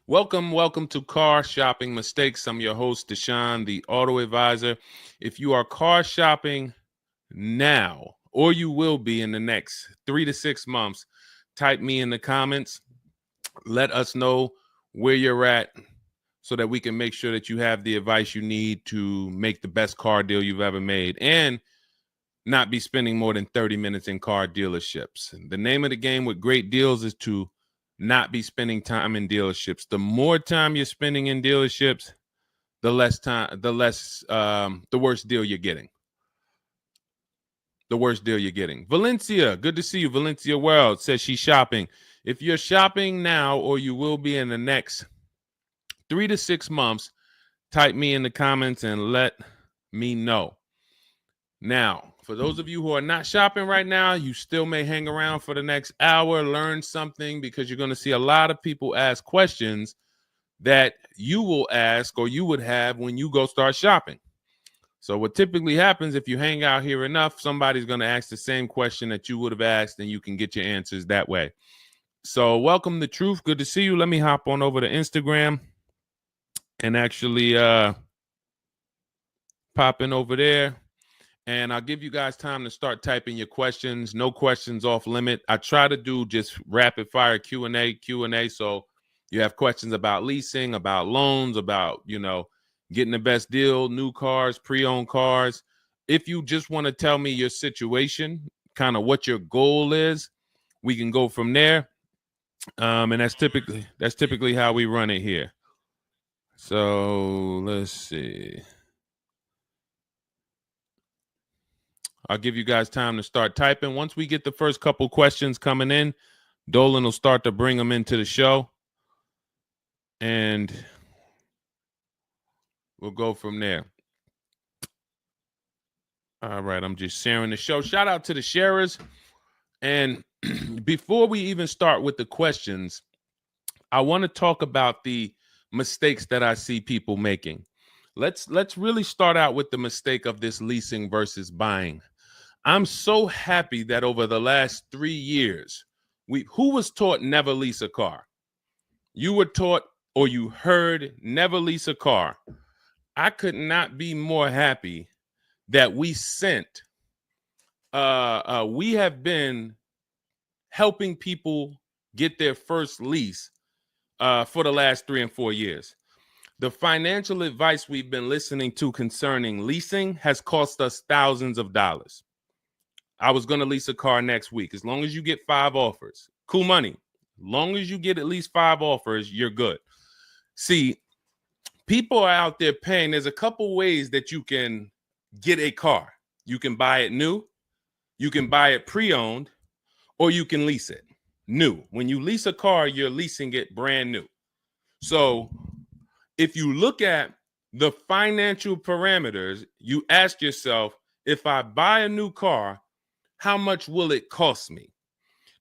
Welcome to Car Shopping Mistakes. I'm your host, Deshone the Auto Advisor. If you are car shopping now, or you will be in the next 3 to 6 months, type me in the comments. Let us know where you're at so that we can make sure that you have the advice you need to make the best car deal you've ever made and not be spending more than 30 minutes in car dealerships. The name of the game with great deals is to not be spending time in dealerships. The more time you're spending in dealerships, the worse deal you're getting. The worst deal you're getting. Valencia, good to see you. Valencia World says she's shopping. If you're shopping now or you will be in the next 3 to 6 months, type me in the comments and let me know. Now, for those of you who are not shopping right now, you still may hang around for the next hour, learn something, because you're going to see a lot of people ask questions that you will ask or you would have when you go start shopping. So what typically happens if you hang out here enough, somebody's going to ask the same question that you would have asked, and you can get your answers that way. So welcome to Truth. Good to see you. Let me hop on over to Instagram and actually pop in over there. And I'll give you guys time to start typing your questions. No questions off limit. I try to do just rapid fire Q&A. So you have questions about leasing, about loans, about, getting the best deal, new cars, pre-owned cars. If you just want to tell me your situation, kind of what your goal is, we can go from there. And that's typically how we run it here. So let's see. I'll give you guys time to start typing. Once we get the first couple questions coming in, Dolan will start to bring them into the show. And we'll go from there. All right, I'm just sharing the show. Shout out to the sharers. And before we even start with the questions, I want to talk about the mistakes that I see people making. Let's really start out with the mistake of this leasing versus buying. I'm so happy that over the last 3 years, who was taught never lease a car? You were taught or you heard never lease a car. I could not be more happy that we have been helping people get their first lease for the last 3 and 4 years. The financial advice we've been listening to concerning leasing has cost us thousands of dollars. I was going to lease a car next week. As long as you get 5 offers, cool money. As long as you get at least 5 offers, you're good. See, people are out there paying. There's a couple ways that you can get a car. You can buy it new, you can buy it pre-owned, or you can lease it new. When you lease a car, you're leasing it brand new. So if you look at the financial parameters, you ask yourself, if I buy a new car, how much will it cost me?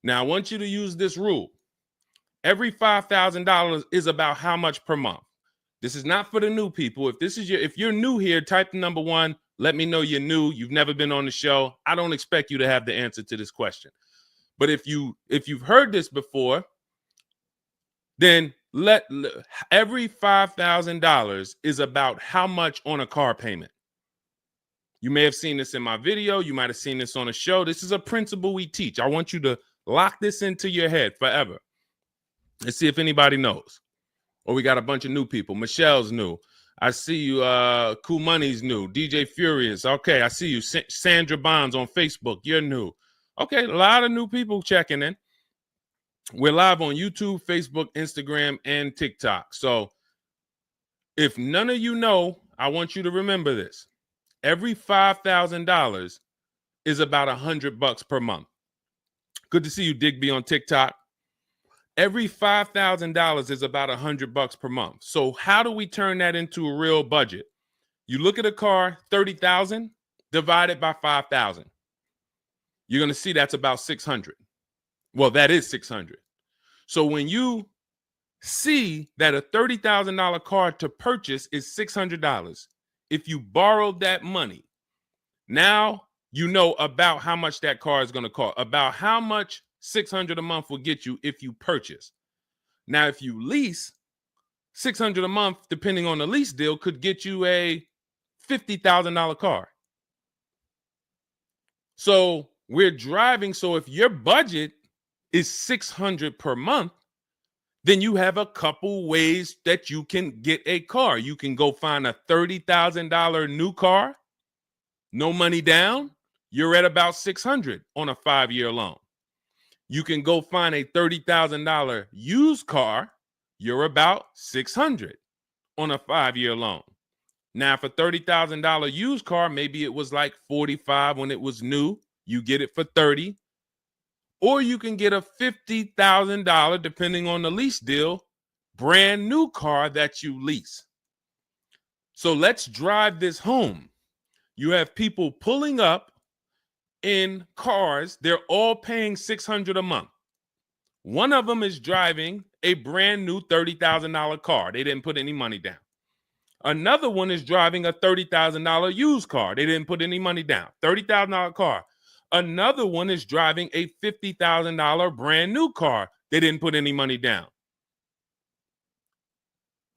Now, I want you to use this rule. Every $5,000 is about how much per month. This is not for the new people. If you're new here, type the number 1. Let me know you're new. You've never been on the show. I don't expect you to have the answer to this question. But if you've heard this before, then every $5,000 is about how much on a car payment. You may have seen this in my video. You might have seen this on a show. This is a principle we teach. I want you to lock this into your head forever. Let's see if anybody knows. Or we got a bunch of new people. Michelle's new. I see you. Cool Money's new. DJ Furious. Okay, I see you. Sandra Bonds on Facebook. You're new. Okay, a lot of new people checking in. We're live on YouTube, Facebook, Instagram, and TikTok. So if none of you know, I want you to remember this. Every $5,000 is about $100 per month. Good to see you, Digby, on TikTok. Every $5,000 is about $100 per month. So how do we turn that into a real budget? You look at a car, $30,000 divided by 5,000. You're going to see that's about 600. Well, that is 600. So when you see that a $30,000 car to purchase is $600, if you borrowed that money, now you know about how much that car is going to cost, about how much $600 a month will get you if you purchase. Now, if you lease, $600 a month, depending on the lease deal, could get you a $50,000 car. So we're driving. So if your budget is $600 per month, then you have a couple ways that you can get a car. You can go find a $30,000 new car, no money down. You're at about $600 on a 5-year loan. You can go find a $30,000 used car. You're about $600 on a 5-year loan. Now, for $30,000 used car, maybe it was like $45 when it was new. You get it for $30. Or you can get a $50,000, depending on the lease deal, brand new car that you lease. So let's drive this home. You have people pulling up in cars. They're all paying $600 a month. One of them is driving a brand new $30,000 car. They didn't put any money down. Another one is driving a $30,000 used car. They didn't put any money down. $30,000 car. Another one is driving a $50,000 brand new car. They didn't put any money down.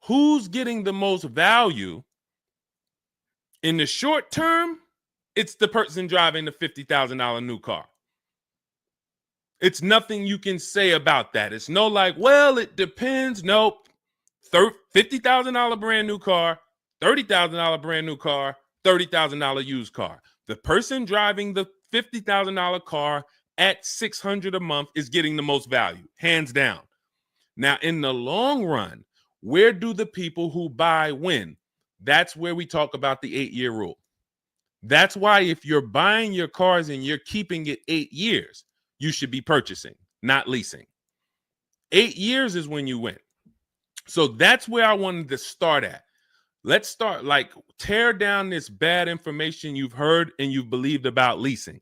Who's getting the most value? In the short term, it's the person driving the $50,000 new car. It's nothing you can say about that. It's no like, well, it depends. Nope. $50,000 brand new car, $30,000 brand new car, $30,000 used car. The person driving the $50,000 car at $600 a month is getting the most value, hands down. Now, in the long run, where do the people who buy win? That's where we talk about the 8-year rule. That's why if you're buying your cars and you're keeping it 8 years, you should be purchasing, not leasing. 8 years is when you win. So that's where I wanted to start at. Let's start, like, tear down this bad information you've heard and you've believed about leasing.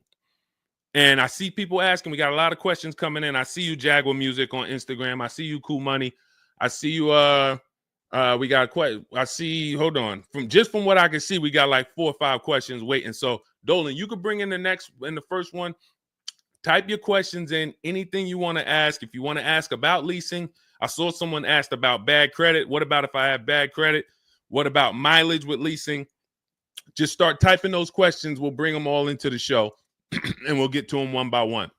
And I see people asking, we got a lot of questions coming in. I see you, Jaguar Music, on Instagram. I see you, Cool Money. I see you, we got quite, I see, hold on. From what I can see, we got like 4 or 5 questions waiting. So Dolan, you could bring in the first one. Type your questions in, anything you want to ask. If you want to ask about leasing, I saw someone asked about bad credit. What about if I have bad credit? What about mileage with leasing? Just start typing those questions. We'll bring them all into the show and we'll get to them one by one.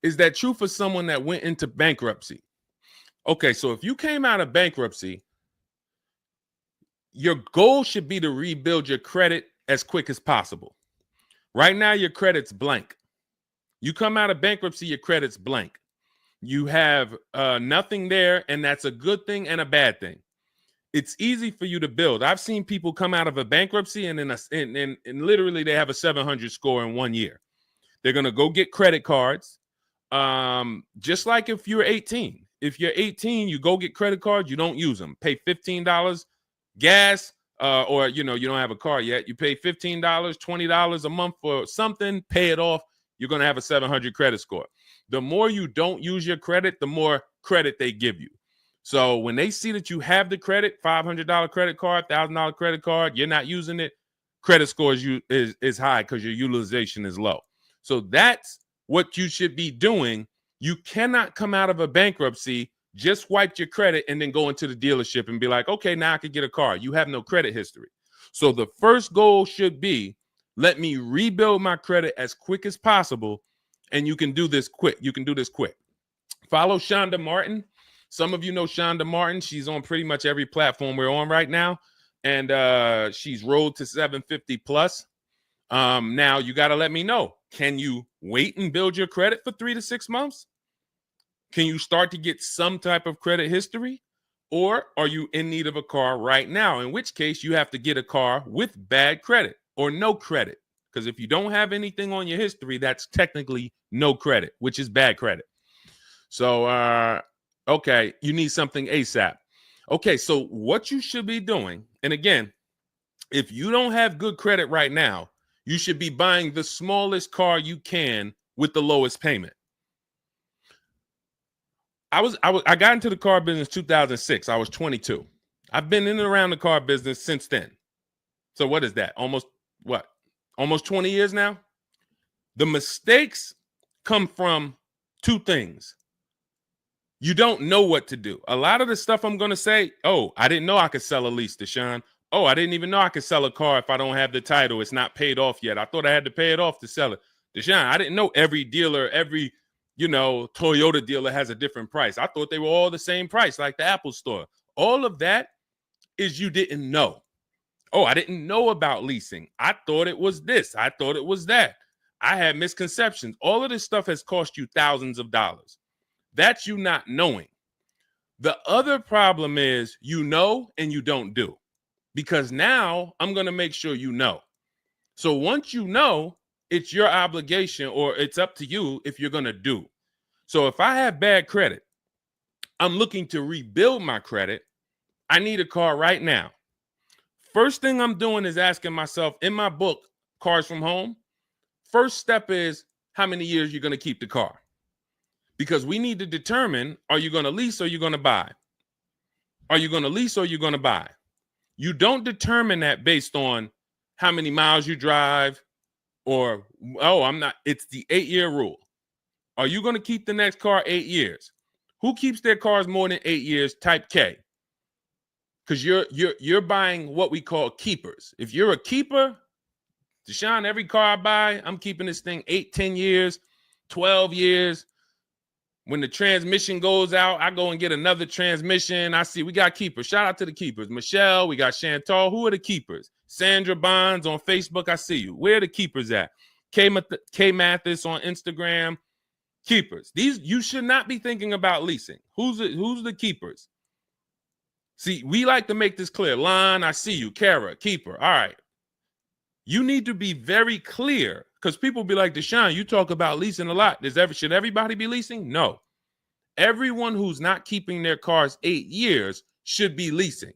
Is that true for someone that went into bankruptcy? Okay, so if you came out of bankruptcy, your goal should be to rebuild your credit as quick as possible. Right now, your credit's blank. You come out of bankruptcy, your credit's blank. You have nothing there, and that's a good thing and a bad thing. It's easy for you to build. I've seen people come out of a bankruptcy and literally they have a 700 score in 1 year. They're going to go get credit cards. Just like if you're 18. If you're 18, you go get credit cards, you don't use them. Pay $15 gas, or you don't have a car yet. You pay $15, $20 a month for something, pay it off. You're going to have a 700 credit score. The more you don't use your credit, the more credit they give you. So when they see that you have the credit, $500 credit card, $1,000 credit card, you're not using it, credit score is high because your utilization is low. So that's what you should be doing. You cannot come out of a bankruptcy, just wipe your credit, and then go into the dealership and be like, okay, now I can get a car. You have no credit history. So the first goal should be, let me rebuild my credit as quick as possible, and you can do this quick. You can do this quick. Follow Shonda Martin. Some of you know Shonda Martin. She's on pretty much every platform we're on right now, and she's Road to 750 plus. Now you got to let me know. Can you wait and build your credit for 3 to 6 months? Can you start to get some type of credit history? Or are you in need of a car right now? In which case you have to get a car with bad credit or no credit. Because if you don't have anything on your history, that's technically no credit, which is bad credit. So, okay, you need something ASAP. Okay, so what you should be doing, and again, if you don't have good credit right now, you should be buying the smallest car you can with the lowest payment. I got into the car business 2006. I was 22. I've been in and around the car business since then. So what is that? Almost 20 years now? The mistakes come from 2 things. You don't know what to do. A lot of the stuff I'm going to say, oh, I didn't know I could sell a lease, Deshone. Oh, I didn't even know I could sell a car if I don't have the title. It's not paid off yet. I thought I had to pay it off to sell it. Deshone, I didn't know every dealer, every, Toyota dealer has a different price. I thought they were all the same price, like the Apple store. All of that is you didn't know. Oh, I didn't know about leasing. I thought it was this. I thought it was that. I had misconceptions. All of this stuff has cost you thousands of dollars. That's you not knowing. The other problem is you know and you don't do, because now I'm going to make sure you know. So once you know, it's your obligation, or it's up to you if you're going to do. So if I have bad credit, I'm looking to rebuild my credit. I need a car right now. First thing I'm doing is asking myself, in my book, Cars from Home, first step is how many years you're going to keep the car. Because we need to determine, are you going to lease or you're going to buy? Are you going to lease or you're going to buy? You don't determine that based on how many miles you drive or, it's the 8-year rule. Are you going to keep the next car 8 years? Who keeps their cars more than 8 years? Type K. Because you're buying what we call keepers. If you're a keeper, Deshone, every car I buy, I'm keeping this thing 8, 10 years, 12 years. When the transmission goes out, I go and get another transmission. I see we got keepers. Shout out to the keepers. Michelle, we got Chantal. Who are the keepers? Sandra Bonds on Facebook. I see you. Where are the keepers at? K Mathis on Instagram. Keepers. These, you should not be thinking about leasing. Who's the keepers? See, we like to make this clear. Lon, I see you. Kara, keeper. All right. You need to be very clear, because people be like, Deshone, you talk about leasing a lot. Should everybody be leasing? No. Everyone who's not keeping their cars 8 years should be leasing.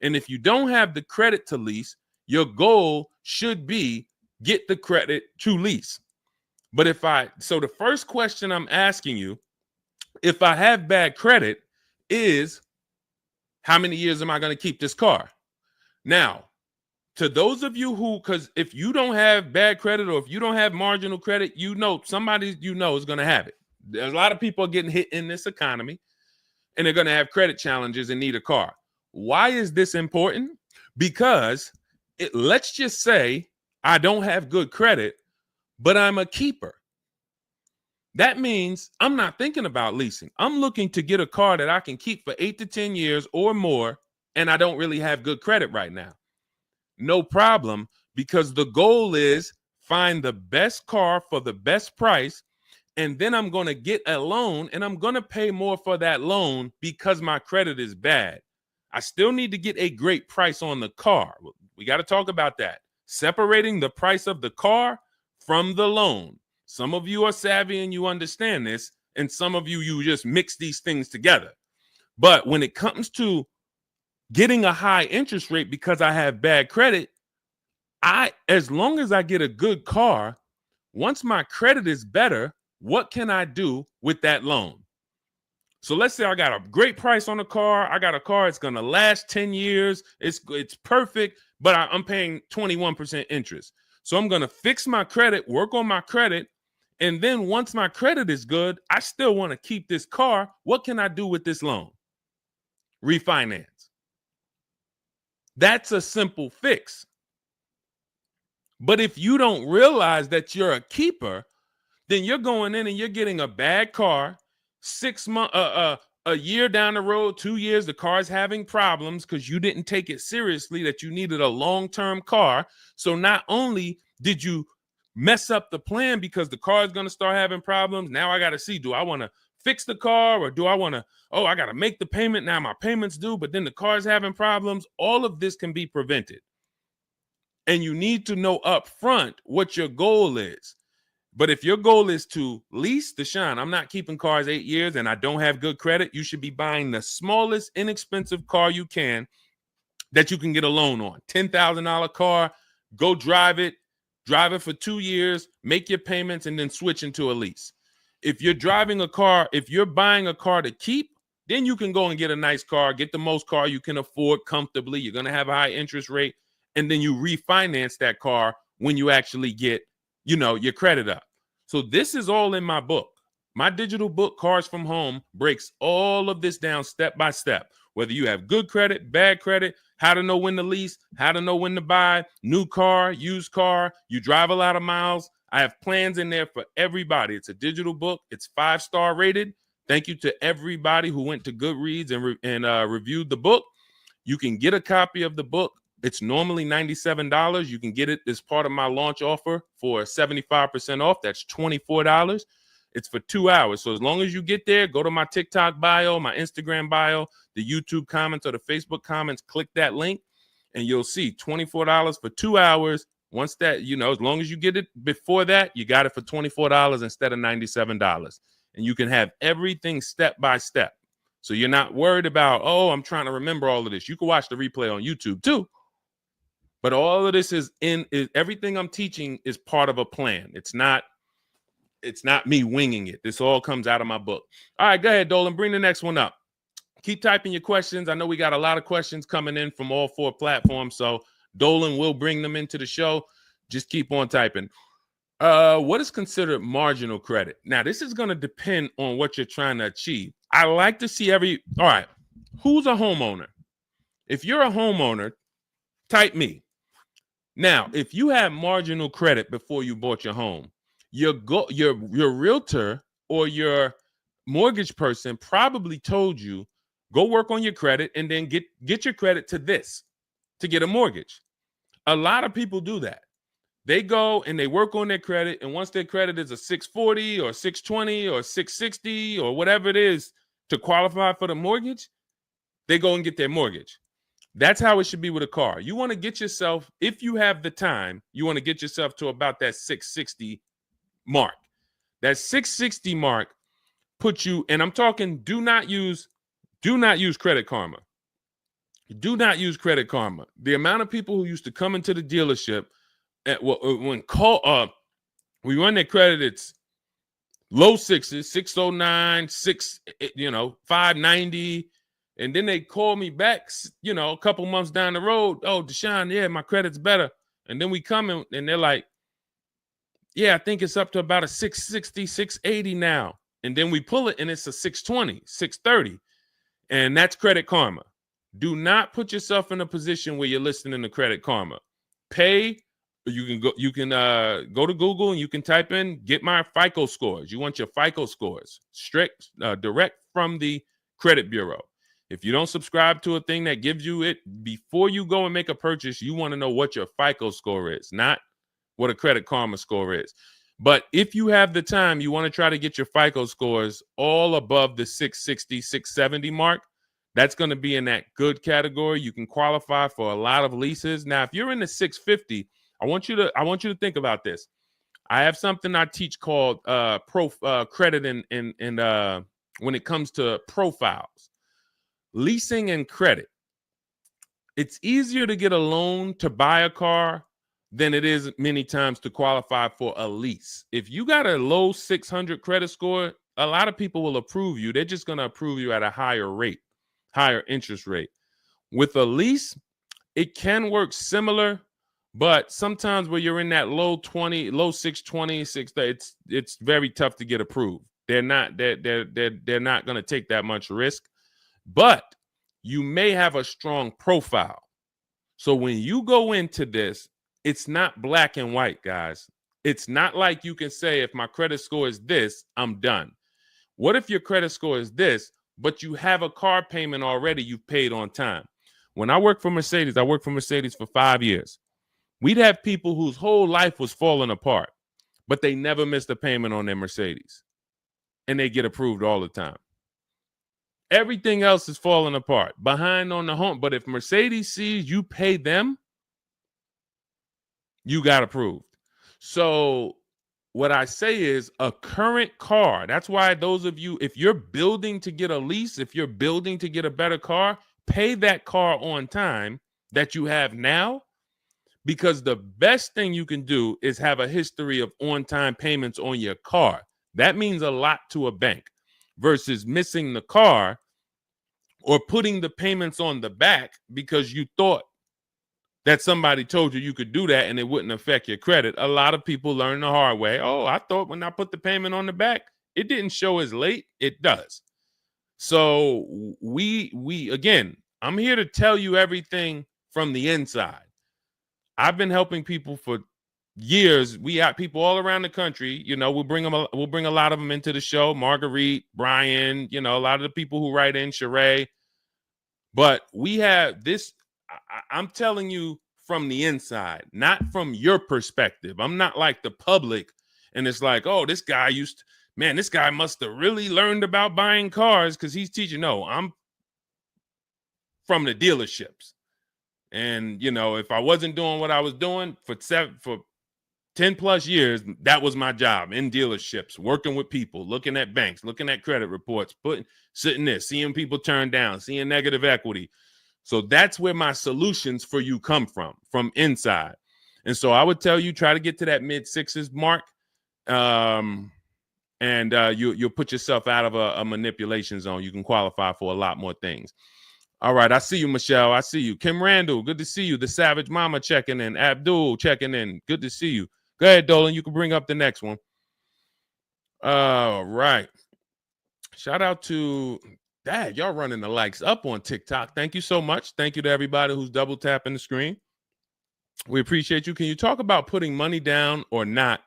And if you don't have the credit to lease, your goal should be get the credit to lease. But so the first question I'm asking you, if I have bad credit, is how many years am I going to keep this car? Now, to those of you because if you don't have bad credit, or if you don't have marginal credit, somebody is going to have it. There's a lot of people getting hit in this economy, and they're going to have credit challenges and need a car. Why is this important? Because let's just say I don't have good credit, but I'm a keeper. That means I'm not thinking about leasing. I'm looking to get a car that I can keep for 8 to 10 years or more, and I don't really have good credit right now. No problem, because the goal is find the best car for the best price, and then I'm going to get a loan, and I'm going to pay more for that loan because my credit is bad. I still need to get a great price on the car. We got to talk about that. Separating the price of the car from the loan. Some of you are savvy and you understand this, and some of you just mix these things together. But when it comes to getting a high interest rate because I have bad credit, as long as I get a good car, once my credit is better, what can I do with that loan? So let's say I got a great price on a car. I got a car, it's going to last 10 years. It's perfect, but I'm paying 21% interest. So I'm going to fix my credit, work on my credit. And then once my credit is good, I still want to keep this car. What can I do with this loan? Refinance. That's a simple fix. But if you don't realize that you're a keeper, then you're going in and you're getting a bad car. 6 months, a year down the road, 2 years, the car's having problems because you didn't take it seriously that you needed a long-term car. So not only did you mess up the plan because the car is going to start having problems, now I got to see, do I want to fix the car, or do I want to, I got to make the payment, now my payment's due, but then the car's having problems. All of this can be prevented. And you need to know up front what your goal is. But if your goal is to lease, Deshone, I'm not keeping cars 8 years and I don't have good credit, you should be buying the smallest inexpensive car you can that you can get a loan on. $10,000 car, go drive it for 2 years, make your payments, and then switch into a lease. If you're driving a car, if you're buying a car to keep, then you can go and get a nice car, get the most car you can afford comfortably. You're going to have a high interest rate, and then you refinance that car when you actually get, your credit up. So this is all in my book. My digital book, Cars from Home, breaks all of this down step by step. Whether you have good credit, bad credit, how to know when to lease, how to know when to buy, new car, used car, you drive a lot of miles. I have plans in there for everybody. It's a digital book. It's 5-star rated. Thank you to everybody who went to Goodreads and reviewed the book. You can get a copy of the book. It's normally $97. You can get it as part of my launch offer for 75% off. That's $24. It's for 2 hours. So as long as you get there, go to my TikTok bio, my Instagram bio, the YouTube comments or the Facebook comments, click that link, and you'll see $24 for 2 hours. Once that, as long as you get it before that, you got it for $24 instead of $97. And you can have everything step by step. So you're not worried about, I'm trying to remember all of this. You can watch the replay on YouTube too. But all of this is everything I'm teaching is part of a plan. It's not me winging it. This all comes out of my book. All right, go ahead, Dolan. Bring the next one up. Keep typing your questions. I know we got a lot of questions coming in from all 4 platforms, so Dolan will bring them into the show. Just keep on typing. What is considered marginal credit? Now, this is going to depend on what you're trying to achieve. I like to see all right, who's a homeowner? If you're a homeowner, type me. Now, if you had marginal credit before you bought your home, your realtor or your mortgage person probably told you, go work on your credit and then get your credit to this to get a mortgage. A lot of people do that. They go and they work on their credit, and once their credit is a 640 or 620 or 660 or whatever it is to qualify for the mortgage, they go and get their mortgage. That's how it should be with a car. You want to get yourself, if you have the time, you want to get yourself to about that 660 mark. That 660 mark puts you, and I'm talking, do not use Credit Karma. Do not use Credit Karma. The amount of people who used to come into the dealership we run their credit, it's low 6s, 609, 590. And then they call me back, a couple months down the road. Oh, Deshone, yeah, my credit's better. And then we come in and they're like, yeah, I think it's up to about a 660, 680 now. And then we pull it and it's a 620, 630. And that's Credit Karma. Do not put yourself in a position where you're listening to Credit Karma. Pay. You can go to Google and you can type in, get my FICO scores. You want your FICO scores direct from the credit bureau. If you don't subscribe to a thing that gives you it before you go and make a purchase, you want to know what your FICO score is, not what a Credit Karma score is. But if you have the time, you want to try to get your FICO scores all above the 660, 670 mark. That's going to be in that good category. You can qualify for a lot of leases. Now, if you're in the 650, I want you to think about this. I have something I teach called credit and when it comes to profiles, leasing and credit. It's easier to get a loan to buy a car than it is many times to qualify for a lease. If you got a low 600 credit score, a lot of people will approve you. They're just going to approve you at a higher rate, higher interest rate. With a lease, it can work similar. But sometimes when you're in that low 620, 630, it's very tough to get approved. They're not going to take that much risk, but you may have a strong profile. So when you go into this, it's not black and white, guys. It's not like you can say, if my credit score is this, I'm done. What if your credit score is this, but you have a car payment already you've paid on time? When I worked for Mercedes, I worked for Mercedes for 5 years. We'd have people whose whole life was falling apart, but they never missed a payment on their Mercedes, and they get approved all the time. Everything else is falling apart, behind on the home. But if Mercedes sees you pay them, you got approved. So what I say is a current car. That's why those of you, if you're building to get a lease, if you're building to get a better car, pay that car on time that you have now. Because the best thing you can do is have a history of on-time payments on your car. That means a lot to a bank versus missing the car or putting the payments on the back because you thought that somebody told you could do that and it wouldn't affect your credit. A lot of people learn the hard way. Oh, I thought when I put the payment on the back, it didn't show as late. It does. So we again, I'm here to tell you everything from the inside. I've been helping people for years. We have people all around the country. You know, we'll bring a lot of them into the show. Marguerite, Brian, you know, a lot of the people who write in, Sheree. But we have this. I'm telling you from the inside, not from your perspective. I'm not like the public, and it's like, oh, this guy this guy must have really learned about buying cars because he's teaching. No, I'm from the dealerships. And, you know, if I wasn't doing what I was doing for 10 plus years, that was my job in dealerships, working with people, looking at banks, looking at credit reports, sitting there, seeing people turn down, seeing negative equity. So that's where my solutions for you come from inside. And so I would tell you, try to get to that mid sixes mark. And you'll put yourself out of a manipulation zone. You can qualify for a lot more things. All right, I see you, Michelle. I see you. Kim Randall, good to see you. The Savage Mama checking in. Abdul checking in. Good to see you. Go ahead, Dolan. You can bring up the next one. All right. Shout out to Dad. Y'all running the likes up on TikTok. Thank you so much. Thank you to everybody who's double tapping the screen. We appreciate you. Can you talk about putting money down or not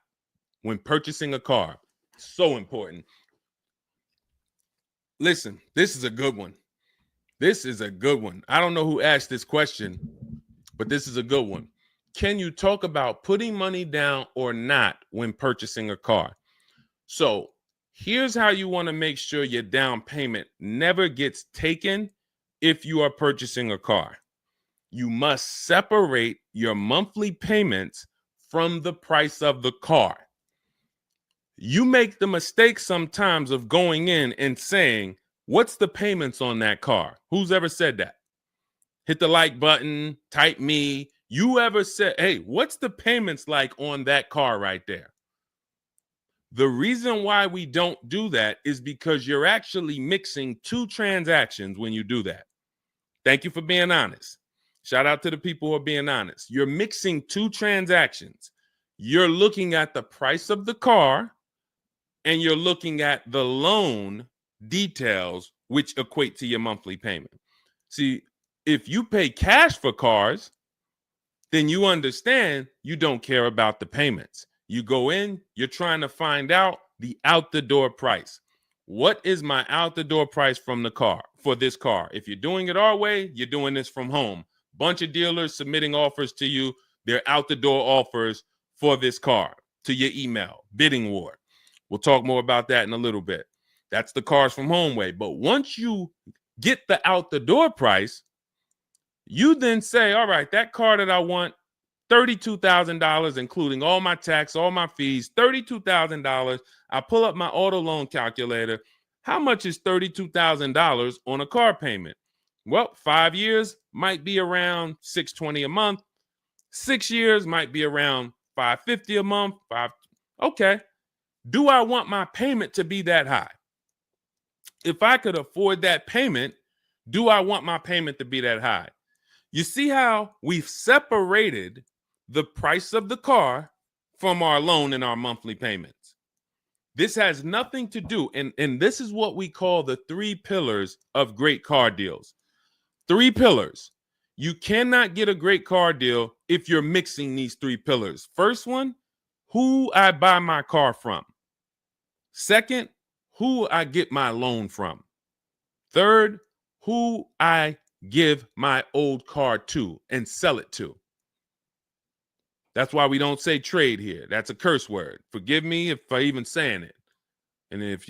when purchasing a car? So important. Listen, this is a good one. This is a good one. I don't know who asked this question, but this is a good one. Can you talk about putting money down or not when purchasing a car? So here's how you want to make sure your down payment never gets taken if you are purchasing a car. You must separate your monthly payments from the price of the car. You make the mistake sometimes of going in and saying, what's the payments on that car? Who's ever said that? Hit the like button, type me. You ever said, hey, what's the payments like on that car right there? The reason why we don't do that is because you're actually mixing two transactions when you do that. Thank you for being honest. Shout out to the people who are being honest. You're mixing two transactions. You're looking at the price of the car and you're looking at the loan details, which equate to your monthly payment. See, if you pay cash for cars, then you understand you don't care about the payments. You go in, you're trying to find out the out the door price. What is my out the door price from the car for this car? If you're doing it our way, you're doing this from home. Bunch of dealers submitting offers to you. They're out the door offers for this car to your email, bidding war. We'll talk more about that in a little bit. That's the cars from home way. But once you get the out the door price, you then say, all right, that car that I want, $32,000, including all my tax, all my fees, $32,000. I pull up my auto loan calculator. How much is $32,000 on a car payment? Well, 5 years might be around $620 a month. 6 years might be around $550 a month. Okay. Do I want my payment to be that high? If I could afford that payment, do I want my payment to be that high? You see how we've separated the price of the car from our loan and our monthly payments. This has nothing to do, and this is what we call the 3 pillars of great car deals. 3 pillars. You cannot get a great car deal if you're mixing these 3 pillars. First one, who I buy my car from. Second, who I get my loan from. Third, who I give my old car to and sell it to. That's why we don't say trade here. That's a curse word. Forgive me if I even saying it. And if,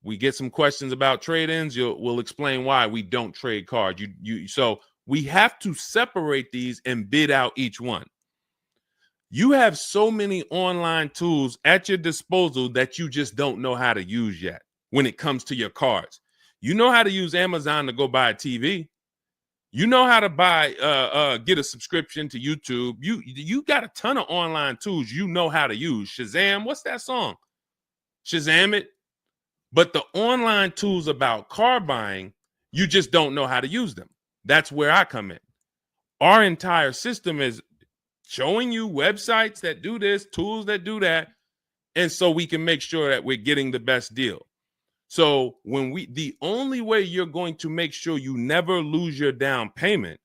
we get some questions about trade-ins, we'll explain why we don't trade cars. So we have to separate these and bid out each one. You have so many online tools at your disposal that you just don't know how to use yet when it comes to your cars. You know how to use Amazon to go buy a TV. You know how to get a subscription to YouTube. You got a ton of online tools you know how to use. Shazam, what's that song? Shazam it. But the online tools about car buying, you just don't know how to use them. That's where I come in. Our entire system is showing you websites that do this, tools that do that. And so we can make sure that we're getting the best deal. So the only way you're going to make sure you never lose your down payment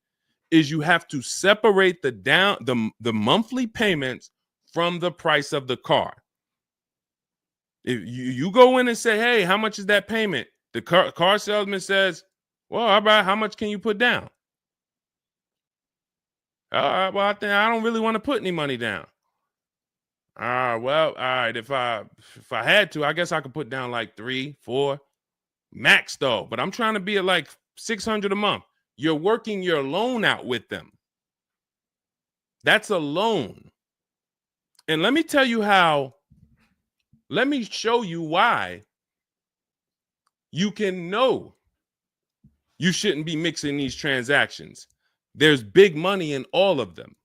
is you have to separate the monthly payments from the price of the car. If you go in and say, hey, how much is that payment? The car salesman says, well, all right, how much can you put down? Well, I don't really want to put any money down. Well, all right, if I had to, I guess I could put down like 3, 4 max though, but I'm trying to be at like $600 a month. You're working your loan out with them. That's a loan. And let me tell you how, let me show you why you can know you shouldn't be mixing these transactions. There's big money in all of them.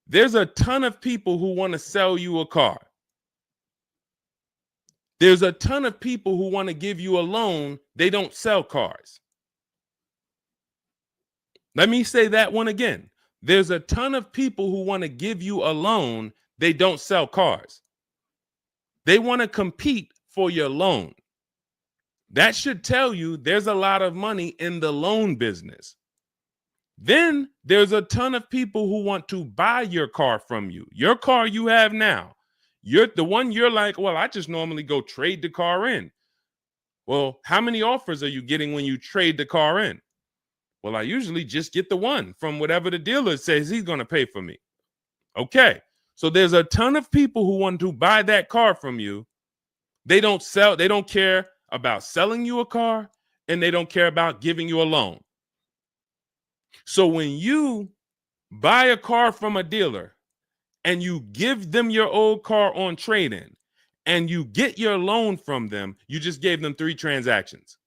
There's a ton of people who want to sell you a car. There's a ton of people who want to give you a loan. They don't sell cars. Let me say that one again. There's a ton of people who want to give you a loan. They don't sell cars. They want to compete for your loan. That should tell you there's a lot of money in the loan business. Then there's a ton of people who want to buy your car from you. Your car you have now. You're the one you're like, well, I just normally go trade the car in. Well, how many offers are you getting when you trade the car in? Well, I usually just get the one from whatever the dealer says he's going to pay for me. Okay. So there's a ton of people who want to buy that car from you. They don't care about selling you a car, and they don't care about giving you a loan. So when you buy a car from a dealer and you give them your old car on trade-in and you get your loan from them, you just gave them 3 transactions.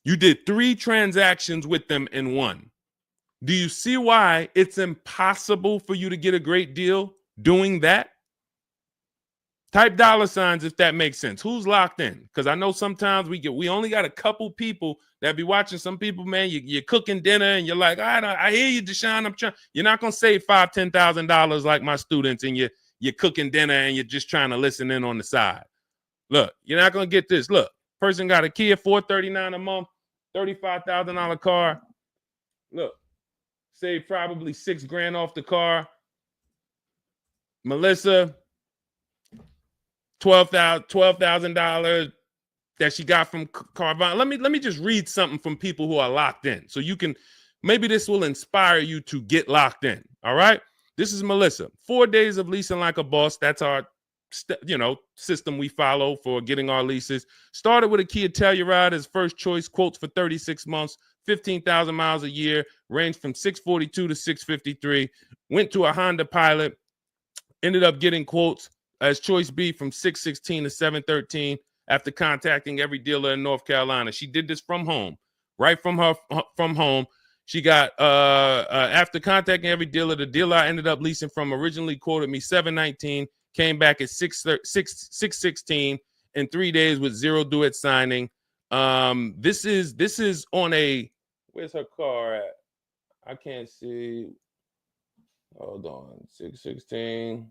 You did 3 transactions with them in one. Do you see why it's impossible for you to get a great deal doing that? Type $signs if that makes sense. Who's locked in? Because I know sometimes we only got a couple people that be watching. Some people, man, you're cooking dinner and you're like, I hear you, Deshone. You're not gonna save $5,000, $10,000 like my students, and you're cooking dinner and you're just trying to listen in on the side. Look, you're not gonna get this. Look, person got a Kia $439 a month, $35,000 car. Look, save probably $6,000 off the car. Melissa, $12,000 that she got from Carvana. Let me just read something from people who are locked in, so you can, maybe this will inspire you to get locked in. All right, this is Melissa. 4 days of leasing like a boss. That's our system we follow for getting our leases. Started with a Kia Telluride as first choice. Quotes for 36 months, 15,000 miles a year. Ranged from 642 to 653. Went to a Honda Pilot. Ended up getting quotes as choice B from 616 to 713 after contacting every dealer in North Carolina. She did this from home, right from home. She got after contacting every dealer, the dealer I ended up leasing from originally quoted me 719, came back at 616 in 3 days with 0 due at signing. This is on a, where's her car at? I can't see. Hold on, 616.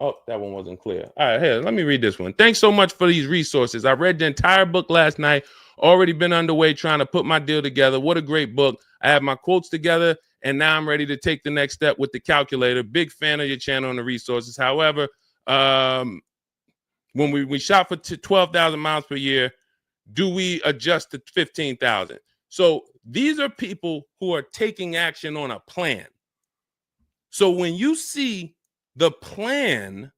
Oh, that one wasn't clear. All right, here, let me read this one. Thanks so much for these resources. I read the entire book last night. Already been underway trying to put my deal together. What a great book. I have my quotes together, and now I'm ready to take the next step with the calculator. Big fan of your channel and the resources. However, when we shop for 12,000 miles per year, do we adjust to 15,000? So these are people who are taking action on a plan. So when you see the plan,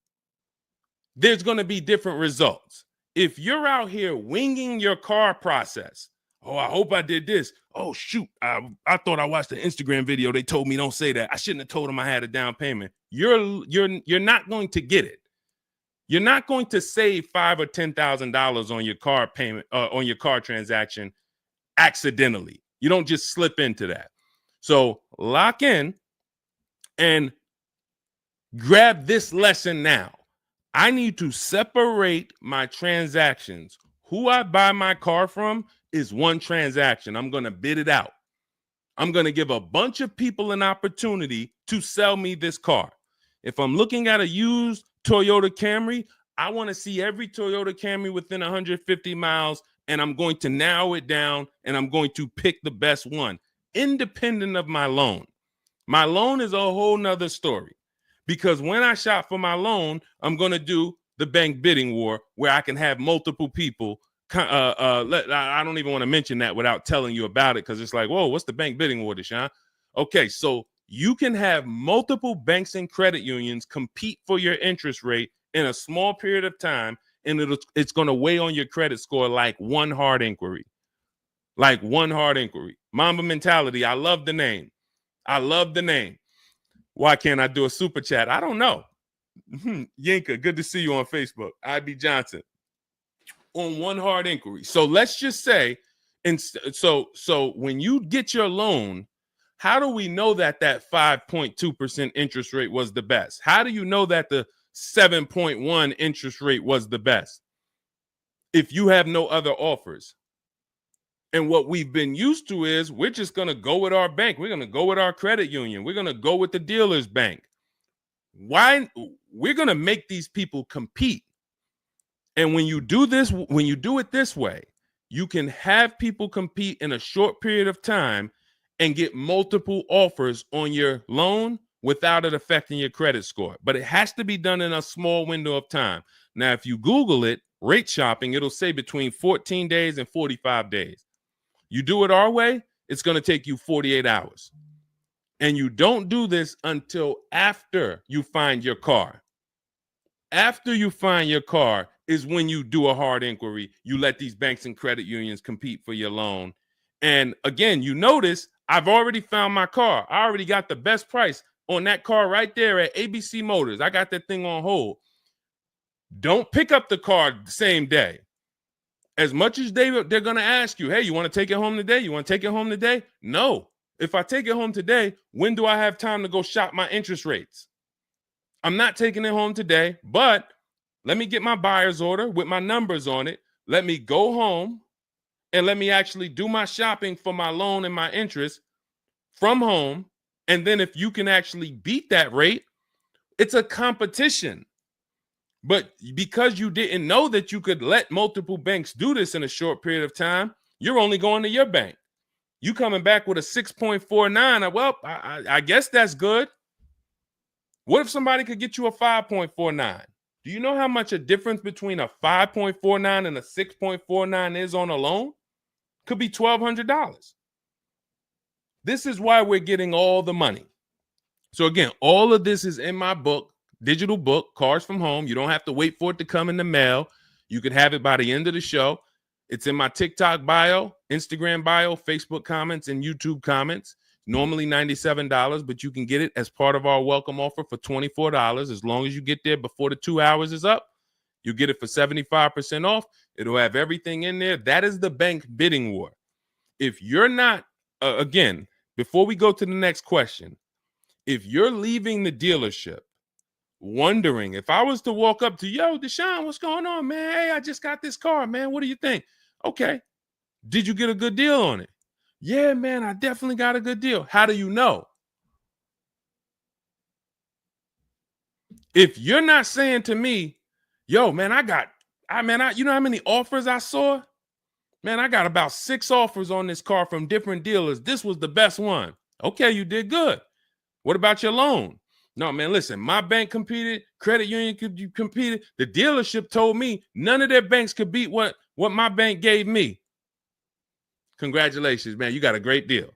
there's going to be different results. If you're out here winging your car process, oh, I hope I did this. Oh, shoot, I thought I watched the Instagram video. They told me don't say that. I shouldn't have told them I had a down payment. You're not going to get it. You're not going to save $5,000 or $10,000 on your car payment, on your car transaction accidentally. You don't just slip into that. So lock in and grab this lesson now. I need to separate my transactions. Who I buy my car from is one transaction. I'm going to bid it out. I'm going to give a bunch of people an opportunity to sell me this car. If I'm looking at a used Toyota Camry, I want to see every Toyota Camry within 150 miles, and I'm going to narrow it down, and I'm going to pick the best one, independent of my loan. My loan is a whole nother story, because when I shop for my loan, I'm going to do the bank bidding war, where I can have multiple people. I don't even want to mention that without telling you about it, because it's like, whoa, what's the bank bidding war, Deshone? Okay, so you can have multiple banks and credit unions compete for your interest rate in a small period of time, and it's going to weigh on your credit score like one hard inquiry. Like one hard inquiry. Mamba Mentality, I love the name. I love the name. Why can't I do a super chat? I don't know. Yinka, good to see you on Facebook. IB Johnson. On one hard inquiry. So let's just say, and so when you get your loan, how do we know that 5.2% interest rate was the best? How do you know that the 7.1 interest rate was the best if you have no other offers? And what we've been used to is we're just going to go with our bank. We're going to go with our credit union. We're going to go with the dealer's bank. Why? We're going to make these people compete. And when you do this, when you do it this way, you can have people compete in a short period of time and get multiple offers on your loan without it affecting your credit score. But it has to be done in a small window of time. Now, if you Google it, rate shopping, it'll say between 14 days and 45 days. You do it our way, it's going to take you 48 hours. And you don't do this until after you find your car. After you find your car is when you do a hard inquiry. You let these banks and credit unions compete for your loan. And again, you notice I've already found my car. I already got the best price on that car right there at ABC Motors. I got that thing on hold. Don't pick up the car the same day. As much as they're going to ask you, hey, you want to take it home today? You want to take it home today? No. If I take it home today, when do I have time to go shop my interest rates? I'm not taking it home today, but let me get my buyer's order with my numbers on it. Let me go home and let me actually do my shopping for my loan and my interest from home. And then if you can actually beat that rate, it's a competition. But because you didn't know that you could let multiple banks do this in a short period of time, you're only going to your bank. You coming back with a 6.49. Well, I guess that's good. What if somebody could get you a 5.49? Do you know how much a difference between a 5.49 and a 6.49 is on a loan? Could be $1,200. This is why we're getting all the money. So again, all of this is in my book, digital book, Cars from Home. You don't have to wait for it to come in the mail. You can have it by the end of the show. It's in my TikTok bio, Instagram bio, Facebook comments, and YouTube comments. Normally $97, but you can get it as part of our welcome offer for $24. As long as you get there before the 2 hours is up, you get it for 75% off. It'll have everything in there. That is the bank bidding war. If you're not, again, before we go to the next question, if you're leaving the dealership wondering, if I was to walk up to, yo, Deshone, what's going on, man? Hey, I just got this car, man. What do you think? Okay. Did you get a good deal on it? Yeah, man, I definitely got a good deal. How do you know? If you're not saying to me, yo, man, you know how many offers I saw? Man, I got about 6 offers on this car from different dealers. This was the best one. Okay, you did good. What about your loan? No, man, listen, my bank competed, credit union competed. The dealership told me none of their banks could beat what my bank gave me. Congratulations, man, you got a great deal.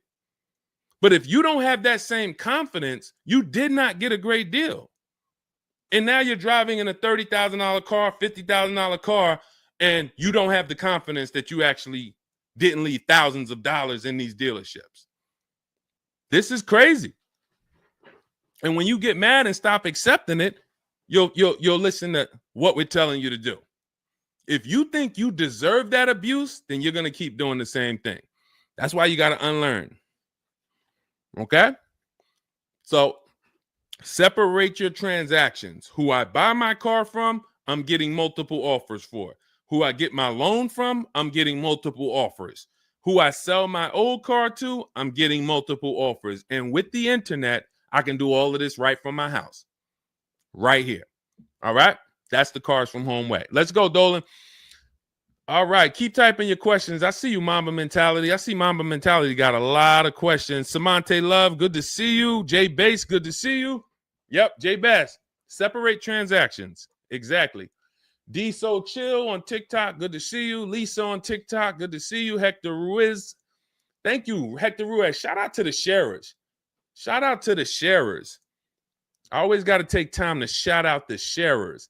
But if you don't have that same confidence, you did not get a great deal. And now you're driving in a $30,000 car, $50,000 car, and you don't have the confidence that you actually didn't leave thousands of dollars in these dealerships. This is crazy. And when you get mad and stop accepting it, you'll listen to what we're telling you to do. If you think you deserve that abuse, then you're going to keep doing the same thing. That's why you got to unlearn. Okay? So separate your transactions. Who I buy my car from, I'm getting multiple offers for. Who I get my loan from, I'm getting multiple offers. Who I sell my old car to, I'm getting multiple offers. And with the internet, I can do all of this right from my house, right here. All right. That's the Cars from Home way. Let's go, Dolan. All right. Keep typing your questions. I see you, Mamba Mentality. I see Mamba Mentality got a lot of questions. Samante Love, good to see you. Jay Bass, good to see you. Yep, Jay Bass. Separate transactions. Exactly. D So Chill on TikTok, good to see you. Lisa on TikTok, good to see you. Hector Ruiz, thank you, Hector Ruiz. Shout out to the sharers. Shout out to the sharers. I always got to take time to shout out the sharers.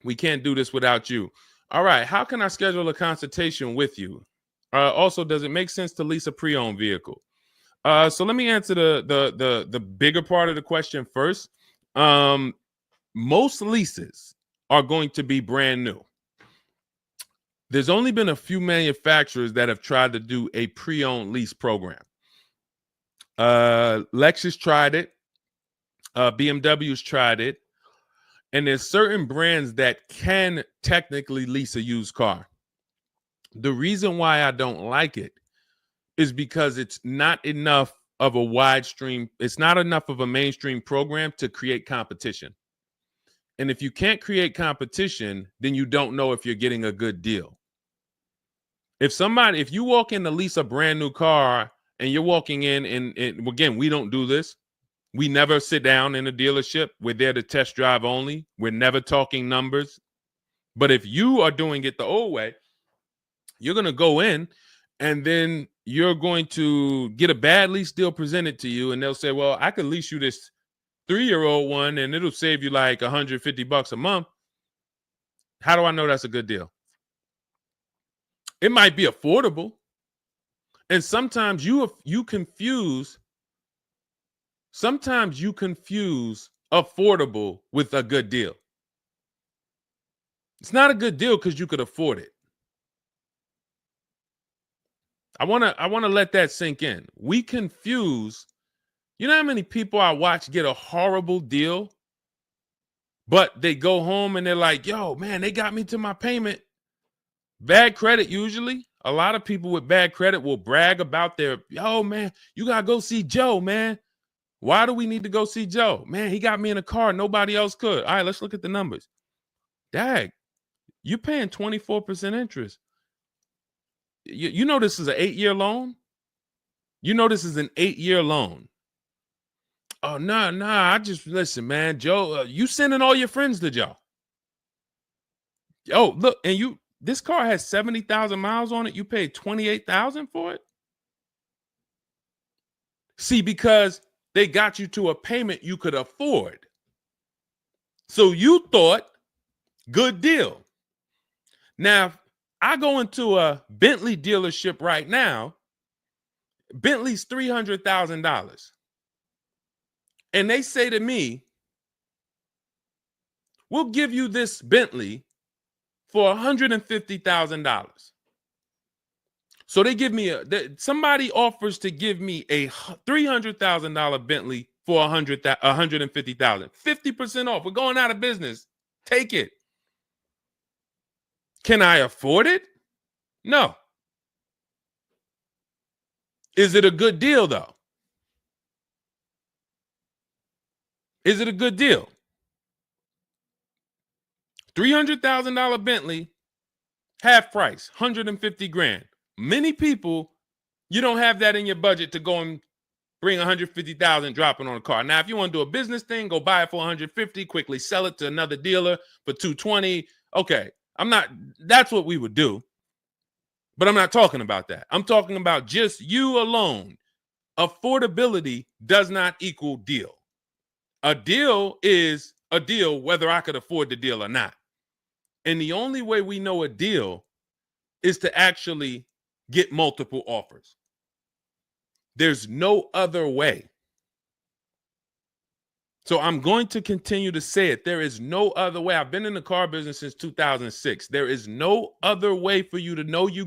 We can't do this without you. All right, how can I schedule a consultation with you? Also, does it make sense to lease a pre-owned vehicle? So let me answer the bigger part of the question first. Most leases are going to be brand new. There's only been a few manufacturers that have tried to do a pre-owned lease program. Lexus tried it. BMW's tried it. And there's certain brands that can technically lease a used car. The reason why I don't like it is because it's not enough of a wide stream. It's not enough of a mainstream program to create competition. And if you can't create competition, then you don't know if you're getting a good deal. If you walk in to lease a brand new car and you're walking in and again, we don't do this. We never sit down in a dealership. We're there to test drive only. We're never talking numbers. But if you are doing it the old way, you're going to go in and then you're going to get a bad lease deal presented to you. And they'll say, well, I could lease you this 3-year-old one and it'll save you like $150 a month. How do I know that's a good deal? It might be affordable. And sometimes you confuse affordable with a good deal. It's not a good deal because you could afford it. I want to let that sink in. We confuse, you know how many people I watch get a horrible deal, but they go home and they're like, yo, man, they got me to my payment. Bad credit usually. A lot of people with bad credit will brag about yo, man, you got to go see Joe, man. Why do we need to go see Joe? Man, he got me in a car. Nobody else could. All right, let's look at the numbers. Dag, you're paying 24% interest. You know this is an 8-year loan? You know this is an 8-year loan. Oh, nah. I just, listen, man, Joe, you sending all your friends to Joe. Oh, look, and this car has 70,000 miles on it. You paid 28,000 for it? See, because they got you to a payment you could afford. So you thought, good deal. Now, I go into a Bentley dealership right now. Bentley's $300,000. And they say to me, we'll give you this Bentley for $150,000. So they give me somebody offers to give me a $300,000 Bentley for $150,000. 50% off. We're going out of business. Take it. Can I afford it? No. Is it a good deal, though? Is it a good deal? $300,000 Bentley, half price, $150,000. Many people, you don't have that in your budget to go and bring $150,000 dropping on a car. Now, if you want to do a business thing, go buy it for $150,000, quickly sell it to another dealer for $220,000. Okay, that's what we would do. But I'm not talking about that. I'm talking about just you alone. Affordability does not equal deal. A deal is a deal whether I could afford the deal or not. And the only way we know a deal is to actually get multiple offers. There's no other way. So I'm going to continue to say it. There is no other way. I've been in the car business since 2006. There is no other way for you to know you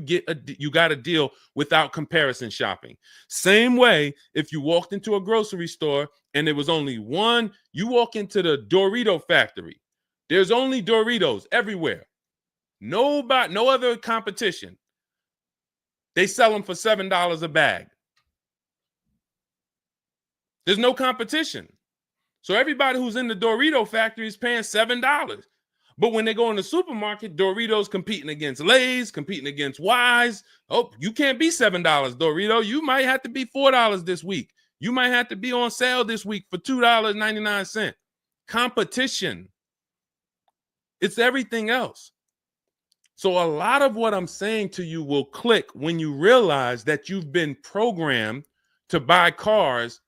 got a deal without comparison shopping. Same way if you walked into a grocery store and there was only one, you walk into the Dorito factory. There's only Doritos everywhere. No other competition. They sell them for $7 a bag. There's no competition. So everybody who's in the Dorito factory is paying $7. But when they go in the supermarket, Doritos competing against Lay's, competing against Wise. Oh, you can't be $7, Dorito. You might have to be $4 this week. You might have to be on sale this week for $2.99. Competition. It's everything else. So a lot of what I'm saying to you will click when you realize that you've been programmed to buy cars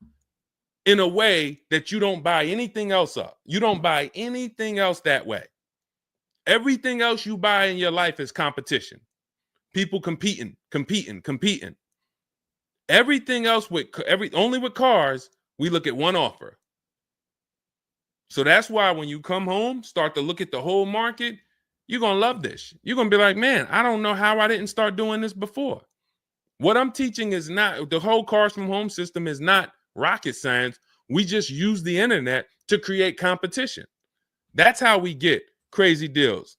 in a way that you don't buy anything else up. You don't buy anything else that way. Everything else you buy in your life is competition. People competing. Everything else only with cars, we look at one offer. So that's why when you come home, start to look at the whole market, you're going to love this. You're going to be like, man, I don't know how I didn't start doing this before. What I'm teaching is not, the whole cars from home system is not rocket science. We just use the internet to create competition. That's how we get crazy deals.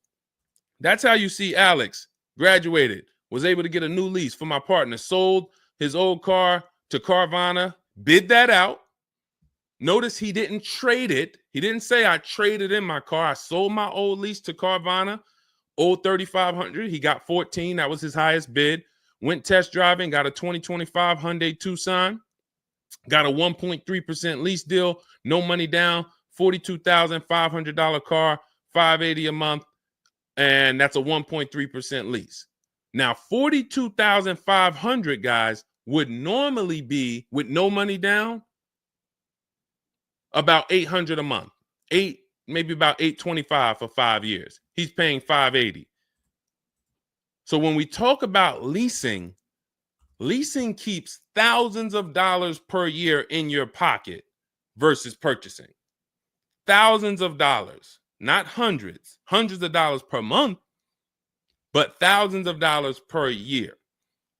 That's how you see Alex graduated, was able to get a new lease for my partner, sold his old car to Carvana, bid that out. Notice he didn't trade it. He didn't say I traded in my car. I sold my old lease to Carvana, old 3,500. He got 14. That was his highest bid. Went test driving, got a 2025 Hyundai Tucson, got a 1.3% lease deal, no money down, $42,500 car, $580 a month, and that's a 1.3% lease. Now, $42,500, guys, would normally be, with no money down, about $800 a month. Maybe about $825 for 5 years. He's paying $580. So when we talk about leasing keeps thousands of dollars per year in your pocket versus purchasing. Thousands of dollars, not hundreds of dollars per month, but thousands of dollars per year.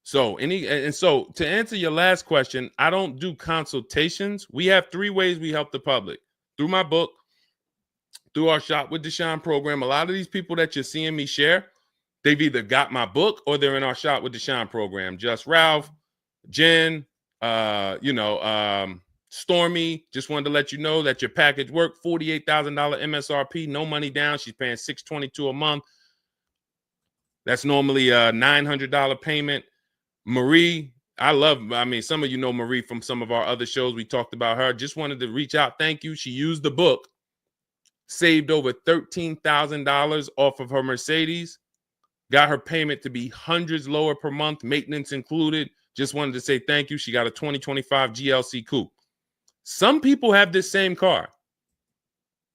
So to answer your last question, I don't do consultations. We have 3 ways we help the public: through my book, through our Shop with Deshone program. A lot of these people that you're seeing me share, they've either got my book or they're in our Shop with Deshone program. Just Ralph, Jen, Stormy. Just wanted to let you know that your package worked. $48,000 MSRP, no money down. She's paying $622 a month. That's normally a $900 payment. Marie, some of you know Marie from some of our other shows. We talked about her. Just wanted to reach out. Thank you. She used the book, saved over $13,000 off of her Mercedes, got her payment to be hundreds lower per month, maintenance included. Just wanted to say thank you. She got a 2025 GLC Coupe. Some people have this same car.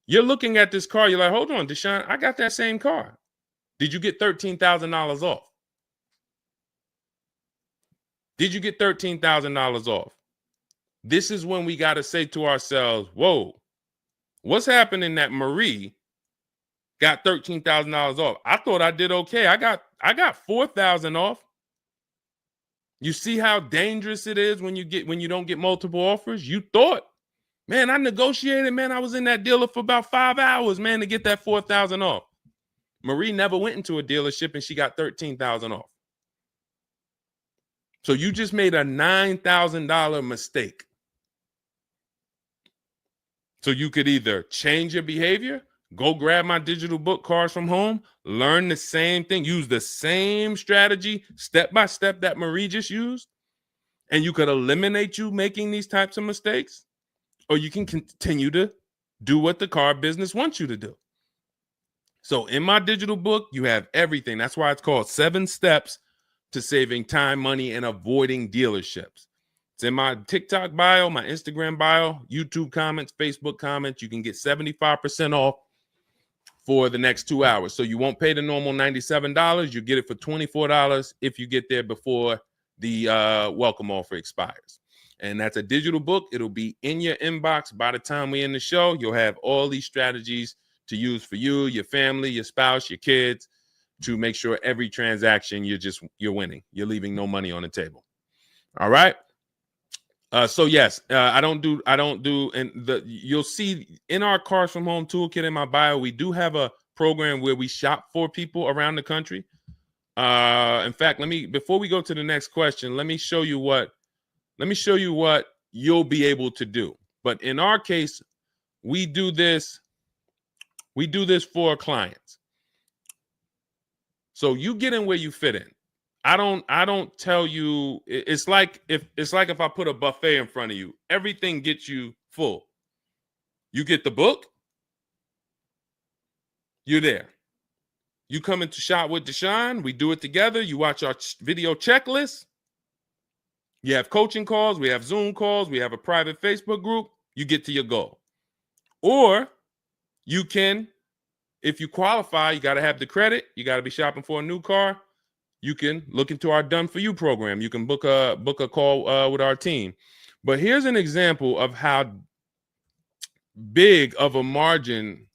You're looking at this car. You're like, hold on, Deshone, I got that same car. Did you get $13,000 off? Did you get $13,000 off? This is when we got to say to ourselves, whoa, what's happening that Marie got $13,000 off? I thought I did okay. I got $4,000 off. You see how dangerous it is when you don't get multiple offers? You thought, man, I negotiated, man. I was in that dealer for about 5 hours, man, to get that $4,000 off. Marie never went into a dealership and she got $13,000 off. So you just made a $9,000 mistake. So you could either change your behavior, go grab my digital book, Cars from Home, learn the same thing, use the same strategy step by step that Marie just used, and you could eliminate you making these types of mistakes, or you can continue to do what the car business wants you to do. So in my digital book, you have everything. That's why it's called 7 Steps to Saving Time, Money, and Avoiding Dealerships. It's in my TikTok bio, my Instagram bio, YouTube comments, Facebook comments. You can get 75% off for the next 2 hours. So you won't pay the normal $97. You get it for $24 if you get there before the welcome offer expires. And that's a digital book. It'll be in your inbox by the time we end the show. You'll have all these strategies to use for you, your family, your spouse, your kids, to make sure every transaction you're winning. You're leaving no money on the table. All right. So yes, I don't do, and you'll see in our Cars from Home toolkit in my bio, we do have a program where we shop for people around the country. In fact, before we go to the next question, let me show you what you'll be able to do. But in our case, we do this for clients. So you get in where you fit in. I don't tell you, it's like if I put a buffet in front of you, everything gets you full. You get the book, you're there. You come into Shop with Deshone, we do it together. You watch our video checklist. You have coaching calls, we have Zoom calls, we have a private Facebook group. You get to your goal. Or you can, if you qualify, you got to have the credit. You got to be shopping for a new car. You can look into our Done For You program. You can book a call with our team. But here's an example of how big of a margin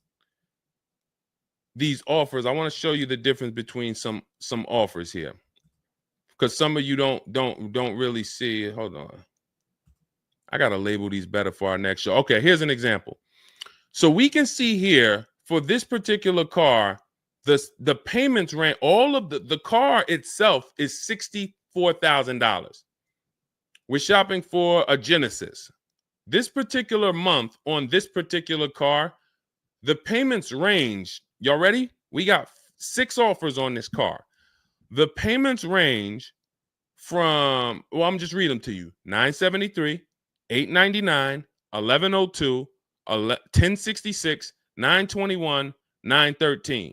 these offers. I want to show you the difference between some offers here, because some of you don't really see it. Hold on. I got to label these better for our next show. Okay, here's an example. So we can see here for this particular car, the payments ran, all of the car itself is $64,000. We're shopping for a Genesis. This particular month on this particular car, the payments range. Y'all ready? We got 6 offers on this car. The payments range from, well, I'm just read them to you. $973, $899, $1,102, $1,066, $921, $913.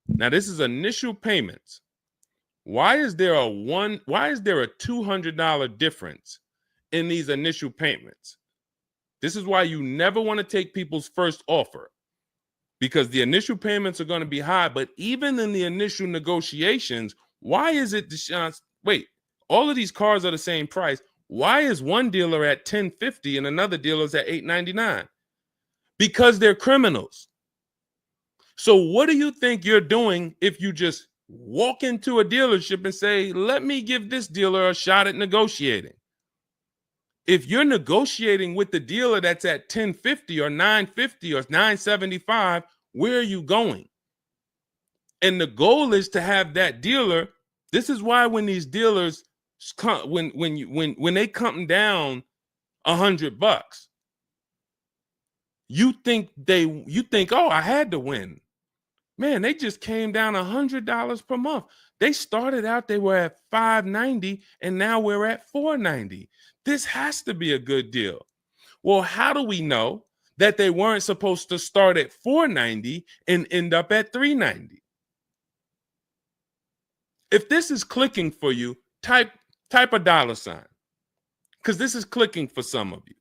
Now this is initial payments. Why is there a $200 difference in these initial payments? This is why you never want to take people's first offer, because the initial payments are going to be high. But even in the initial negotiations, why is it, Deshone? Wait, all of these cars are the same price. Why is one dealer at $1,050 and another dealer's at $899? Because they're criminals. So what do you think you're doing if you just walk into a dealership and say, let me give this dealer a shot at negotiating? If you're negotiating with the dealer that's at $1,050 or $950 or $975, where are you going? And the goal is to have that dealer. This is why when these dealers come, when they come down $100, you think, oh, I had to win. Man, they just came down $100 per month. They started out, they were at $590, and now we're at $490. This has to be a good deal. Well, how do we know that they weren't supposed to start at $490 and end up at $390? If this is clicking for you, type a $, because this is clicking for some of you.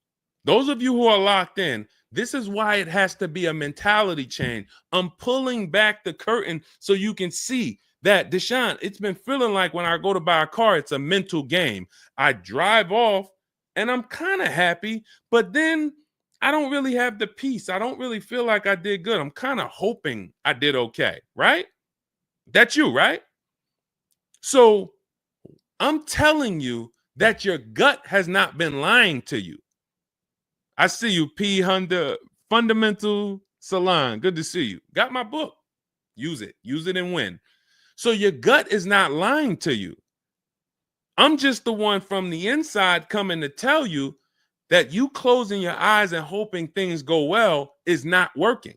Those of you who are locked in, this is why it has to be a mentality change. I'm pulling back the curtain so you can see that, Deshone, it's been feeling like when I go to buy a car, it's a mental game. I drive off and I'm kind of happy, but then I don't really have the peace. I don't really feel like I did good. I'm kind of hoping I did okay, right? That's you, right? So I'm telling you that your gut has not been lying to you. I see you, P. Honda Fundamental Salon. Good to see you. Got my book. Use it. Use it and win. So your gut is not lying to you. I'm just the one from the inside coming to tell you that you closing your eyes and hoping things go well is not working.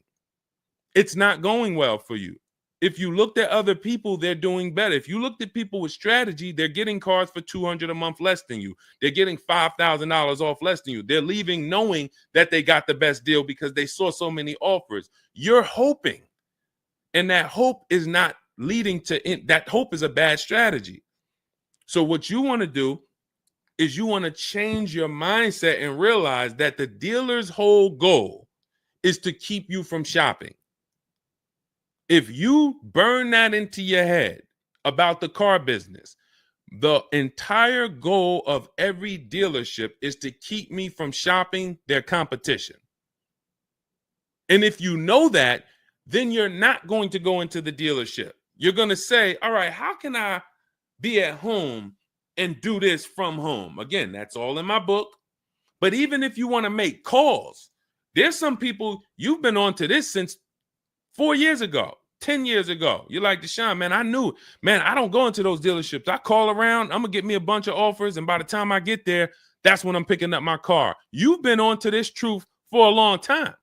It's not going well for you. If you looked at other people, they're doing better. If you looked at people with strategy, they're getting cars for $200 a month less than you. They're getting $5,000 off less than you. They're leaving knowing that they got the best deal because they saw so many offers. You're hoping, and that hope is not leading to that. Hope is a bad strategy. So what you want to do is you want to change your mindset and realize that the dealer's whole goal is to keep you from shopping. If you burn that into your head about the car business, the entire goal of every dealership is to keep me from shopping their competition. And if you know that, then you're not going to go into the dealership. You're going to say, all right, how can I be at home and do this from home? Again, that's all in my book. But even if you want to make calls, there's some people, you've been on to this since 4 years ago, 10 years ago. You're like, Deshone, man, I knew, man, I don't go into those dealerships. I call around, I'm going to get me a bunch of offers. And by the time I get there, that's when I'm picking up my car. You've been on to this truth for a long time.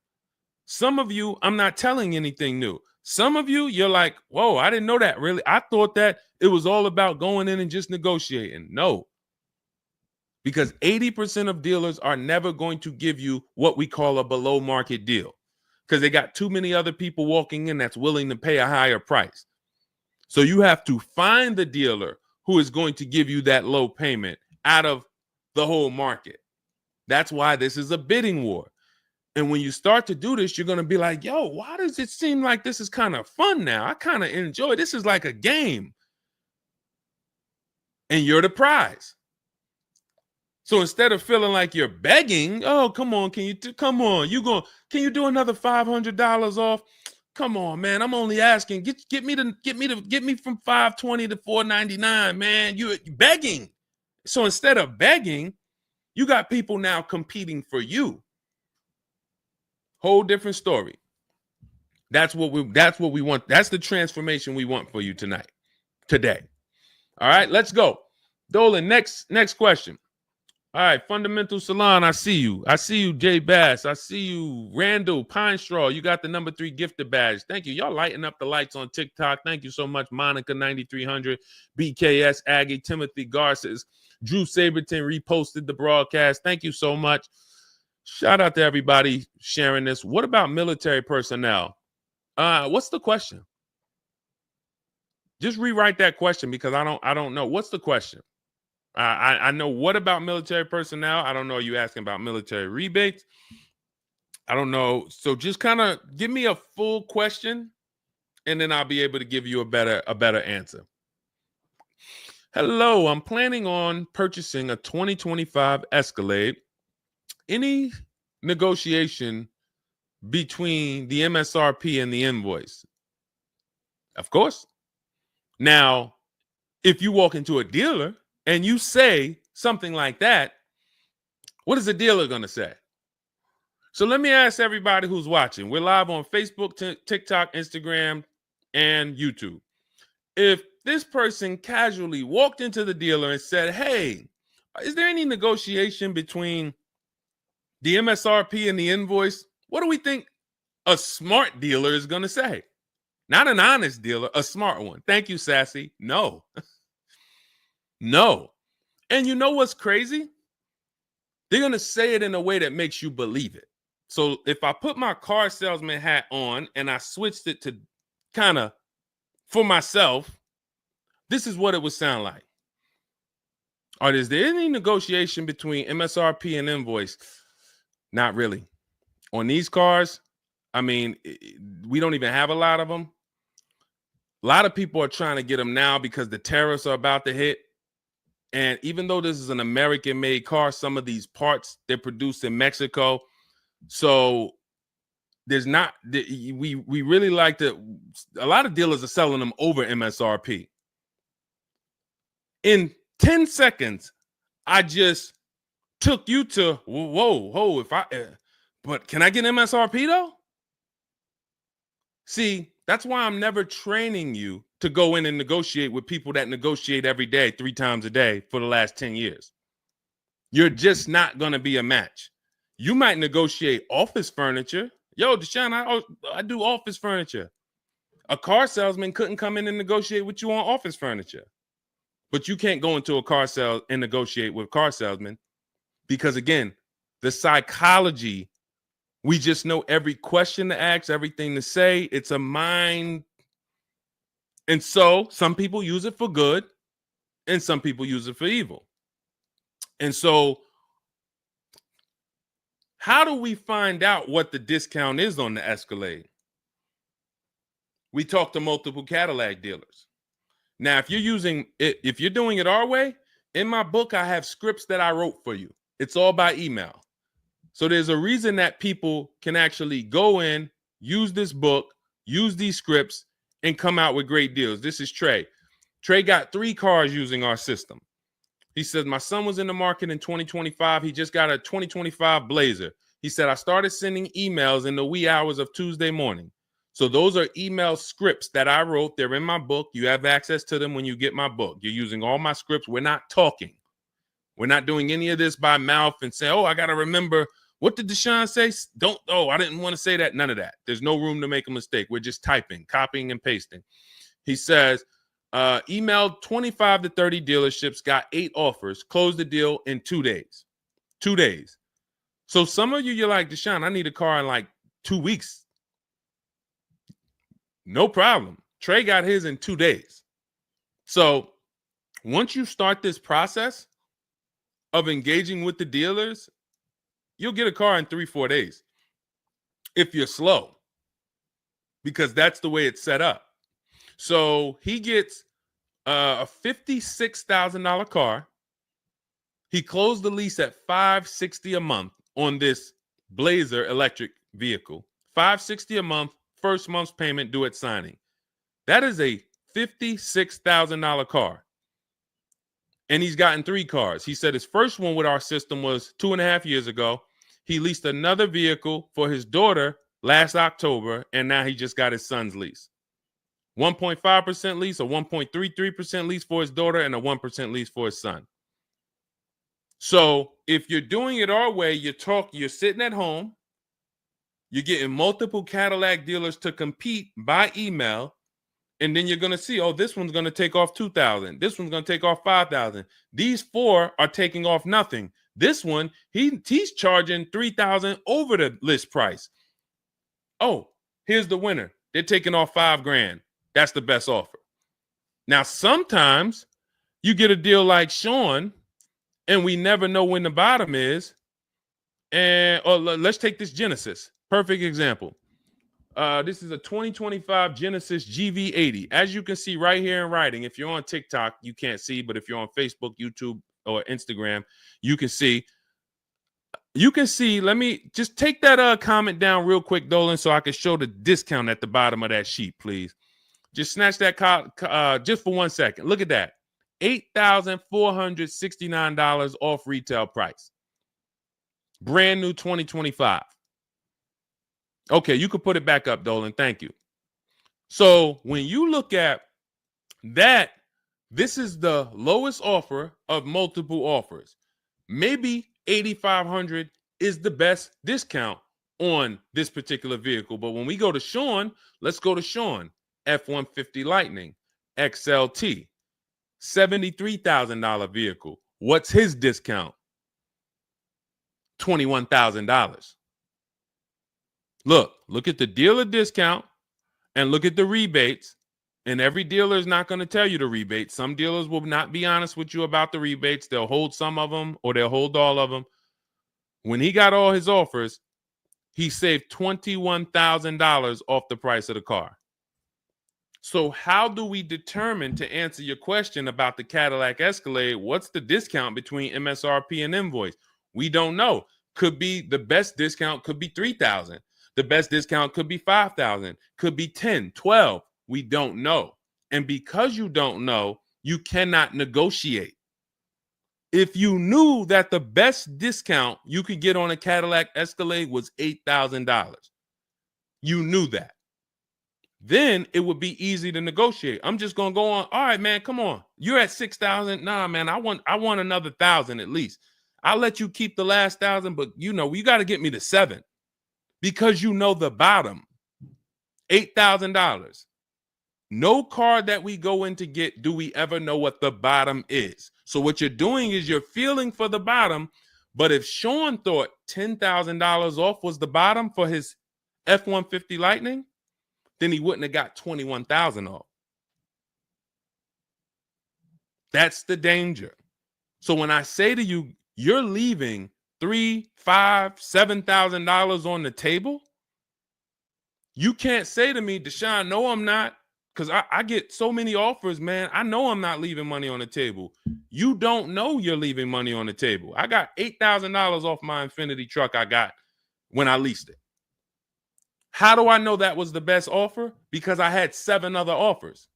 Some of you, I'm not telling anything new. Some of you, you're like, whoa, I didn't know that really. I thought that it was all about going in and just negotiating. No, because 80% of dealers are never going to give you what we call a below market deal because they got too many other people walking in that's willing to pay a higher price. So you have to find the dealer who is going to give you that low payment out of the whole market. That's why this is a bidding war. And when you start to do this, you're going to be like, yo, why does it seem like this is kind of fun now? I kind of enjoy this. Is like a game. And you're the prize. So instead of feeling like you're begging, oh, come on, can you do another $500 off? Come on, man. I'm only asking. Get me from $520 to $499, man. You're begging. So instead of begging, you got people now competing for you. Whole different story. That's what we want. That's the transformation we want for you today. All right, let's go. Dolan, next question. All right, Fundamental Salon, I see you. I see you, Jay Bass. I see you, Randall Pine Straw. You got the number 3 gifted badge. Thank you. Y'all lighting up the lights on TikTok. Thank you so much. Monica 9300, BKS Aggie, Timothy Garces, Drew Saberton reposted the broadcast. Thank you so much. Shout out to everybody sharing this. What about military personnel? What's the question? Just rewrite that question because I don't know. What's the question? I know what about military personnel. I don't know. Are you asking about military rebates? I don't know. So just kind of give me a full question, and then I'll be able to give you a better answer. Hello, I'm planning on purchasing a 2025 Escalade. Any negotiation between the MSRP and the invoice? Of course. Now, if you walk into a dealer and you say something like that, what is the dealer going to say? So let me ask everybody who's watching. We're live on Facebook, TikTok, Instagram, and YouTube. If this person casually walked into the dealer and said, hey, is there any negotiation between the MSRP and the invoice? What do we think a smart dealer is going to say? Not an honest dealer, a smart one. Thank you, Sassy. No. No. And you know what's crazy? They're going to say it in a way that makes you believe it. So if I put my car salesman hat on and I switched it to kind of for myself, this is what it would sound like. Or is there any negotiation between MSRP and invoice? Not really. On these cars, I mean, we don't even have a lot of them. A lot of people are trying to get them now because the tariffs are about to hit. And even though this is an American-made car, some of these parts, they're produced in Mexico. So there's not, we really like to, a lot of dealers are selling them over MSRP. In 10 seconds, I just took you to, whoa, but can I get MSRP though? See, that's why I'm never training you to go in and negotiate with people that negotiate every day, 3 times a day for the last 10 years. You're just not going to be a match. You might negotiate office furniture. Yo, Deshone, I do office furniture. A car salesman couldn't come in and negotiate with you on office furniture. But you can't go into a car sale and negotiate with car salesmen because, again, the psychology, we just know every question to ask, everything to say. It's a mind. And so some people use it for good and some people use it for evil. And so how do we find out what the discount is on the Escalade? We talk to multiple Cadillac dealers. Now, if you're doing it our way, in my book, I have scripts that I wrote for you. It's all by email. So there's a reason that people can actually go in, use this book, use these scripts, and come out with great deals. This is Trey. Trey got 3 cars using our system. He said, my son was in the market in 2025. He just got a 2025 Blazer. He said, I started sending emails in the wee hours of Tuesday morning. So those are email scripts that I wrote. They're in my book. You have access to them when you get my book. You're using all my scripts. We're not talking. We're not doing any of this by mouth and saying, oh, I got to remember What did Deshone say? Don't, oh, I didn't want to say that. None of that. There's no room to make a mistake. We're just typing, copying, and pasting. He says, emailed 25 to 30 dealerships, got 8 offers, closed the deal in 2 days. 2 days. So some of you, you're like, Deshone, I need a car in like 2 weeks. No problem. Trey got his in 2 days. So once you start this process of engaging with the dealers, you'll get a car in 3-4 days if you're slow, because that's the way it's set up. So he gets a $56,000 car. He closed the lease at $560 a month on this Blazer electric vehicle. $560 a month, first month's payment due at signing. That is a $56,000 car. And he's gotten 3 cars. He said his first one with our system was 2.5 years ago. He leased another vehicle for his daughter last October, and now he just got his son's lease. 1.5% lease, a 1.33% lease for his daughter, and a 1% lease for his son. So if you're doing it our way, you're sitting at home, you're getting multiple Cadillac dealers to compete by email, and then you're going to see, oh, this one's going to take off $2,000. This one's going to take off $5,000. These 4 are taking off nothing. This one, he's charging $3,000 over the list price. Oh, here's the winner. They're taking off $5,000. That's the best offer. Now, sometimes you get a deal like Sean, and we never know when the bottom is. And let's take this Genesis. Perfect example. This is a 2025 Genesis GV80. As you can see right here in writing, if you're on TikTok, you can't see, but if you're on Facebook, YouTube, or Instagram, you can see. You can see, let me just take that comment down real quick, Dolan, so I can show the discount at the bottom of that sheet, please. Just snatch that just for 1 second. Look at that. $8,469 off retail price. Brand new 2025. Okay, you can put it back up, Dolan. Thank you. So when you look at that, this is the lowest offer of multiple offers. Maybe $8,500 is the best discount on this particular vehicle. But when we go to Sean, let's go to Sean. F-150 Lightning XLT, $73,000 vehicle. What's his discount? $21,000. Look at the dealer discount and look at the rebates. And every dealer is not going to tell you the rebates. Some dealers will not be honest with you about the rebates. They'll hold some of them or they'll hold all of them. When he got all his offers, he saved $21,000 off the price of the car. So how do we determine, to answer your question about the Cadillac Escalade, what's the discount between MSRP and invoice? We don't know. Could be the best discount could be $3,000. The best discount could be $5,000, could be $10,000, $12,000. We don't know. And because you don't know, you cannot negotiate. If you knew that the best discount you could get on a Cadillac Escalade was $8,000, you knew that, then it would be easy to negotiate. I'm just going to go on. All right, man, come on. You're at $6,000. Nah, man, I want another $1,000 at least. I'll let you keep the last $1,000, but you got to get me to $7,000 because you know the bottom, $8,000. No car that we go in to get do we ever know what the bottom is. So what you're doing is you're feeling for the bottom. But if Sean thought $10,000 off was the bottom for his F-150 Lightning, then he wouldn't have got $21,000 off. That's the danger. So when I say to you, you're leaving $3,000, $5,000, $7,000 on the table, you can't say to me, Deshone, no, I'm not. Because I get so many offers, man. I know I'm not leaving money on the table. You don't know you're leaving money on the table. I got $8,000 off my Infiniti truck I got when I leased it. How do I know that was the best offer? Because I had 7 other offers.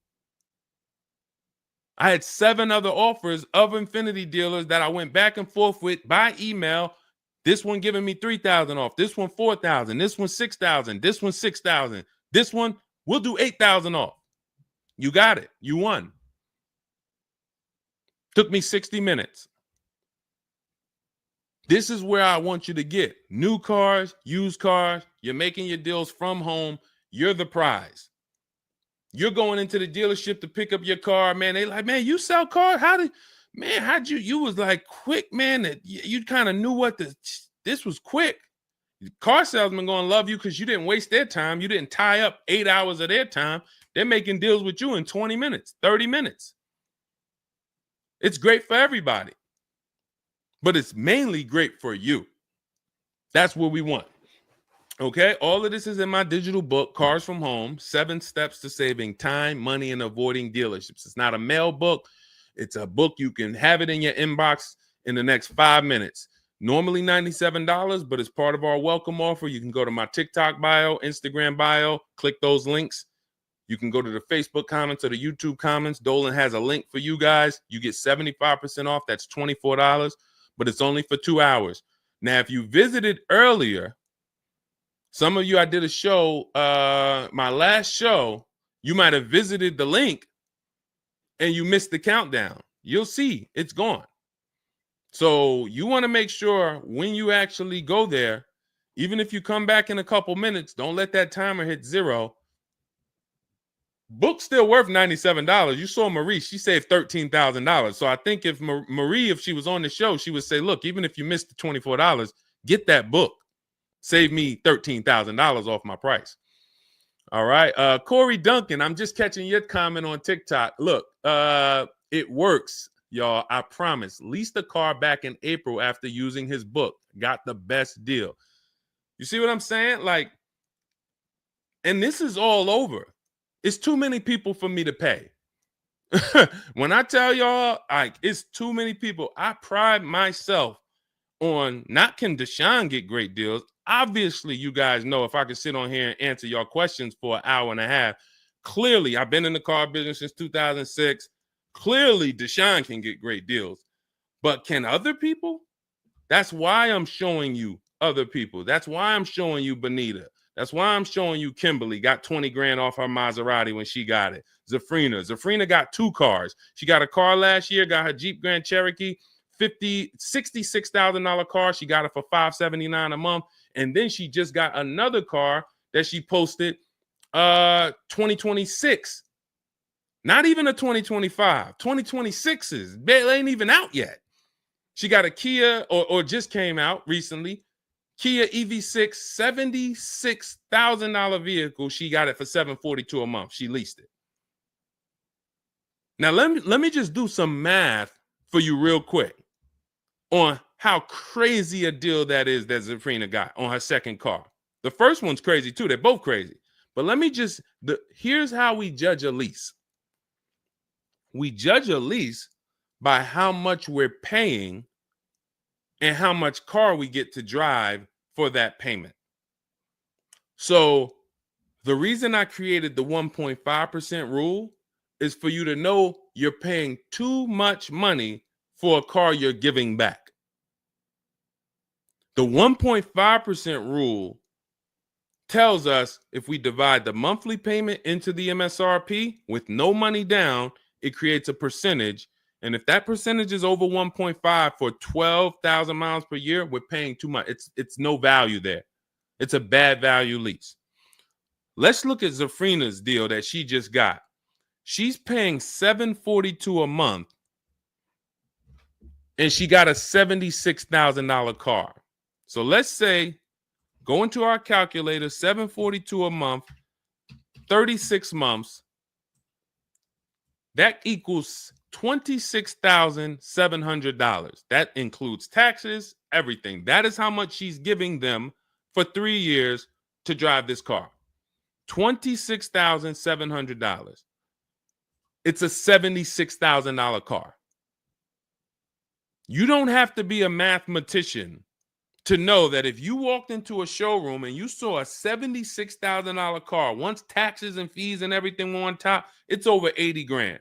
I had 7 other offers of Infiniti dealers that I went back and forth with by email. This one giving me $3,000 off. This one $4,000. This one $6,000. This one $6,000. This one, we'll do $8,000 off. You got it. You won. Took me 60 minutes. This is where I want you to get. New cars, used cars, you're making your deals from home. You're the prize. You're going into the dealership to pick up your car, man. They like, man, you sell cars? How'd you was like quick, man, that you kind of knew this was quick. Car salesmen gonna love you because you didn't waste their time. You didn't tie up 8 hours of their time. They're making deals with you in 20 minutes, 30 minutes. It's great for everybody, but it's mainly great for you. That's what we want. Okay, all of this is in my digital book, Cars from Home, 7 Steps to Saving Time, Money, and Avoiding Dealerships. It's not a mail book. It's a book. You can have it in your inbox in the next 5 minutes. Normally $97, but it's part of our welcome offer. You can go to my TikTok bio, Instagram bio, click those links. You can go to the Facebook comments or the YouTube comments. Dolan has a link for you guys. You get 75% off. That's $24, but it's only for 2 hours. Now, if you visited earlier, some of you, I did a show, my last show, you might have visited the link and you missed the countdown. You'll see it's gone. So you want to make sure when you actually go there, even if you come back in a couple minutes, don't let that timer hit 0. Book's still worth $97. You saw Marie, she saved $13,000. So I think if Marie, if she was on the show, she would say, look, even if you missed the $24, get that book. Save me $13,000 off my price. All right. Corey Duncan, I'm just catching your comment on TikTok. Look, it works, y'all. I promise. Leased a car back in April after using his book. Got the best deal. You see what I'm saying? Like, and this is all over. It's too many people for me to pay. When I tell y'all, like, it's too many people. I pride myself on not can Deshone get great deals. Obviously, you guys know if I could sit on here and answer your questions for an hour and a half, clearly, I've been in the car business since 2006. Clearly, Deshone can get great deals. But can other people? That's why I'm showing you other people. That's why I'm showing you Benita. That's why I'm showing you Kimberly got 20 grand off her Maserati when she got it. Zafrina got 2 cars. She got a car last year, got her Jeep Grand Cherokee, $66,000 car. She got it for $579 a month. And then she just got another car that she posted 2026. Not even a 2025. 2026s. They ain't even out yet. She got a Kia or just came out recently. Kia EV6, $76,000 vehicle. She got it for $742 a month. She leased it. Now let me just do some math for you real quick on how crazy a deal that is that Zafrina got on her second car. The first one's crazy too. They're both crazy. But let me just, here's how we judge a lease. We judge a lease by how much we're paying and how much car we get to drive for that payment. So the reason I created the 1.5% rule is for you to know you're paying too much money for a car you're giving back. The 1.5% rule tells us if we divide the monthly payment into the MSRP with no money down, it creates a percentage. And if that percentage is over 1.5 for 12,000 miles per year, we're paying too much. It's no value there. It's a bad value lease. Let's look at Zafrina's deal that she just got. She's paying $742 a month, and she got a $76,000 car. So let's say, go into our calculator, $742 a month, 36 months. That equals $26,700. That includes taxes, everything. That is how much she's giving them for 3 years to drive this car. $26,700. It's a $76,000 car. You don't have to be a mathematician to know that if you walked into a showroom and you saw a $76,000 car, once taxes and fees and everything were on top, it's over 80 grand.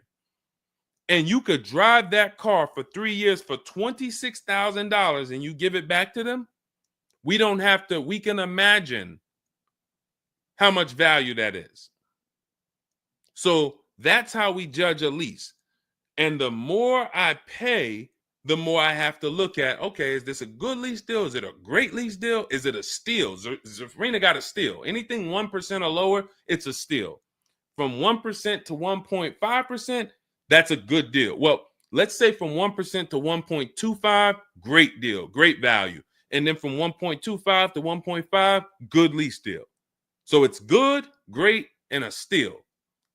And you could drive that car for 3 years for $26,000 and you give it back to them, we can imagine how much value that is. So that's how we judge a lease. And the more I pay, the more I have to look at, okay, is this a good lease deal? Is it a great lease deal? Is it a steal? Zafrina got a steal. Anything 1% or lower, it's a steal. From 1% to 1.5%, that's a good deal. Well, let's say from 1% to 1.25, great deal, great value. And then from 1.25 to 1.5, good lease deal. So it's good, great, and a steal.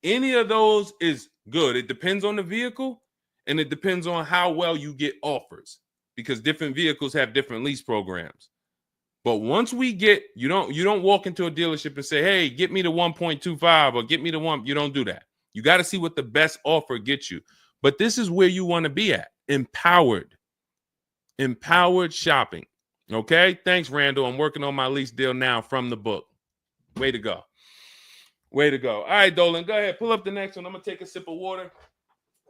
Any of those is good. It depends on the vehicle, and it depends on how well you get offers, because different vehicles have different lease programs. But once we get, you don't walk into a dealership and say, hey, get me to 1.25 or get me to 1. You don't do that. You got to see what the best offer gets you. But this is where you want to be at. Empowered shopping. Okay. Thanks, Randall. I'm working on my lease deal now from the book. Way to go. Way to go. All right, Dolan, go ahead. Pull up the next one. I'm going to take a sip of water.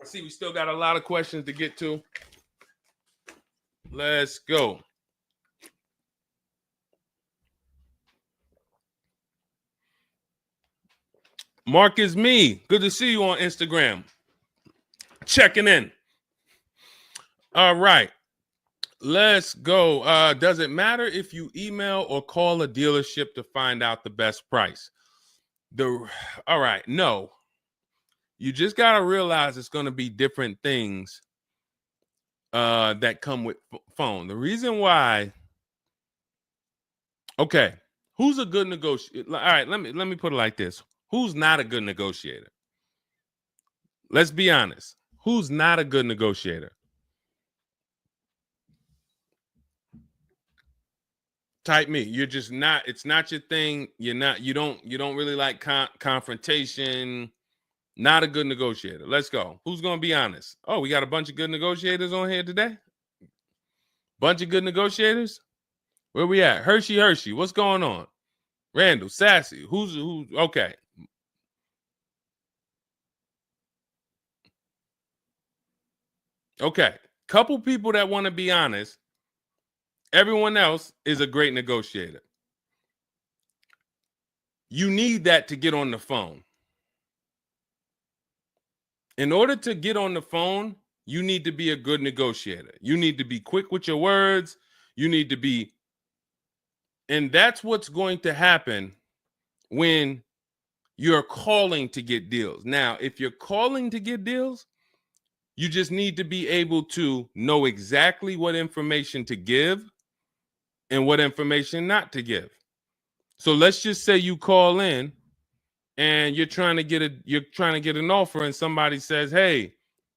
I see we still got a lot of questions to get to. Let's go. Mark is me. Good to see you on Instagram. Checking in. All right. Let's go. Does it matter if you email or call a dealership to find out the best price? All right. No. You just got to realize it's going to be different things that come with phone. The reason why. Okay. Who's a good negotiator? All right. Let me put it like this. Who's not a good negotiator? Let's be honest. Who's not a good negotiator? Type me. You're just not. It's not your thing. You don't really like confrontation. Not a good negotiator. Let's go. Who's going to be honest? Oh, we got a bunch of good negotiators on here today. Bunch of good negotiators. Where we at? Hershey. What's going on? Randall, Sassy. Who's okay? Okay. Couple people that want to be honest. Everyone else is a great negotiator. You need that to get on the phone. In order to get on the phone, you need to be a good negotiator. You need to be quick with your words. You need to be, and that's what's going to happen when you're calling to get deals. Now, if you're calling to get deals, you just need to be able to know exactly what information to give and what information not to give. So let's just say you call in and you're trying to get an offer, and somebody says, "Hey,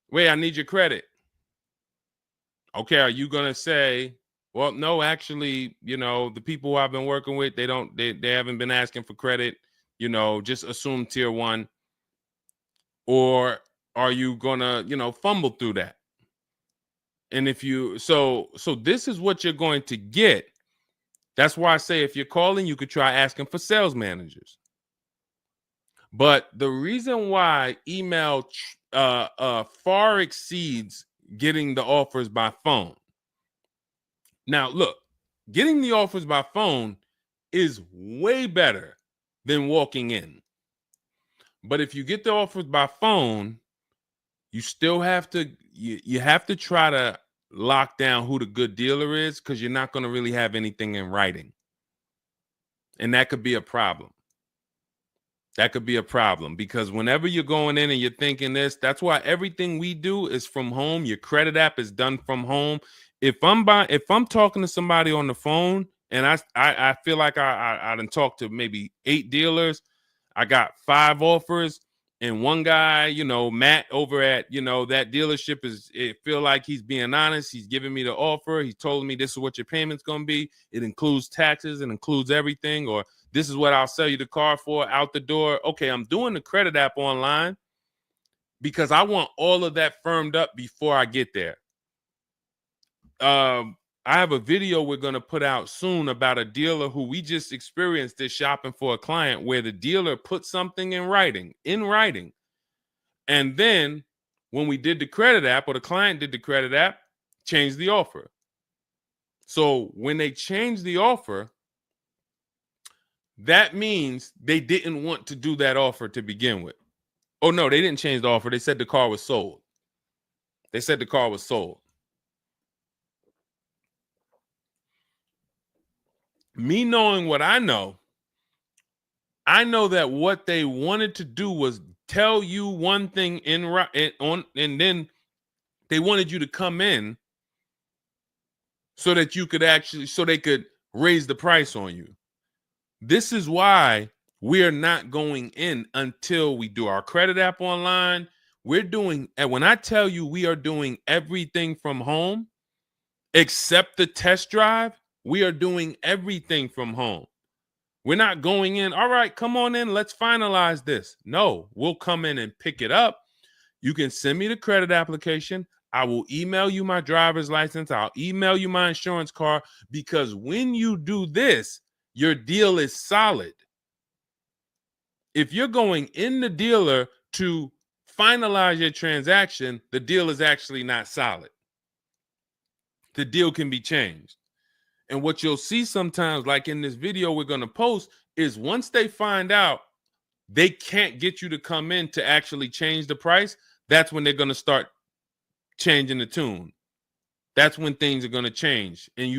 wait, I need your credit." Okay, are you gonna say, "Well, no, actually, the people who I've been working with, they haven't been asking for credit. Just assume tier 1," or are you gonna, fumble through that? And if you so this is what you're going to get. That's why I say if you're calling, you could try asking for sales managers. But the reason why email far exceeds getting the offers by phone. Now, look, getting the offers by phone is way better than walking in. But if you get the offers by phone, you still have to you have to try to lock down who the good dealer is, because you're not going to really have anything in writing. And that could be a problem. That could be a problem, because whenever you're going in and you're thinking this, that's why everything we do is from home. Your credit app is done from home. If I'm talking to somebody on the phone and I feel like I done talked to maybe 8 dealers, I got 5 offers, and one guy, Matt over at, that dealership it feel like he's being honest. He's giving me the offer. He told me this is what your payment's going to be. It includes taxes. It includes everything. Or this is what I'll sell you the car for out the door. Okay, I'm doing the credit app online because I want all of that firmed up before I get there. I have a video we're going to put out soon about a dealer who we just experienced this shopping for a client, where the dealer put something in writing. And then when we did the credit app, or the client did the credit app, changed the offer. So when they changed the offer, that means they didn't want to do that offer to begin with. Oh, no, they didn't change the offer. They said the car was sold. Me knowing what I know that what they wanted to do was tell you one thing and then they wanted you to come in so that you could so they could raise the price on you. This is why we are not going in until we do our credit app online. And when I tell you we are doing everything from home, except the test drive, we are doing everything from home. We're not going in, all right, come on in, let's finalize this. No, we'll come in and pick it up. You can send me the credit application. I will email you my driver's license. I'll email you my insurance card, because when you do this, your deal is solid. If you're going in the dealer to finalize your transaction, the deal is actually not solid. The deal can be changed. And what you'll see sometimes, like in this video we're going to post, is once they find out they can't get you to come in to actually change the price, that's when they're going to start changing the tune. That's when things are going to change. And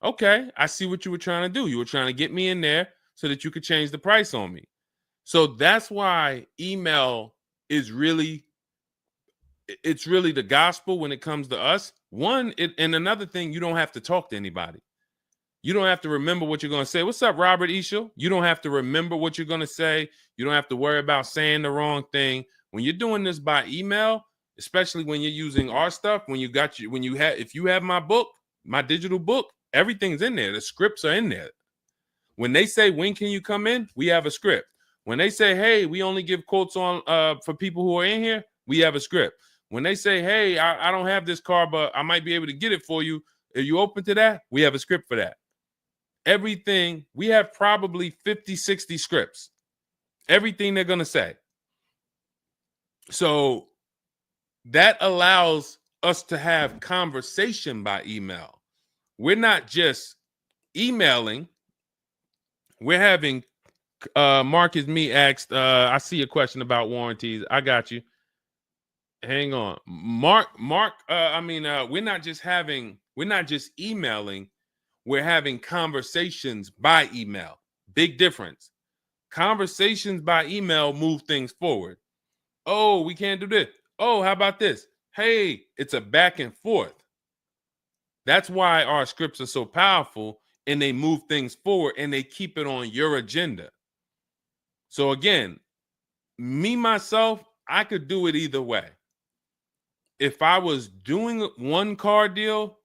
okay, I see what you were trying to do. You were trying to get me in there so that you could change the price on me. So that's why email is really the gospel when it comes to us. And another thing, you don't have to talk to anybody. You don't have to remember what you're going to say. What's up, Robert Ishel? You don't have to remember what you're going to say. You don't have to worry about saying the wrong thing. When you're doing this by email, especially when you're using our stuff, if you have my book, my digital book, everything's in there. The scripts are in there. When they say, when can you come in? We have a script. When they say, hey, we only give quotes on for people who are in here, we have a script. When they say, hey, I don't have this car, but I might be able to get it for you. Are you open to that? We have a script for that. Everything, we have probably 50, 60 scripts. Everything they're going to say. So that allows us to have conversation by email. We're not just emailing. We're having, Marcus Me asked, I see a question about warranties. I got you. Hang on. Mark, we're not just emailing. We're having conversations by email. Big difference. Conversations by email move things forward. Oh, we can't do this. Oh, how about this? Hey, it's a back and forth. That's why our scripts are so powerful, and they move things forward and they keep it on your agenda. So again, myself, I could do it either way. If I was doing one car deal,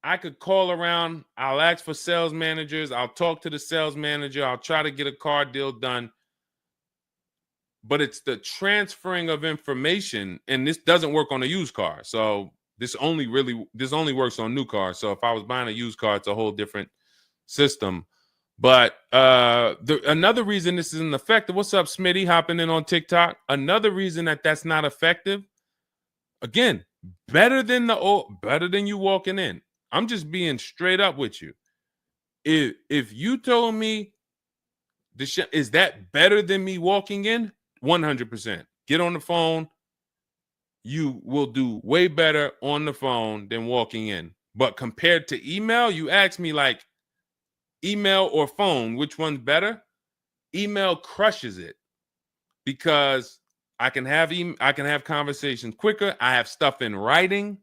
I could call around. I'll ask for sales managers. I'll talk to the sales manager. I'll try to get a car deal done. But it's the transferring of information, and this doesn't work on a used car. So this only works on new cars. So if I was buying a used car, it's a whole different system. But another reason this isn't effective. What's up, Smitty? Hopping in on TikTok. Another reason that's not effective. Again, better than you walking in. I'm just being straight up with you. If you told me is that better than me walking in? 100%. Get on the phone. You will do way better on the phone than walking in. But compared to email, you ask me like email or phone, which one's better? Email crushes it because I can have conversations quicker. I have stuff in writing.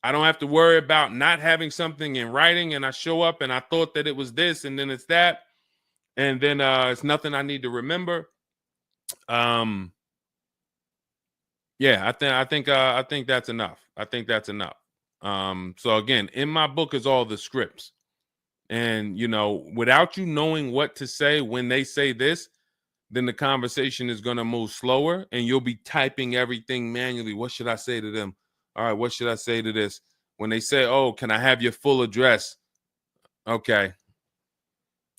I don't have to worry about not having something in writing, and I show up and I thought that it was this and then it's that, and then it's nothing I need to remember. Yeah, I think that's enough. I think that's enough. So again, in my book is all the scripts. And without you knowing what to say when they say this, then the conversation is going to move slower and you'll be typing everything manually. What should I say to them? All right, what should I say to this? When they say, "Oh, can I have your full address?" Okay.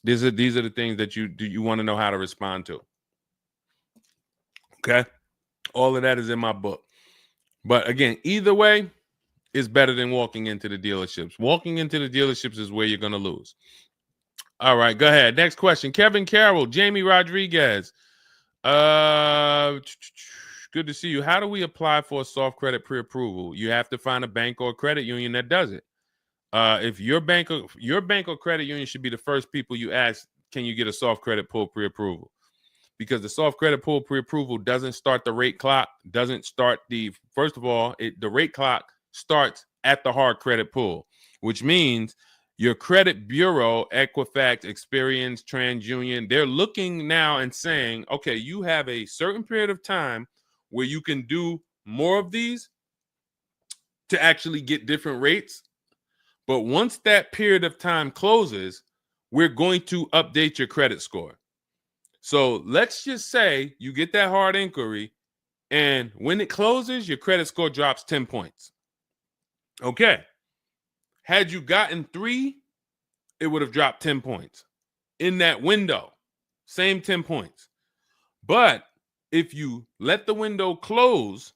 These are the things that you want to know how to respond to. Okay? All of that is in my book. But again, either way is better than walking into the dealerships. Walking into the dealerships is where you're going to lose. All right, go ahead. Next question. Kevin Carroll, Jamie Rodriguez. Good to see you. How do we apply for a soft credit pre-approval? You have to find a bank or a credit union that does it. If your bank or credit union should be the first people you ask, can you get a soft credit pull pre-approval? Because the soft credit pull pre-approval doesn't start the rate clock, doesn't start first of all, the rate clock starts at the hard credit pull, which means your credit bureau, Equifax, Experian, TransUnion, they're looking now and saying, okay, you have a certain period of time where you can do more of these to actually get different rates. But once that period of time closes, we're going to update your credit score. So let's just say you get that hard inquiry, and when it closes, your credit score drops 10 points. Okay. Had you gotten 3, it would have dropped 10 points. In that window, same 10 points. But if you let the window close,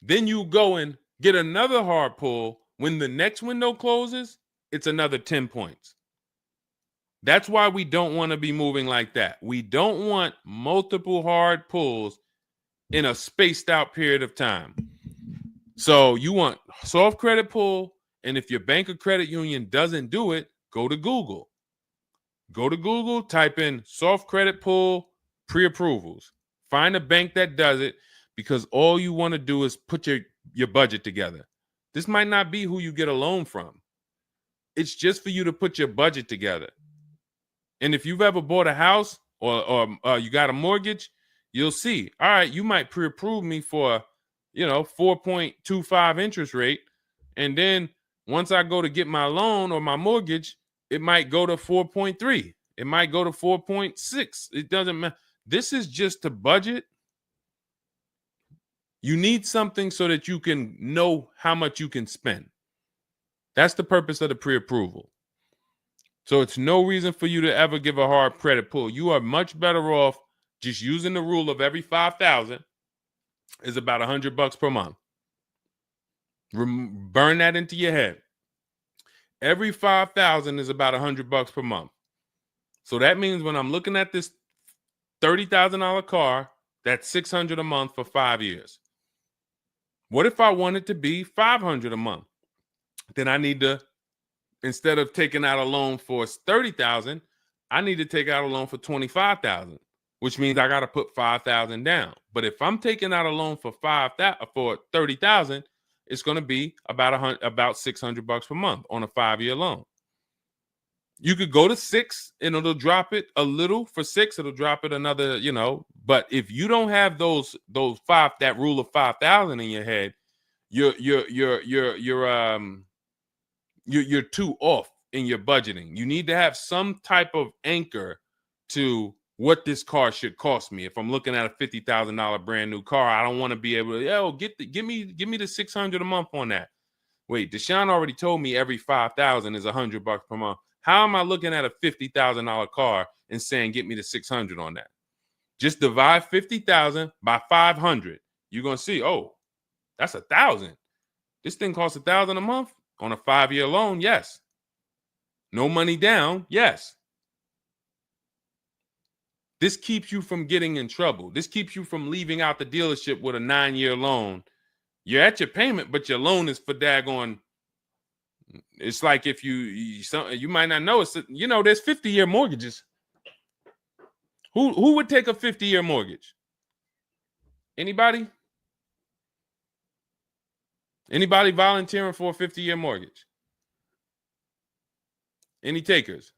then you go and get another hard pull. When the next window closes, it's another 10 points. That's why we don't want to be moving like that. We don't want multiple hard pulls in a spaced out period of time. So you want soft credit pull, and if your bank or credit union doesn't do it, go to Google. Go to Google, type in soft credit pull pre-approvals. Find a bank that does it, because all you want to do is put your budget together. This might not be who you get a loan from. It's just for you to put your budget together. And if you've ever bought a house or you got a mortgage, you'll see, all right, you might pre-approve me for, 4.25 interest rate. And then once I go to get my loan or my mortgage, it might go to 4.3. It might go to 4.6. It doesn't matter. This is just to budget. You need something so that you can know how much you can spend. That's the purpose of the pre-approval. So it's no reason for you to ever give a hard credit pull. You are much better off just using the rule of every 5,000 is about $100 per month. Burn that into your head. Every 5,000 is about $100 per month. So that means when I'm looking at this $30,000 car, that's $600 a month for 5 years. What if I want it to be $500 a month? Then I need to, instead of taking out a loan for $30,000, I need to take out a loan for $25,000, which means I got to put $5,000 down. But if I'm taking out a loan for $30,000, it's going to be about $600 per month on a 5-year loan. You could go to 6 and it'll drop it a little. For 6, it'll drop it another, But if you don't have that rule of 5,000 in your head, you're too off in your budgeting. You need to have some type of anchor to what this car should cost me. If I'm looking at a $50,000 brand new car, I don't want to be able to, give me the $600 a month on that. Wait, Deshone already told me every 5,000 is $100 per month. How am I looking at a $50,000 car and saying get me the $600 on that? Just divide 50,000 by 500. You're gonna see, oh, that's 1,000. This thing costs 1,000 a month on a 5-year loan. Yes. No money down. Yes. This keeps you from getting in trouble. This keeps you from leaving out the dealership with a 9-year loan. You're at your payment, but your loan is for daggone. It's like if you might not know, there's 50-year mortgages. Who would take a 50-year mortgage? Anybody? Anybody volunteering for a 50-year mortgage? Any takers?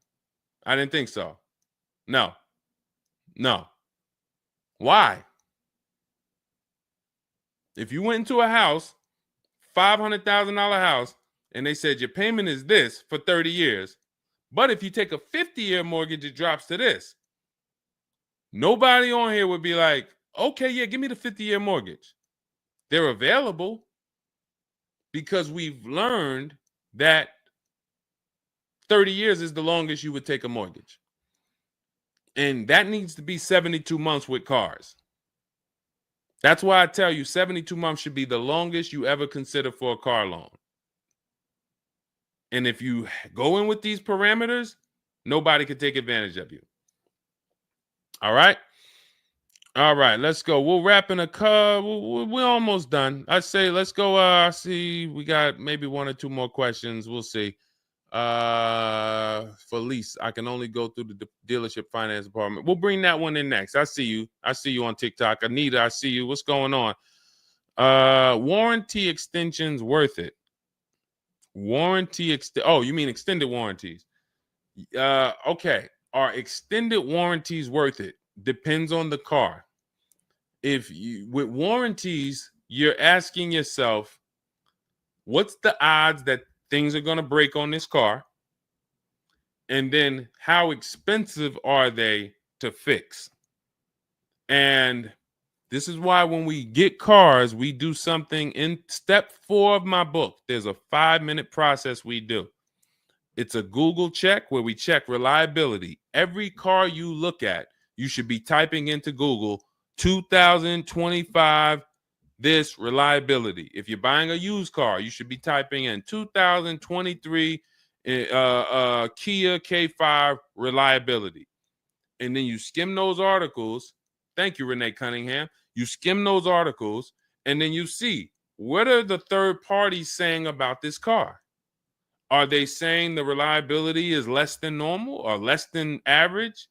I didn't think so. No. Why? If you went into a house, $500,000 house, and they said your payment is this for 30 years, but if you take a 50-year mortgage, it drops to this. Nobody on here would be like, okay, yeah, give me the 50-year mortgage. They're available because we've learned that 30 years is the longest you would take a mortgage. And that needs to be 72 months with cars. That's why I tell you 72 months should be the longest you ever consider for a car loan. And if you go in with these parameters, nobody can take advantage of you. All right. All right, let's go. We'll wrap in a car. We're almost done. I say let's go. I see we got maybe one or two more questions. We'll see. For lease, I can only go through the dealership finance department. We'll bring that one in next. I see you. I see you on TikTok. Anita, I see you. What's going on? Warranty extensions worth it? Oh, you mean extended warranties? Okay. Are extended warranties worth it? Depends on the car. If you with warranties, you're asking yourself, what's the odds that things are going to break on this car? And then how expensive are they to fix? And this is why when we get cars, we do something in step 4 of my book. There's a 5-minute process we do. It's a Google check where we check reliability. Every car you look at, you should be typing into Google 2025 this reliability. If you're buying a used car, you should be typing in 2023 Kia K5 reliability. And then you skim those articles. Thank you, Renee Cunningham. You skim those articles, and then you see, what are the third parties saying about this car? Are they saying the reliability is less than normal or less than average?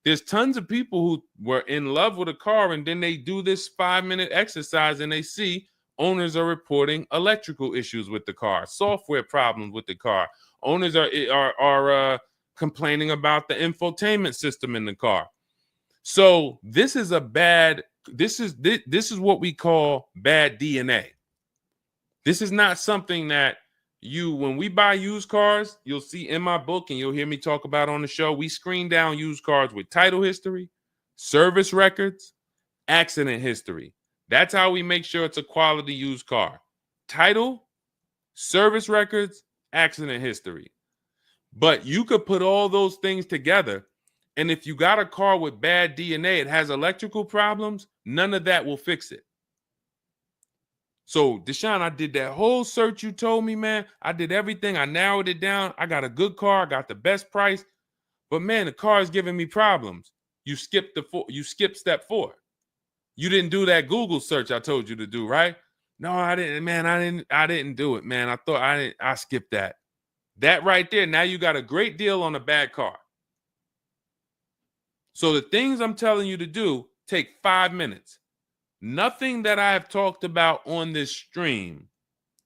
There's tons of people who were in love with a car, and then they do this 5-minute exercise and they see owners are reporting electrical issues with the car, software problems with the car. Owners are complaining about the infotainment system in the car. So this is this is what we call bad DNA. This is not something that when we buy used cars, you'll see in my book and you'll hear me talk about on the show, we screen down used cars with title history, service records, accident history. That's how we make sure it's a quality used car. Title, service records, accident history. But you could put all those things together, and if you got a car with bad DNA, it has electrical problems, none of that will fix it. So, Deshone, I did that whole search you told me, man. I did everything. I narrowed it down. I got a good car. I got the best price. But, man, the car is giving me problems. You skipped step 4. You didn't do that Google search I told you to do, right? No, I didn't, man. I didn't do it, man. I skipped that. That right there, now you got a great deal on a bad car. So the things I'm telling you to do take 5 minutes. Nothing that I have talked about on this stream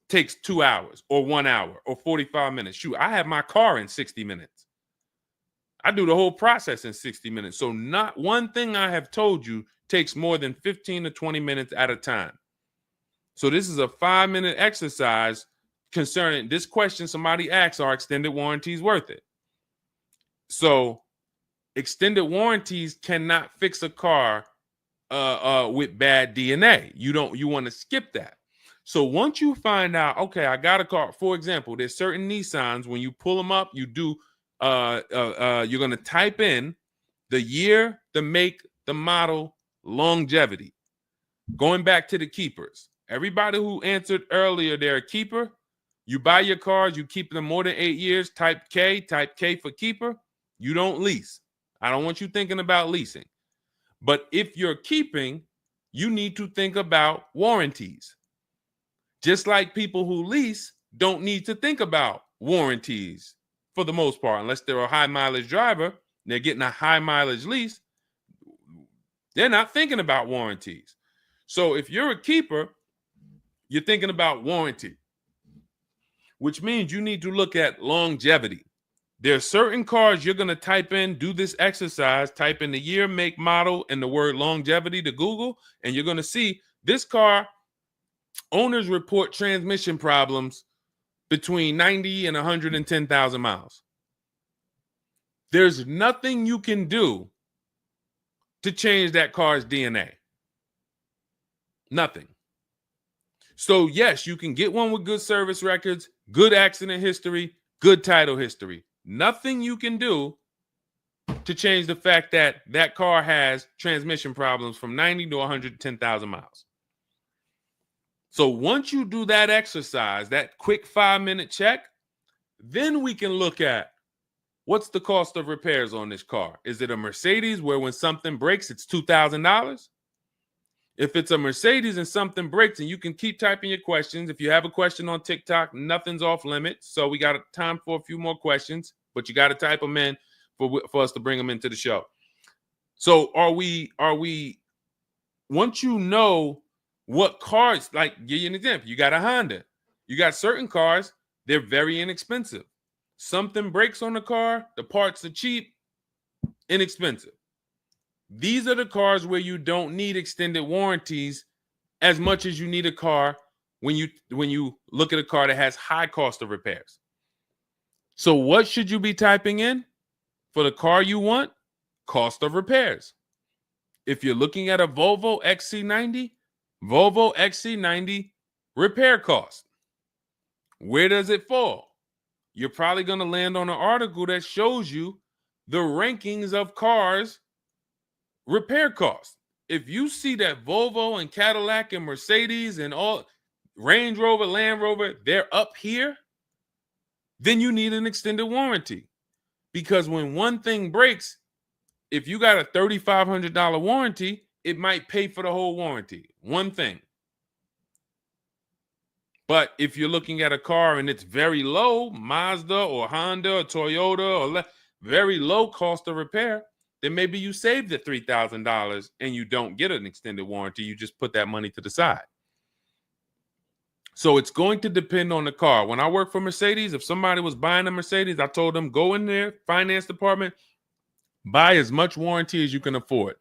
takes 2 hours or 1 hour or 45 minutes. Shoot, I have my car in 60 minutes. I do the whole process in 60 minutes. So not one thing I have told you takes more than 15 to 20 minutes at a time. So this is a 5-minute exercise concerning this question somebody asks, are extended warranties worth it? So extended warranties cannot fix a car with bad DNA. You want to skip that. So once you find out, okay, I got a car. For example, there's certain Nissans, when you pull them up, you do you're going to type in the year, the make, the model, longevity. Going back to the keepers. Everybody who answered earlier, they're a keeper. You buy your cars, you keep them more than 8 years, type K for keeper. You don't lease. I don't want you thinking about leasing. But if you're keeping, you need to think about warranties. Just like people who lease don't need to think about warranties for the most part, unless they're a high mileage driver, they're getting a high mileage lease, they're not thinking about warranties. So if you're a keeper, you're thinking about warranty, which means you need to look at longevity. There are certain cars you're going to type in, do this exercise, type in the year, make, model, and the word longevity to Google, and you're going to see this car, owners report transmission problems between 90 and 110,000 miles. There's nothing you can do to change that car's DNA. Nothing. So, yes, you can get one with good service records, good accident history, good title history. Nothing you can do to change the fact that that car has transmission problems from 90 to 110,000 miles. So once you do that exercise, that quick 5-minute check, then we can look at what's the cost of repairs on this car? Is it a Mercedes where when something breaks, it's $2,000? If it's a Mercedes and something breaks, and you can keep typing your questions. If you have a question on TikTok, nothing's off limits. So we got time for a few more questions, but you got to type them in for us to bring them into the show. So are we, once you know what cars, like give you an example, you got a Honda, you got certain cars, they're very inexpensive. Something breaks on the car, the parts are cheap, inexpensive. These are the cars where you don't need extended warranties as much as you need a car when you look at a car that has high cost of repairs. So what should you be typing in for the car you want? Cost of repairs. If you're looking at a Volvo XC90, Volvo XC90 repair cost. Where does it fall? You're probably going to land on an article that shows you the rankings of cars repair costs. If you see that Volvo and Cadillac and Mercedes and all Range Rover, Land Rover, they're up here, then you need an extended warranty. Because when one thing breaks, if you got a $3,500 warranty, it might pay for the whole warranty. One thing. But if you're looking at a car and it's very low, Mazda or Honda or Toyota or very low cost of repair, then maybe you save the $3,000 and you don't get an extended warranty. You just put that money to the side. So it's going to depend on the car. When I worked for Mercedes, if somebody was buying a Mercedes, I told them, go in there, finance department, buy as much warranty as you can afford.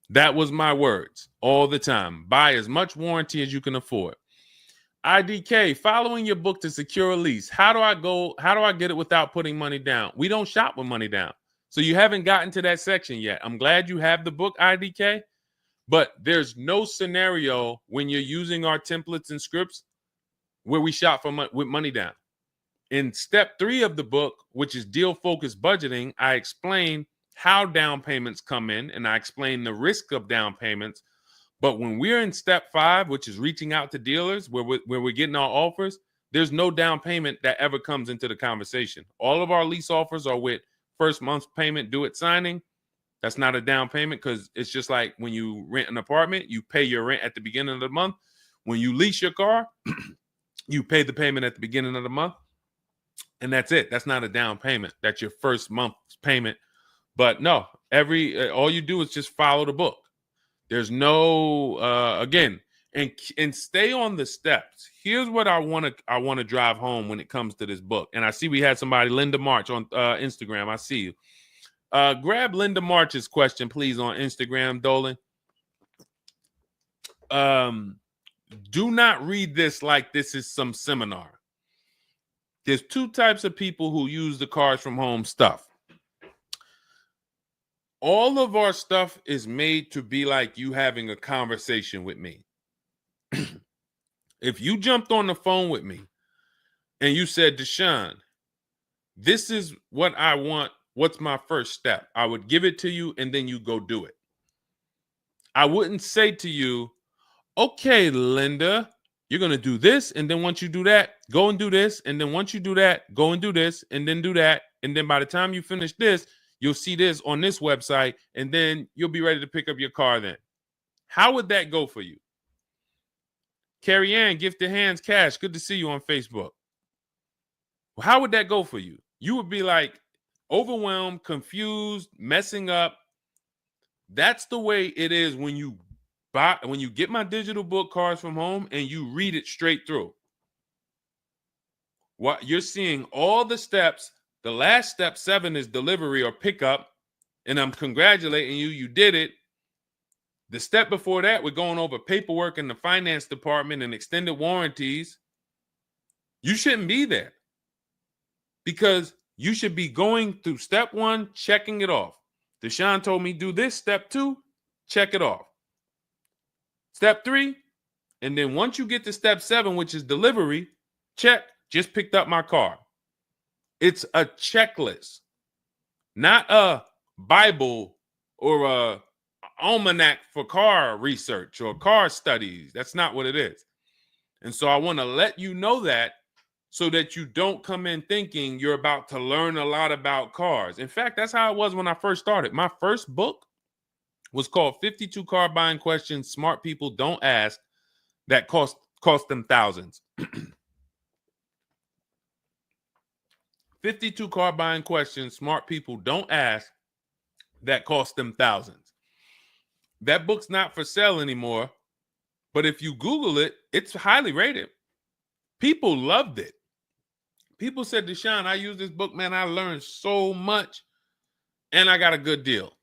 That was my words all the time. Buy as much warranty as you can afford. IDK, following your book to secure a lease. How do I get it without putting money down? We don't shop with money down. So you haven't gotten to that section yet. I'm glad you have the book, IDK, but there's no scenario when you're using our templates and scripts where we shop with money down. In step 3 of the book, which is deal focused budgeting, I explain how down payments come in and I explain the risk of down payments. But when we're in step 5, which is reaching out to dealers where we're getting our offers, there's no down payment that ever comes into the conversation. All of our lease offers are with first month's payment due at signing. That's not a down payment because it's just like when you rent an apartment, you pay your rent at the beginning of the month. When you lease your car, you pay the payment at the beginning of the month. And that's it. That's not a down payment. That's your first month's payment. But no, all you do is just follow the book. There's no again, and stay on the steps. Here's what I want to drive home when it comes to this book. And I see we had somebody, Linda March, on Instagram. I see you. Grab Linda March's question, please, on Instagram, Dolan. Do not read this like this is some seminar. There's 2 types of people who use the Cars from Home stuff. All of our stuff is made to be like you having a conversation with me. If you jumped on the phone with me and you said, Deshone, this is what I want. What's my first step? I would give it to you and then you go do it. I wouldn't say to you, okay, Linda, you're going to do this. And then once you do that, go and do this. And then once you do that, go and do this and then do that. And then by the time you finish this, you'll see this on this website, and then you'll be ready to pick up your car then. How would that go for you? Carrie Ann, Gifted Hands Cash, good to see you on Facebook. Well, how would that go for you? You would be like overwhelmed, confused, messing up. That's the way it is when you get my digital book, Cars from Home, and you read it straight through. What you're seeing all the steps. The last step 7 is delivery or pickup, and I'm congratulating you. You did it. The step before that, we're going over paperwork in the finance department and extended warranties. You shouldn't be there because you should be going through step 1, checking it off. Deshone told me do this. Step 2, check it off. Step 3, and then once you get to step 7, which is delivery, check, just picked up my car. It's a checklist, not a Bible or a almanac for car research or car studies. That's not what it is. And so I want to let you know that so that you don't come in thinking you're about to learn a lot about cars. In fact, that's how it was when I first started. My first book was called 52 Car Buying Questions Smart People Don't Ask that cost them thousands. 52 car buying questions smart people don't ask that cost them thousands. That book's not for sale anymore, but if you Google it, it's highly rated. People loved it. People said, Deshone, I use this book, man. I learned so much and I got a good deal.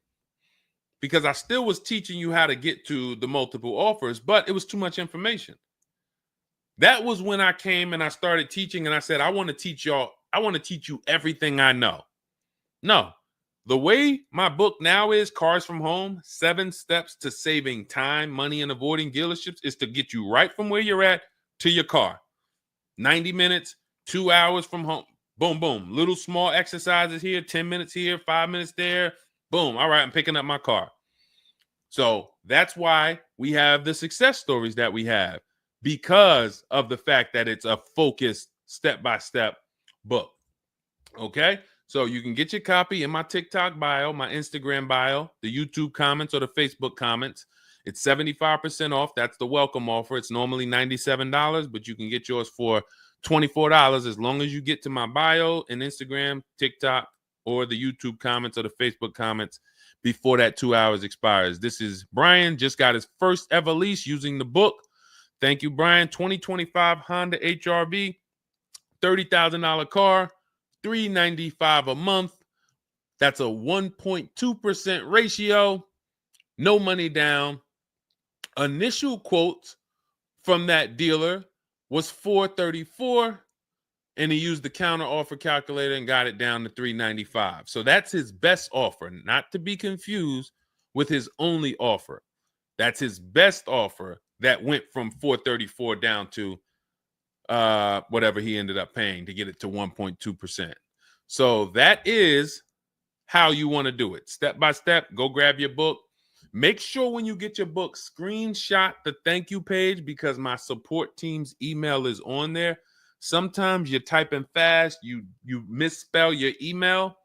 Because I still was teaching you how to get to the multiple offers, but it was too much information. That was when I came and I started teaching and I said, I want to teach you everything I know. No, the way my book now is, Cars from Home, 7 Steps to Saving Time, Money, and Avoiding Dealerships, is to get you right from where you're at to your car. 90 minutes, 2 hours from home. Boom, boom. Little small exercises here, 10 minutes here, 5 minutes there. Boom. All right, I'm picking up my car. So that's why we have the success stories that we have, because of the fact that it's a focused step-by-step book. Okay? So you can get your copy in my TikTok bio, my Instagram bio, the YouTube comments, or the Facebook comments. It's 75% off. That's the welcome offer. It's normally $97, but you can get yours for $24 as long as you get to my bio and Instagram, TikTok, or the YouTube comments or the Facebook comments before that 2 hours expires. This is Brian, just got his first ever lease using the book. Thank you, Brian. 2025 Honda HRV, $30,000 car, $395 a month. That's a 1.2% ratio. No money down. Initial quotes from that dealer was $434, and he used the counter offer calculator and got it down to $395. So that's his best offer, not to be confused with his only offer. That's his best offer that went from $434 down to whatever he ended up paying to get it to 1.2%. So that is how you want to do it. Step by step, go grab your book. Make sure when you get your book, screenshot the thank you page, because my support team's email is on there. Sometimes you're typing fast, you misspell your email,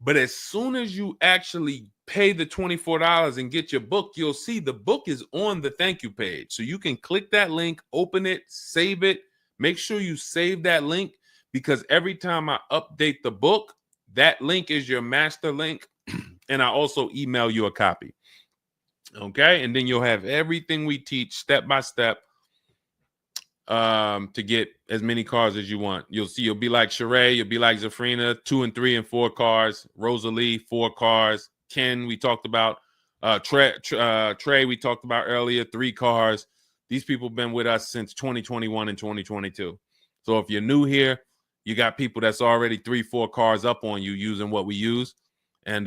but as soon as you actually pay the $24 and get your book, you'll see the book is on the thank you page. So you can click that link, open it, save it. Make sure you save that link, because every time I update the book, that link is your master link, and I also email you a copy. Okay, and then you'll have everything we teach step by step to get as many cars as you want. You'll see, you'll be like Sheree, you'll be like Zafrina, 2 and 3 and 4 cars. Rosalie, 4 cars. Ken, we talked about. Trey, we talked about earlier, 3 cars. These people have been with us since 2021 and 2022. So if you're new here, you got people that's already 3, 4 cars up on you using what we use. And,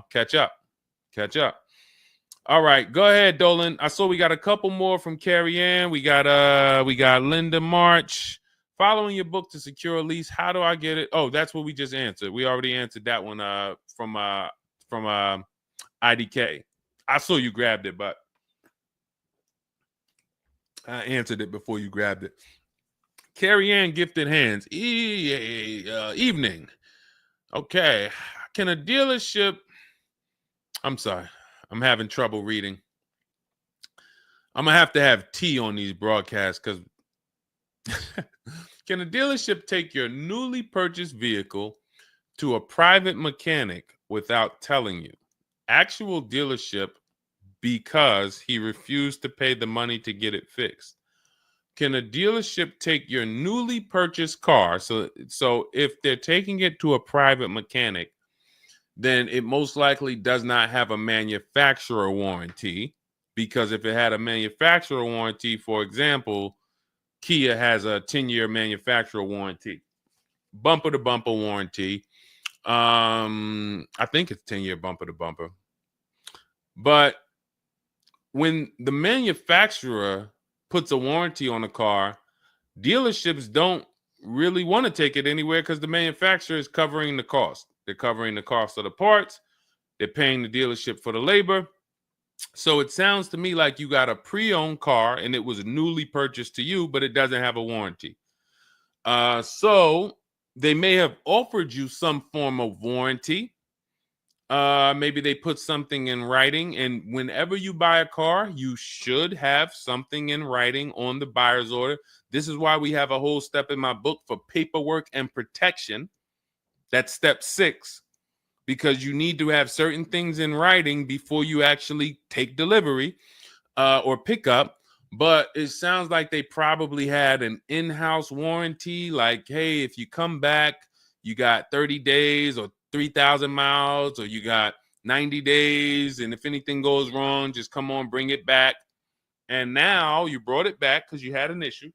catch up. All right, go ahead, Dolan. I saw we got a couple more from Carrie Ann. We got Linda March. Following your book to secure a lease, how do I get it? Oh, that's what we just answered. We already answered that one from IDK. I saw you grabbed it, but I answered it before you grabbed it. Carrie Ann, gifted hands. Evening. Okay. Can a dealership... I'm sorry. I'm having trouble reading. I'm going to have tea on these broadcasts, because can a dealership take your newly purchased vehicle to a private mechanic without telling you? Actual dealership, because he refused to pay the money to get it fixed. Can a dealership take your newly purchased car? So if they're taking it to a private mechanic, then it most likely does not have a manufacturer warranty, because if it had a manufacturer warranty, for example, Kia has a 10-year manufacturer warranty, bumper to bumper warranty. I think it's 10-year bumper to bumper. But when the manufacturer puts a warranty on a car, dealerships don't really want to take it anywhere, because the manufacturer is covering the cost. They're covering the cost of the parts. They're paying the dealership for the labor. So it sounds to me like you got a pre-owned car and it was newly purchased to you, but it doesn't have a warranty. So they may have offered you some form of warranty. Maybe they put something in writing, and whenever you buy a car, you should have something in writing on the buyer's order. This is why we have a whole step in my book for paperwork and protection. That's step 6, because you need to have certain things in writing before you actually take delivery or pick up. But it sounds like they probably had an in-house warranty, like, hey, if you come back, you got 30 days or 3,000 miles, or you got 90 days, and if anything goes wrong, just come on, bring it back. And now you brought it back because you had an issue,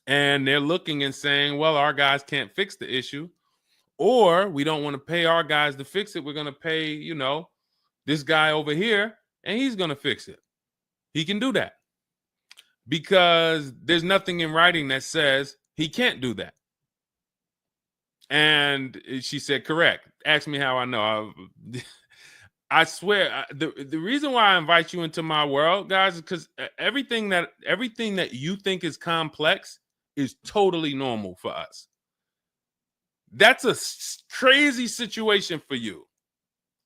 and they're looking and saying, well, our guys can't fix the issue, or we don't want to pay our guys to fix it. We're going to pay, this guy over here, and he's going to fix it. He can do that because there's nothing in writing that says he can't do that. And she said, correct. Ask me how I know. I swear, the reason why I invite you into my world, guys, is because everything that you think is complex is totally normal for us. That's a crazy situation for you.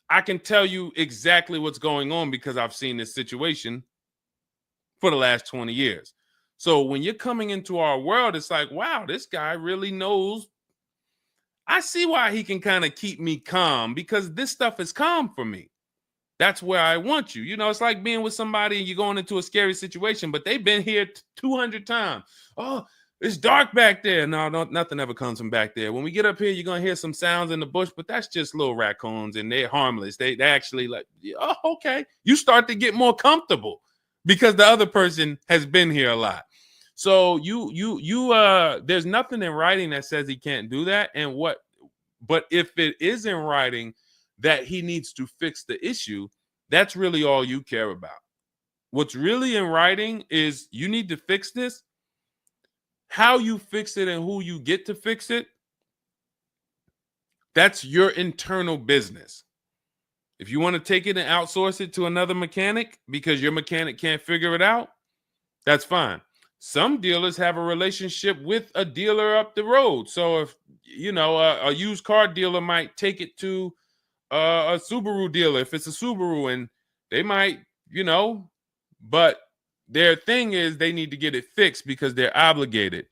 I can tell you exactly what's going on because I've seen this situation for the last 20 years. So when you're coming into our world, it's like, wow, this guy really knows. I see why he can kind of keep me calm, because this stuff is calm for me. That's where I want you. It's like being with somebody and you're going into a scary situation, but they've been here 200 times. Oh, it's dark back there. No, nothing ever comes from back there. When we get up here, you're going to hear some sounds in the bush, but that's just little raccoons and they're harmless. They actually like, oh, okay. You start to get more comfortable because the other person has been here a lot. So there's nothing in writing that says he can't do that. But if it is in writing that he needs to fix the issue, that's really all you care about. What's really in writing is you need to fix this. How you fix it and who you get to fix it, that's your internal business. If you want to take it and outsource it to another mechanic because your mechanic can't figure it out, that's fine. Some dealers have a relationship with a dealer up the road. So if, a used car dealer might take it to a Subaru dealer if it's a Subaru, and they might, but their thing is they need to get it fixed because they're obligated.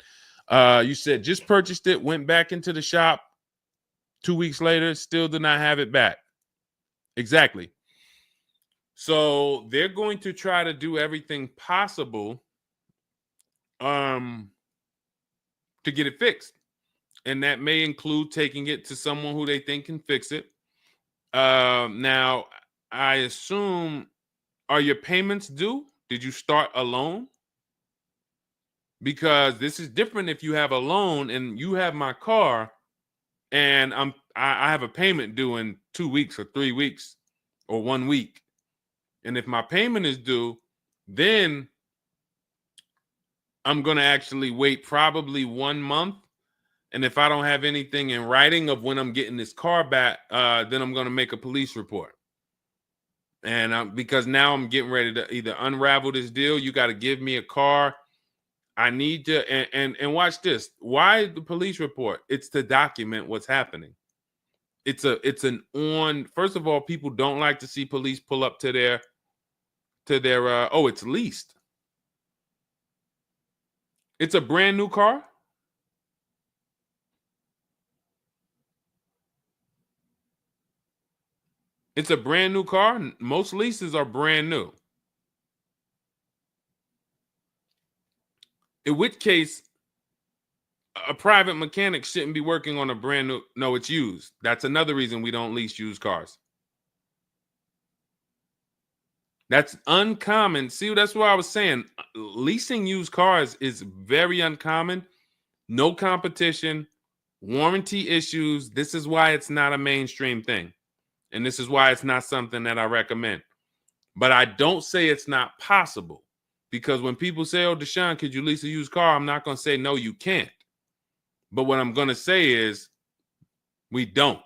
You said just purchased it, went back into the shop 2 weeks later, still did not have it back. Exactly. So they're going to try to do everything possible to get it fixed. And that may include taking it to someone who they think can fix it. Now, I assume, are your payments due? Did you start a loan? Because this is different if you have a loan and you have my car and I have a payment due in 2 weeks or 3 weeks or 1 week. And if my payment is due, then I'm going to actually wait probably 1 month. And if I don't have anything in writing of when I'm getting this car back, then I'm going to make a police report. And because now I'm getting ready to either unravel this deal, you got to give me a car. I need to, and watch this. Why the police report? It's to document what's happening. First of all, people don't like to see police pull up to their, it's leased. It's a brand new car. It's a brand new car. Most leases are brand new. In which case, a private mechanic shouldn't be working on a brand new. No, it's used. That's another reason we don't lease used cars. That's uncommon. See, that's what I was saying. Leasing used cars is very uncommon. No competition, warranty issues. This is why it's not a mainstream thing. And this is why it's not something that I recommend. But I don't say it's not possible. Because when people say, oh, Deshone, could you lease a used car? I'm not going to say, no, you can't. But what I'm going to say is we don't.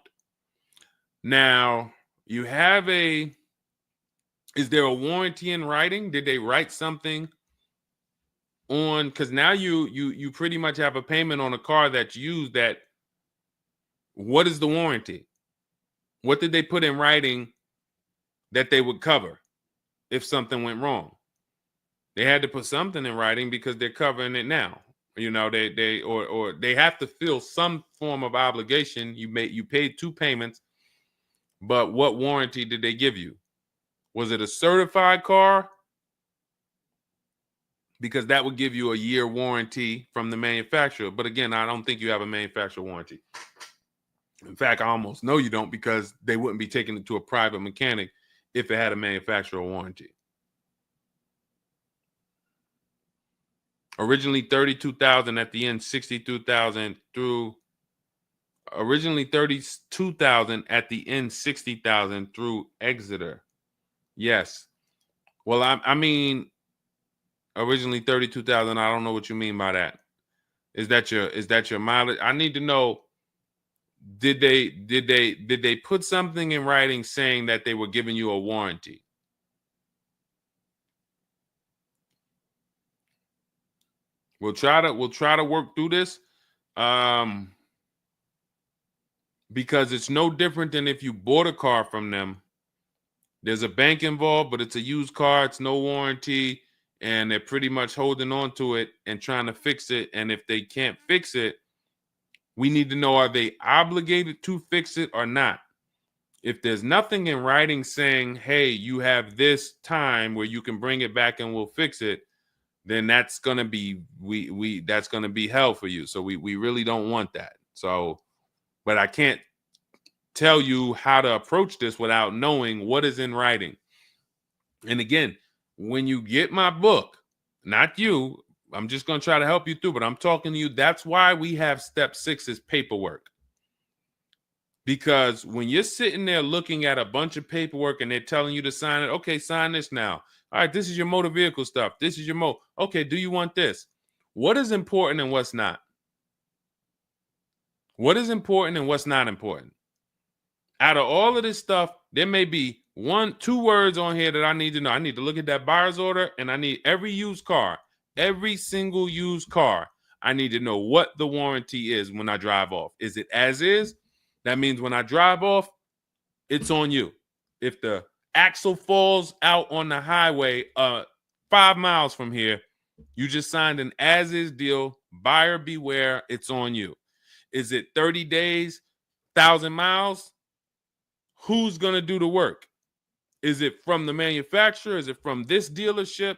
Now, you have is there a warranty in writing? Did they write something on, because now you pretty much have a payment on a car that's used. That what is the warranty? What did they put in writing that they would cover if something went wrong? They had to put something in writing because they're covering it now. You know, or they have to feel some form of obligation. You paid 2 payments, but what warranty did they give you? Was it a certified car? Because that would give you a year warranty from the manufacturer. But again, I don't think you have a manufacturer warranty. In fact, I almost know you don't, because they wouldn't be taking it to a private mechanic if it had a manufacturer warranty. Originally 32,000, at the end 62,000 through. Originally 32,000, at the end 60,000 through Exeter. Yes. Well, I mean, originally 32,000. I don't know what you mean by that. Is that your mileage? I need to know. Did they put something in writing saying that they were giving you a warranty? We'll try to work through this, because it's no different than if you bought a car from them. There's a bank involved, but it's a used car. It's no warranty, and they're pretty much holding on to it and trying to fix it. And if they can't fix it, we need to know, are they obligated to fix it or not? If there's nothing in writing saying, hey, you have this time where you can bring it back and we'll fix it, then that's gonna be that's gonna be hell for you. So we really don't want that. So, but I can't tell you how to approach this without knowing what is in writing. And again, when you get my book, not you, I'm just gonna try to help you through, but I'm talking to you. That's why we have step 6 is paperwork. Because when you're sitting there looking at a bunch of paperwork and they're telling you to sign it, okay, sign this now. All right, this is your motor vehicle stuff. This is your okay, do you want this? What is important and what's not? What is important and what's not important? Out of all of this stuff, there may be 1-2 words on here that I need to know. I need to look at that buyer's order, and I need every used car, every single used car. I need to know what the warranty is when I drive off. Is it as is? That means when I drive off, it's on you. If the axle falls out on the highway 5 miles from here, you just signed an as-is deal. Buyer beware, it's on you. Is it 30 days, 1,000 miles? Who's going to do the work? Is it from the manufacturer? Is it from this dealership?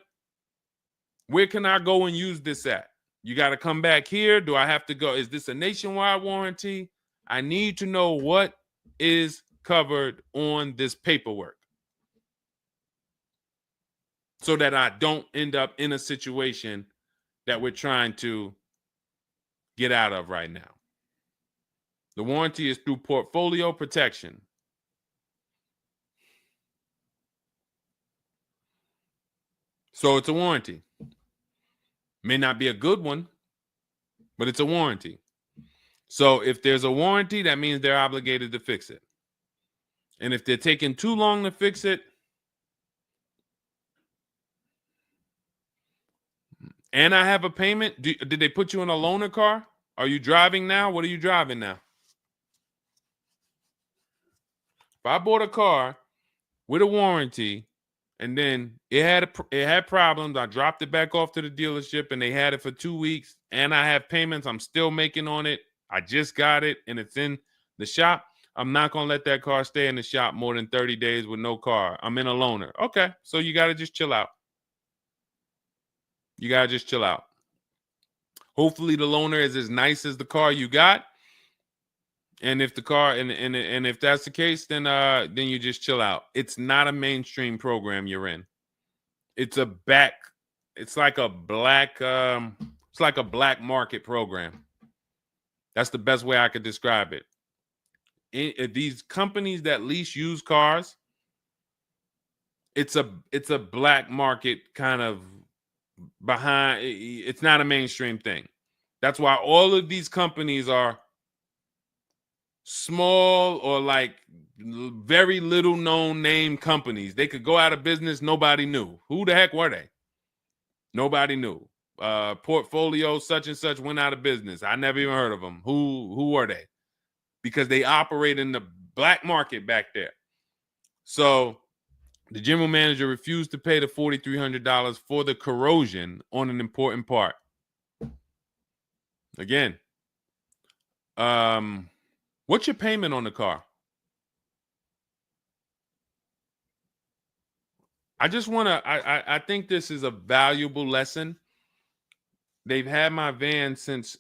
Where can I go and use this at? You got to come back here. Do I have to go? Is this a nationwide warranty? I need to know what is covered on this paperwork so that I don't end up in a situation that we're trying to get out of right now. The warranty is through portfolio protection. So it's a warranty. May not be a good one, but it's a warranty. So if there's a warranty, that means they're obligated to fix it. And if they're taking too long to fix it, and I have a payment, did they put you in a loaner car? Are you driving now? What are you driving now? If I bought a car with a warranty and then it had problems, I dropped it back off to the dealership and they had it for 2 weeks, and I have payments I'm still making on it, I just got it and it's in the shop, I'm not going to let that car stay in the shop more than 30 days with no car. I'm in a loaner. Okay, so you got to just chill out. You got to just chill out. Hopefully the loaner is as nice as the car you got. And if the car and if that's the case, then you just chill out. It's not a mainstream program you're in. It's like a black market program. That's the best way I could describe it. These companies that lease used cars, it's a black market kind of behind. It's not a mainstream thing. That's why all of these companies are small or like very little known name companies. They could go out of business. Nobody knew. Who the heck were they? Nobody knew. portfolio such and such went out of business. I never even heard of them. Who are they? Because they operate in the black market back there. So the general manager refused to pay the $4,300 for the corrosion on an important part. Again, what's your payment on the car? I just want to, I think this is a valuable lesson. They've had my van since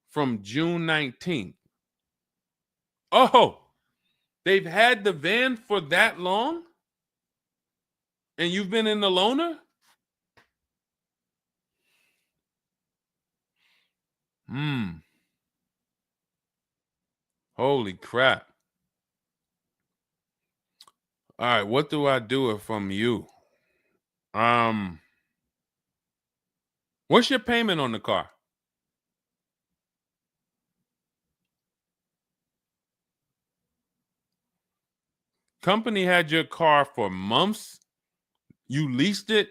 from June 19th. Oh, they've had the van for that long? And you've been in the loaner? Holy crap. All right, what do I do from you? What's your payment on the car? Company had your car for months. You leased it,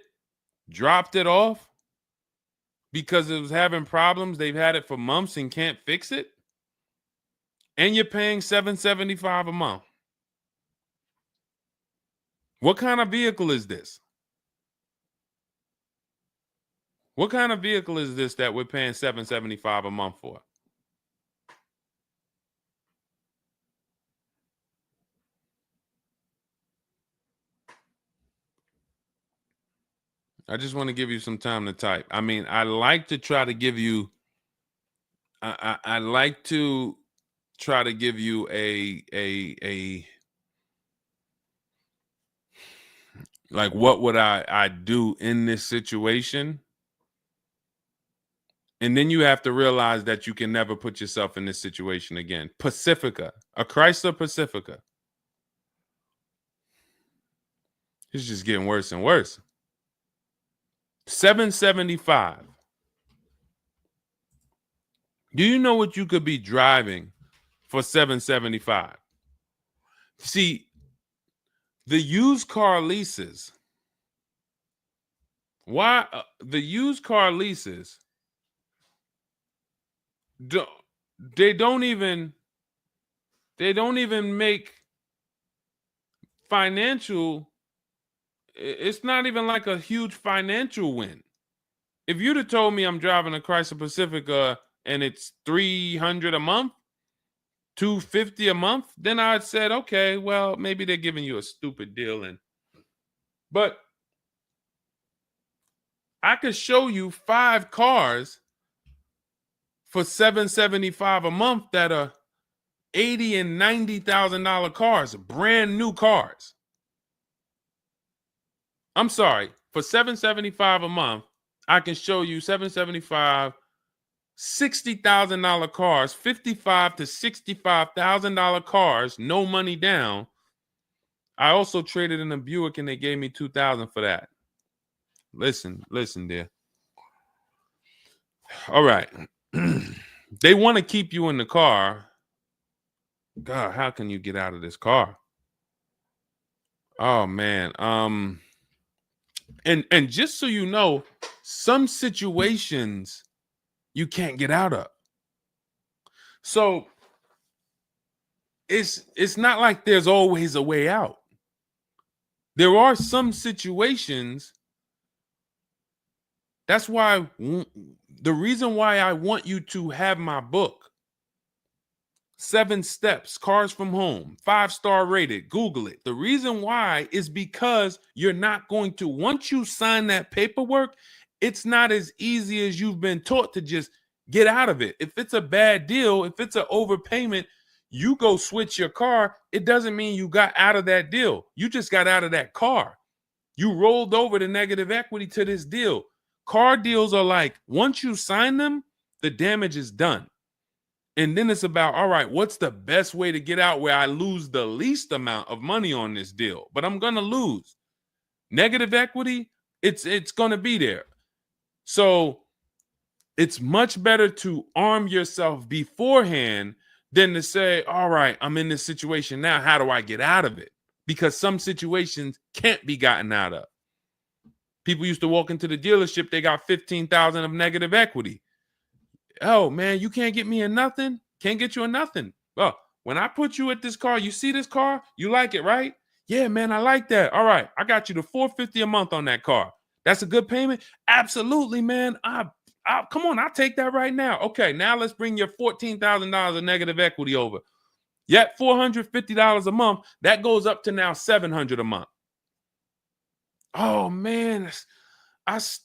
dropped it off because it was having problems. They've had it for months and can't fix it. And you're paying $775 a month. What kind of vehicle is this? What kind of vehicle is this that we're paying $775 a month for? I just want to give you some time to type. I mean, I like to try to give you, I like to try to give you a like, what would I do in this situation? And then you have to realize that you can never put yourself in this situation again. Pacifica, a Chrysler Pacifica. It's just getting worse and worse. $775. Do you know what you could be driving for $775? See, the used car leases. Why the used car leases? They don't even make financial. It's not even like a huge financial win. If you'd have told me I'm driving a Chrysler Pacifica and it's $300 a month, $250 a month, then I'd said, okay, well, maybe they're giving you a stupid deal. But I could show you 5 cars for $775 a month that are $80,000 and $90,000 cars, brand new cars. I'm sorry, for $775 a month, I can show you $775, $60,000 cars, $55,000 to $65,000 cars, no money down. I also traded in a Buick and they gave me $2,000 for that. Listen, dear. All right. They want to keep you in the car. God, how can you get out of this car? Oh man. And just so you know, some situations you can't get out of. So it's not like there's always a way out. There are some situations. That's why the reason why I want you to have my book, 7 Steps, Cars from Home, 5-star rated, Google it. The reason why is because you're not going to, once you sign that paperwork, it's not as easy as you've been taught to just get out of it. If it's a bad deal, if it's an overpayment, you go switch your car. It doesn't mean you got out of that deal. You just got out of that car. You rolled over the negative equity to this deal. Car deals are like, once you sign them, the damage is done. And then it's about, all right, what's the best way to get out where I lose the least amount of money on this deal? But I'm going to lose. Negative equity, it's going to be there. So it's much better to arm yourself beforehand than to say, all right, I'm in this situation now. How do I get out of it? Because some situations can't be gotten out of. People used to walk into the dealership, they got 15,000 of negative equity. Oh man, you can't get me in nothing. Can't get you in nothing. Well, when I put you at this car, you see this car, you like it, right? Yeah, man, I like that. All right, I got you the $450 a month on that car. That's a good payment. Absolutely, man. Come on, I'll take that right now. Okay, now let's bring your $14,000 of negative equity over. Yet $450 a month. That goes up to now $700 a month. Oh man,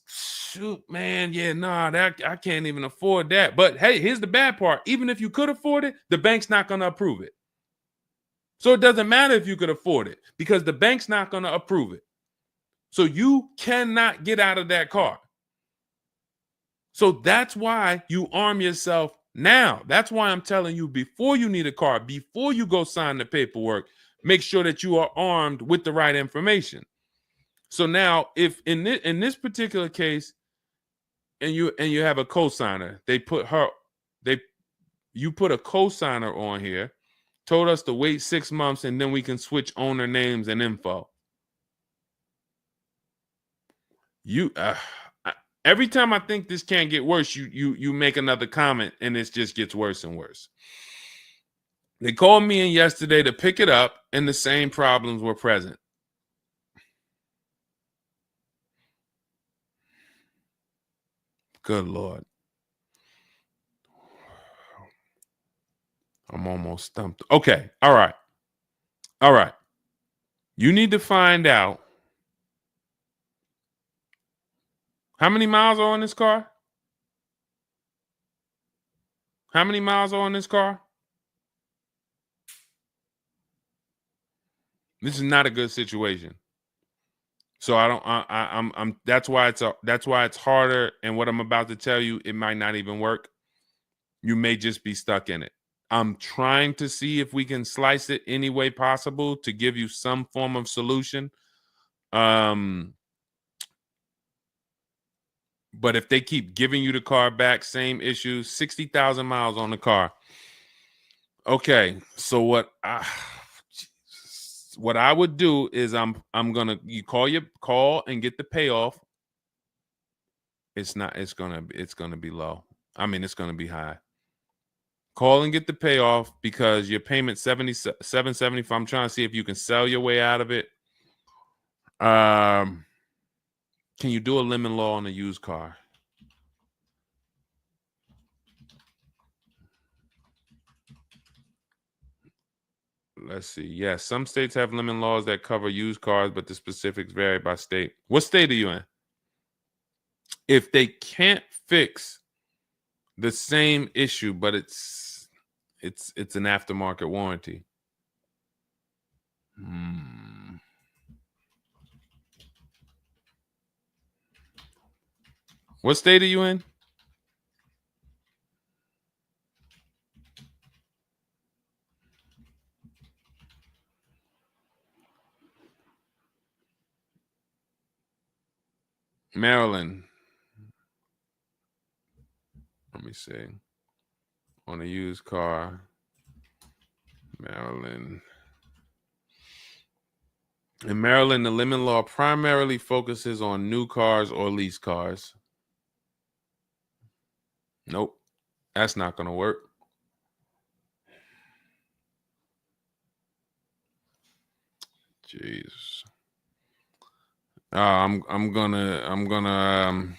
shoot, man. Yeah, nah, that I can't even afford that. But hey, here's the bad part. Even if you could afford it, the bank's not going to approve it. So it doesn't matter if you could afford it because the bank's not going to approve it. So you cannot get out of that car. So that's why you arm yourself now. That's why I'm telling you, before you need a car, before you go sign the paperwork, make sure that you are armed with the right information. So now, if in this particular case, and you have a cosigner, you put a cosigner on here, told us to wait 6 months, and then we can switch owner names and info. Every time I think this can't get worse, you make another comment, and it just gets worse and worse. They called me in yesterday to pick it up, and the same problems were present. Good Lord. I'm almost stumped. Okay. All right. You need to find out how many miles are on this car? How many miles are on this car? This is not a good situation. So that's why it's harder. And what I'm about to tell you, it might not even work. You may just be stuck in it. I'm trying to see if we can slice it any way possible to give you some form of solution. But if they keep giving you the car back, same issues, 60,000 miles on the car. Okay, so what I would do is I'm gonna call and get the payoff. It's gonna be low. I mean, it's gonna be high. Call and get the payoff because your payment $775. I'm trying to see if you can sell your way out of it. Can you do a lemon law on a used car? Let's see. Yes, some states have lemon laws that cover used cars, but the specifics vary by state. What state are you in? If they can't fix the same issue, but it's an aftermarket warranty. What state are you in? Maryland. Let me see. On a used car, Maryland. In Maryland, the lemon law primarily focuses on new cars or lease cars. Nope, that's not going to work. Jeez. I'm gonna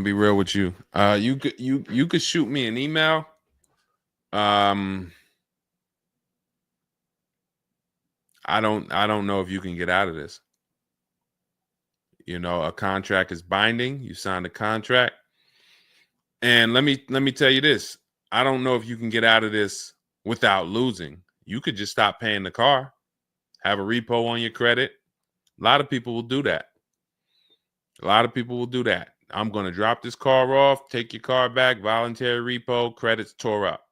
be real with you. You could shoot me an email. I don't know if you can get out of this. You know, a contract is binding. You signed a contract. And let me tell you this. I don't know if you can get out of this without losing. You could just stop paying the car, have a repo on your credit. A lot of people will do that. I'm going to drop this car off, take your car back, voluntary repo, credits tore up.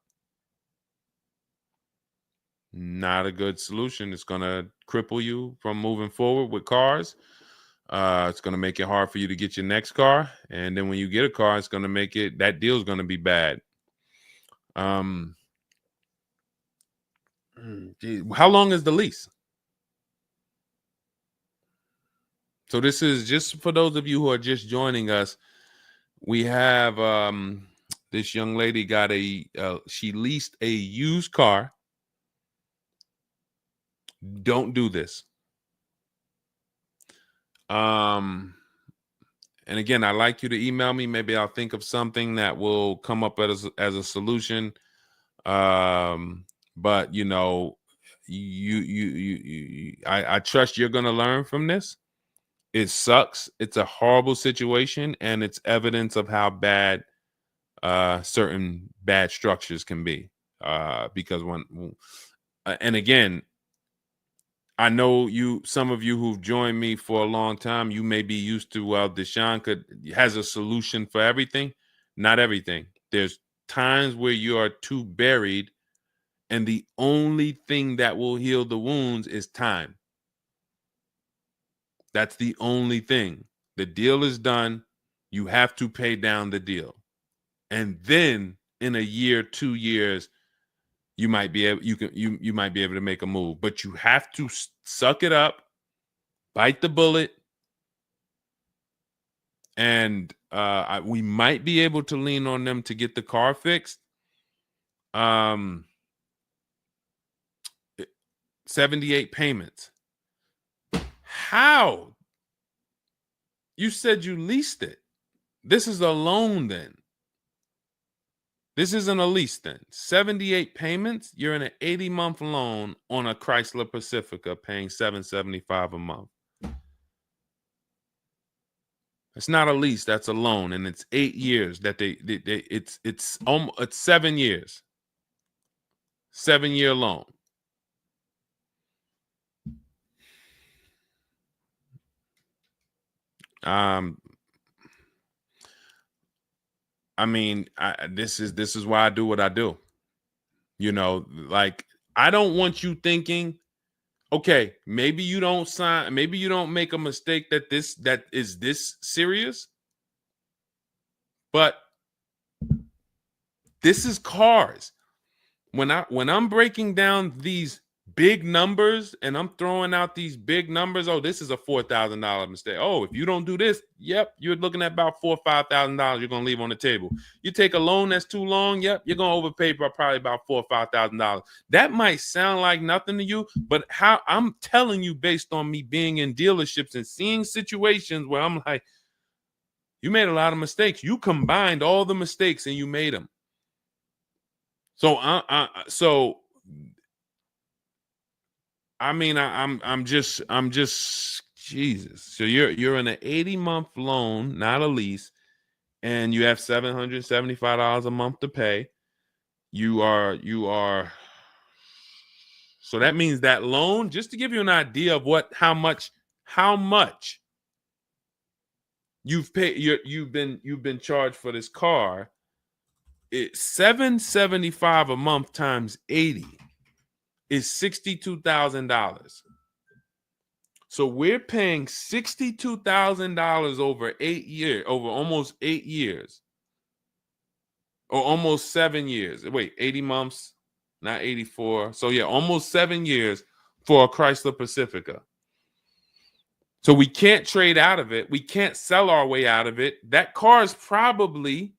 Not a good solution. It's going to cripple you from moving forward with cars. It's going to make it hard for you to get your next car. And then when you get a car, it's going to make that deal is going to be bad. How long is the lease? So this is just for those of you who are just joining us. We have this young lady got she leased a used car. Don't do this. And again, I'd like you to email me. Maybe I'll think of something that will come up as a solution. But you know, I trust you're gonna learn from this. It sucks. It's a horrible situation, and it's evidence of how bad certain bad structures can be. Because and again, I know some of you who've joined me for a long time, you may be used to, well, Deshone has a solution for everything. Not everything. There's times where you are too buried, and the only thing that will heal the wounds is time. That's the only thing. The deal is done. You have to pay down the deal. And then in a year, 2 years, you might be able you might be able to make a move, but you have to suck it up, bite the bullet, and we might be able to lean on them to get the car fixed. 78 payments. How? You said you leased it. This is a loan then. This isn't a lease then. 78 payments. You're in an 80-month loan on a Chrysler Pacifica paying $775 a month. It's not a lease, that's a loan, and it's 8 years that it's 7 years. 7-year loan. I mean, this is why I do what I do. You know, like, I don't want you thinking, okay, maybe you don't sign, maybe you don't make a mistake that is this serious, but this is cars. When I'm breaking down these big numbers and I'm throwing out these big numbers, oh, this is a $4,000 mistake. Oh, if you don't do this, yep, you're looking at about $4,000 or $5,000 you're gonna leave on the table. You take a loan that's too long, yep, you're gonna overpay by probably about $4,000 or $5,000. That might sound like nothing to you, but how I'm telling you based on me being in dealerships and seeing situations where I'm like, you made a lot of mistakes. You combined all the mistakes and you made them. So I mean, I'm just Jesus. So you're in an 80-month loan, not a lease, and you have $775 a month to pay. You are. So that means that loan, just to give you an idea of how much you've paid, you've been charged for this car. It's $775 a month times 80 is $62,000. So we're paying $62,000 over 8 years, over almost 8 years, or almost 7 years. Wait, 80 months, not 84. So yeah, almost 7 years for a Chrysler Pacifica. So we can't trade out of it. We can't sell our way out of it. That car is probably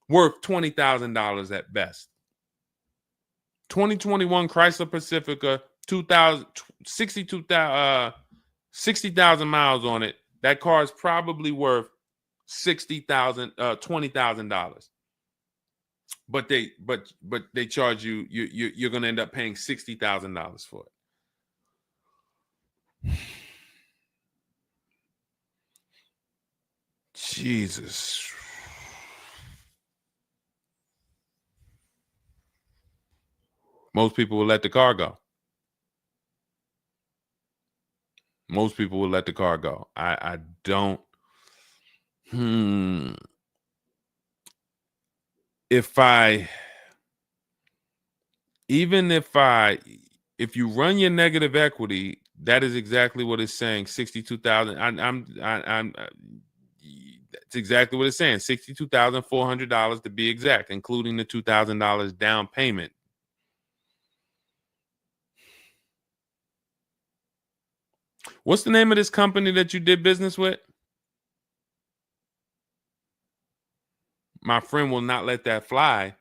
worth $20,000 at best. 2021 Chrysler Pacifica, 60,000 miles on it. That car is probably worth $20,000. But they charge you're going to end up paying $60,000 for it. Jesus. Most people will let the car go. Most people will let the car go. I don't. If you run your negative equity, that is exactly what it's saying. 62,000. It's exactly what it's saying. $62,400 to be exact, including the $2,000 down payment. What's the name of this company that you did business with? My friend will not let that fly.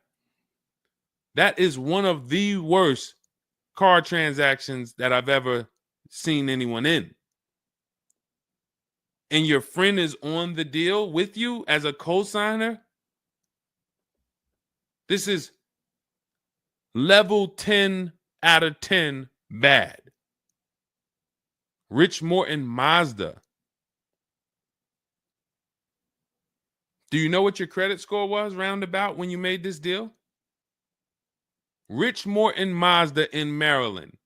That is one of the worst car transactions that I've ever seen anyone in. And your friend is on the deal with you as a co-signer. This is level 10 out of 10 bad. Rich Morton Mazda. Do you know what your credit score was roundabout when you made this deal? Rich Morton Mazda in Maryland.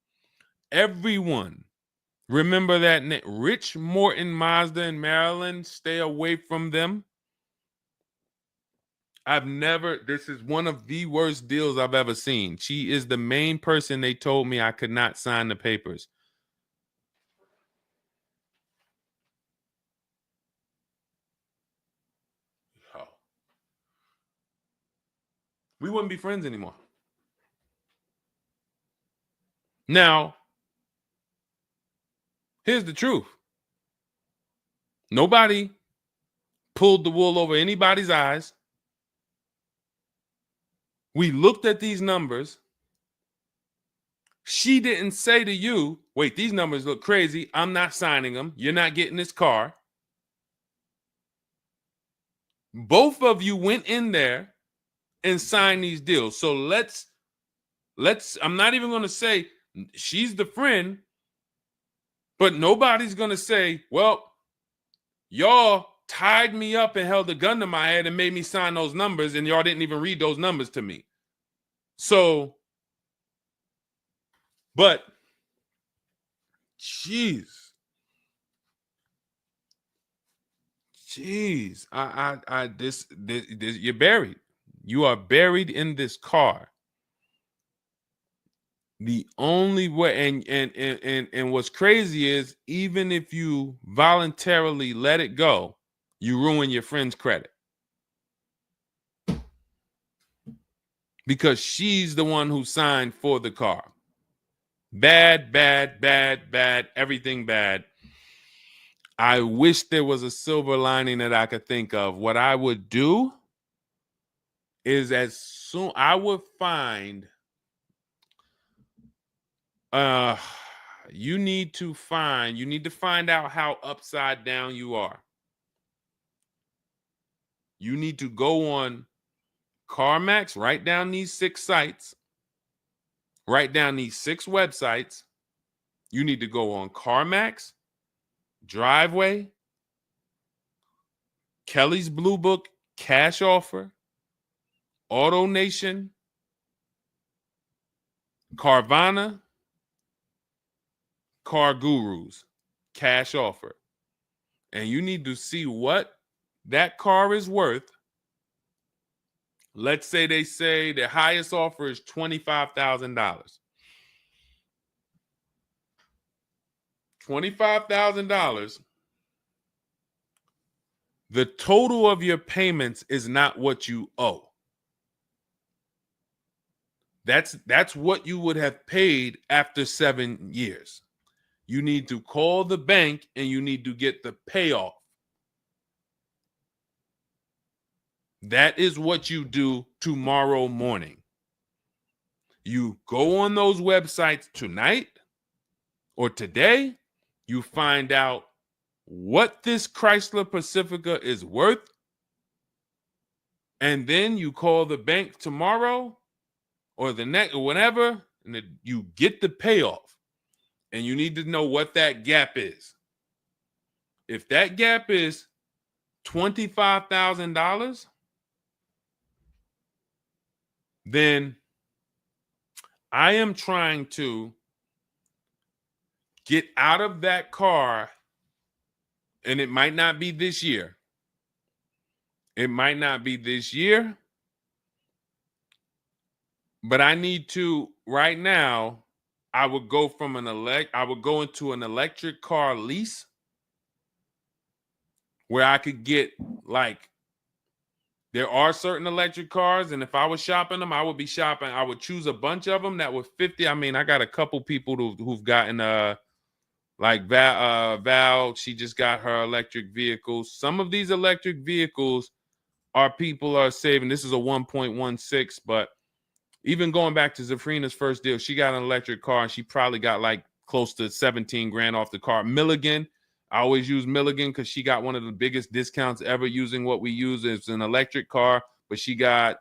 Everyone remember that name. Rich Morton Mazda in Maryland. Stay away from them. This is one of the worst deals I've ever seen. She is the main person they told me I could not sign the papers. Oh. We wouldn't be friends anymore. Now, here's the truth. Nobody pulled the wool over anybody's eyes. We looked at these numbers. She didn't say to you, wait, these numbers look crazy. I'm not signing them. You're not getting this car. Both of you went in there and signed these deals. So let's I'm not even going to say she's the friend, but nobody's going to say, well, y'all tied me up and held a gun to my head and made me sign those numbers, and y'all didn't even read those numbers to me. So, but, jeez, this, you're buried. You are buried in this car. The only way, and what's crazy is, even if you voluntarily let it go, you ruin your friend's credit. Because she's the one who signed for the car. Bad, bad, bad, bad, everything bad. I wish there was a silver lining that I could think of. What I would do is I would find, you need to find out how upside down you are. You need to go on CarMax, write down these 6 sites, write down these 6 websites. You need to go on CarMax, Driveway, Kelly's Blue Book, Cash Offer, Auto Nation, Carvana, Car Gurus, Cash Offer. And you need to see what that car is worth. Let's say they say the highest offer is $25,000. $25,000. The total of your payments is not what you owe. That's what you would have paid after 7 years. You need to call the bank and you need to get the payoff. That is what you do tomorrow morning. You go on those websites tonight or today. You find out what this Chrysler Pacifica is worth. And then you call the bank tomorrow or the next or whenever, and you get the payoff. And you need to know what that gap is. If that gap is $25,000, then I am trying to get out of that car, and it might not be this year. It might not be this year, but I need to right now. I would go into an electric car lease where I could get, like, there are certain electric cars, and if I was shopping them, I would choose a bunch of them that were 50. I mean, I got a couple people who've gotten Like Val, she just got her electric vehicle. Some of these electric vehicles people are saving. This is a 1.16, but even going back to Zafrina's first deal, she got an electric car and she probably got like close to 17 grand off the car. Milligan, I always use Milligan because she got one of the biggest discounts ever using what we use. It's an electric car, but she got,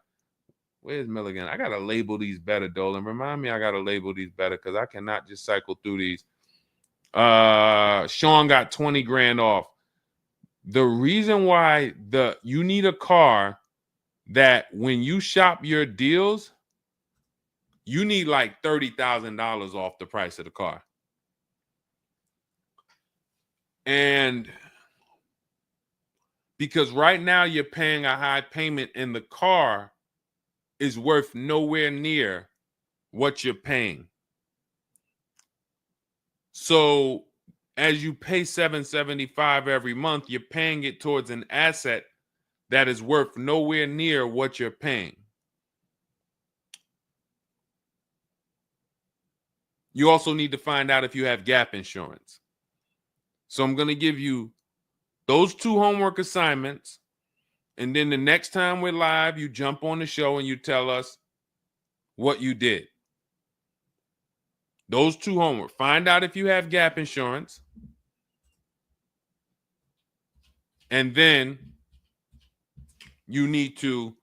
where's Milligan? I got to label these better, Dolan. Remind me I got to label these better because I cannot just cycle through these. Sean got 20 grand off. The reason why you need a car that when you shop your deals, you need like $30,000 off the price of the car. And because right now you're paying a high payment and the car is worth nowhere near what you're paying. So as you pay $775 every month, you're paying it towards an asset that is worth nowhere near what you're paying. You also need to find out if you have gap insurance. So I'm going to give you those 2 homework assignments. And then the next time we're live, you jump on the show and you tell us what you did. Those 2 homework. Find out if you have gap insurance. And then you need to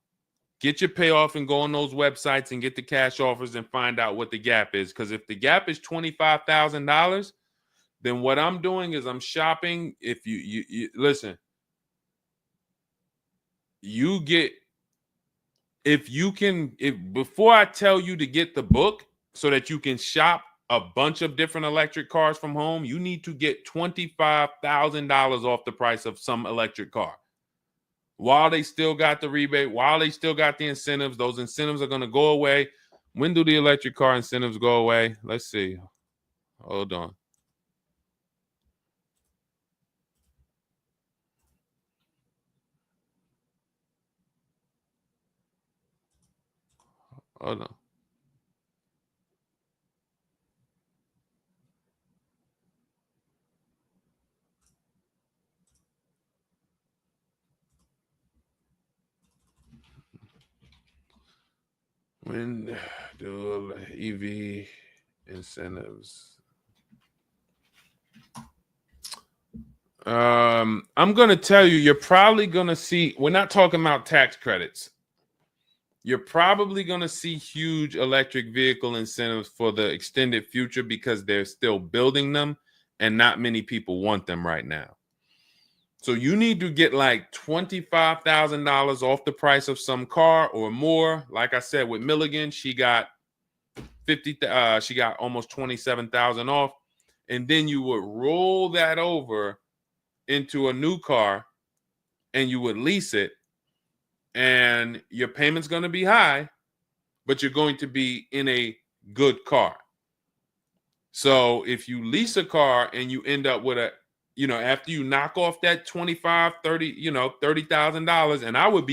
get your payoff and go on those websites and get the cash offers and find out what the gap is. Because if the gap is $25,000, then what I'm doing is I'm shopping. If you listen, you get, before I tell you to get the book so that you can shop a bunch of different electric cars from home, you need to get $25,000 off the price of some electric car. While they still got the rebate, while they still got the incentives, those incentives are going to go away. When do the electric car incentives go away? Let's see. Hold on. Hold on. When do EV incentives? I'm going to tell you, you're probably going to see, we're not talking about tax credits. You're probably going to see huge electric vehicle incentives for the extended future because they're still building them and not many people want them right now. So you need to get like $25,000 off the price of some car or more. Like I said, with Milligan, she got she got almost 27,000 off. And then you would roll that over into a new car and you would lease it. And your payment's going to be high, but you're going to be in a good car. So if you lease a car and you end up with after you knock off that $30,000, and I would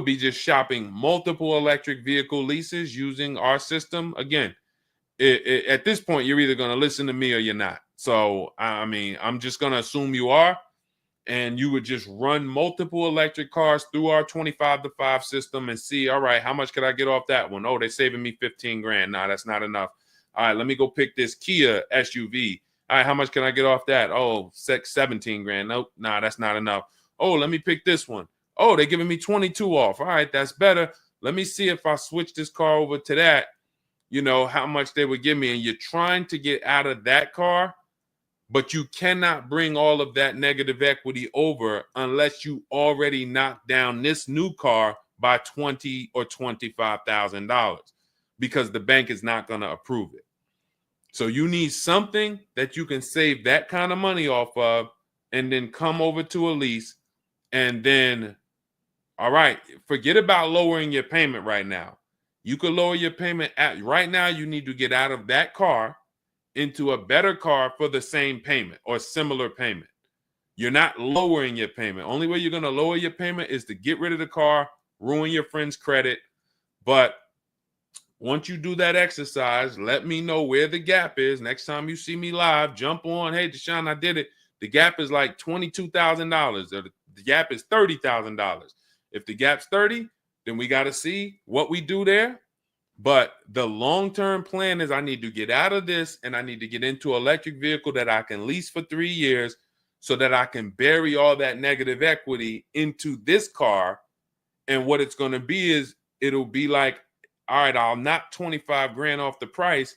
be just shopping multiple electric vehicle leases using our system. Again, at this point, you're either going to listen to me or you're not. So, I mean, I'm just going to assume you are. And you would just run multiple electric cars through our 25-to-5 system and see, all right, how much could I get off that one? Oh, they're saving me 15 grand. Nah, that's not enough. All right, let me go pick this Kia SUV. All right, how much can I get off that? Oh, 17 grand. Nope, nah, that's not enough. Oh, let me pick this one. Oh, they're giving me 22 off. All right, that's better. Let me see if I switch this car over to that, how much they would give me. And you're trying to get out of that car, but you cannot bring all of that negative equity over unless you already knock down this new car by $20,000 or $25,000 because the bank is not going to approve it. So you need something that you can save that kind of money off of and then come over to a lease and then, all right, forget about lowering your payment right now. You could lower your payment right now. You need to get out of that car into a better car for the same payment or similar payment. You're not lowering your payment. Only way you're going to lower your payment is to get rid of the car, ruin your friend's credit. But Once you do that exercise, let me know where the gap is. Next time you see me live, jump on. Hey, Deshone, I did it. The gap is like $22,000, or the gap is $30,000. If the gap's 30, then we got to see what we do there. But the long-term plan is I need to get out of this and I need to get into an electric vehicle that I can lease for 3 years so that I can bury all that negative equity into this car. And what it's going to be is it'll be like, all right, I'll knock 25 grand off the price.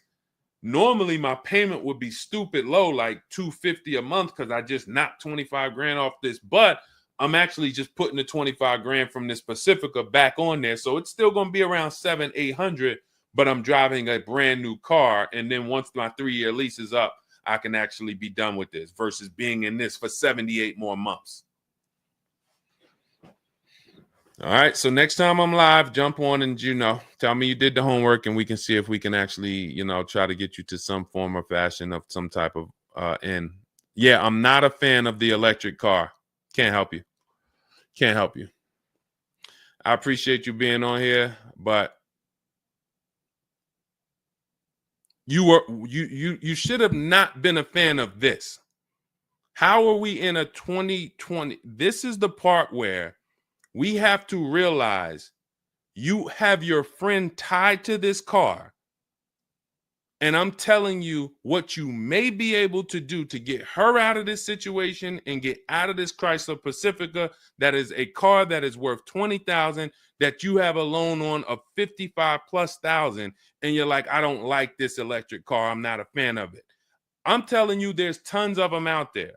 Normally my payment would be stupid low, like $250 a month, because I just knocked 25 grand off this, but I'm actually just putting the 25 grand from this Pacifica back on there. So it's still going to be around 700-800, but I'm driving a brand new car. And then once my 3-year lease is up, I can actually be done with this versus being in this for 78 more months. All right. So next time I'm live, jump on and, tell me you did the homework and we can see if we can actually, try to get you to some form or fashion of some type of end. Yeah, I'm not a fan of the electric car. Can't help you. Can't help you. I appreciate you being on here, but you should have not been a fan of this. How are we in a 2020? This is the part where we have to realize you have your friend tied to this car. And I'm telling you what you may be able to do to get her out of this situation and get out of this Chrysler Pacifica. That is a car that is worth $20,000 that you have a loan on of $55,000+. And you're like, I don't like this electric car. I'm not a fan of it. I'm telling you, there's tons of them out there.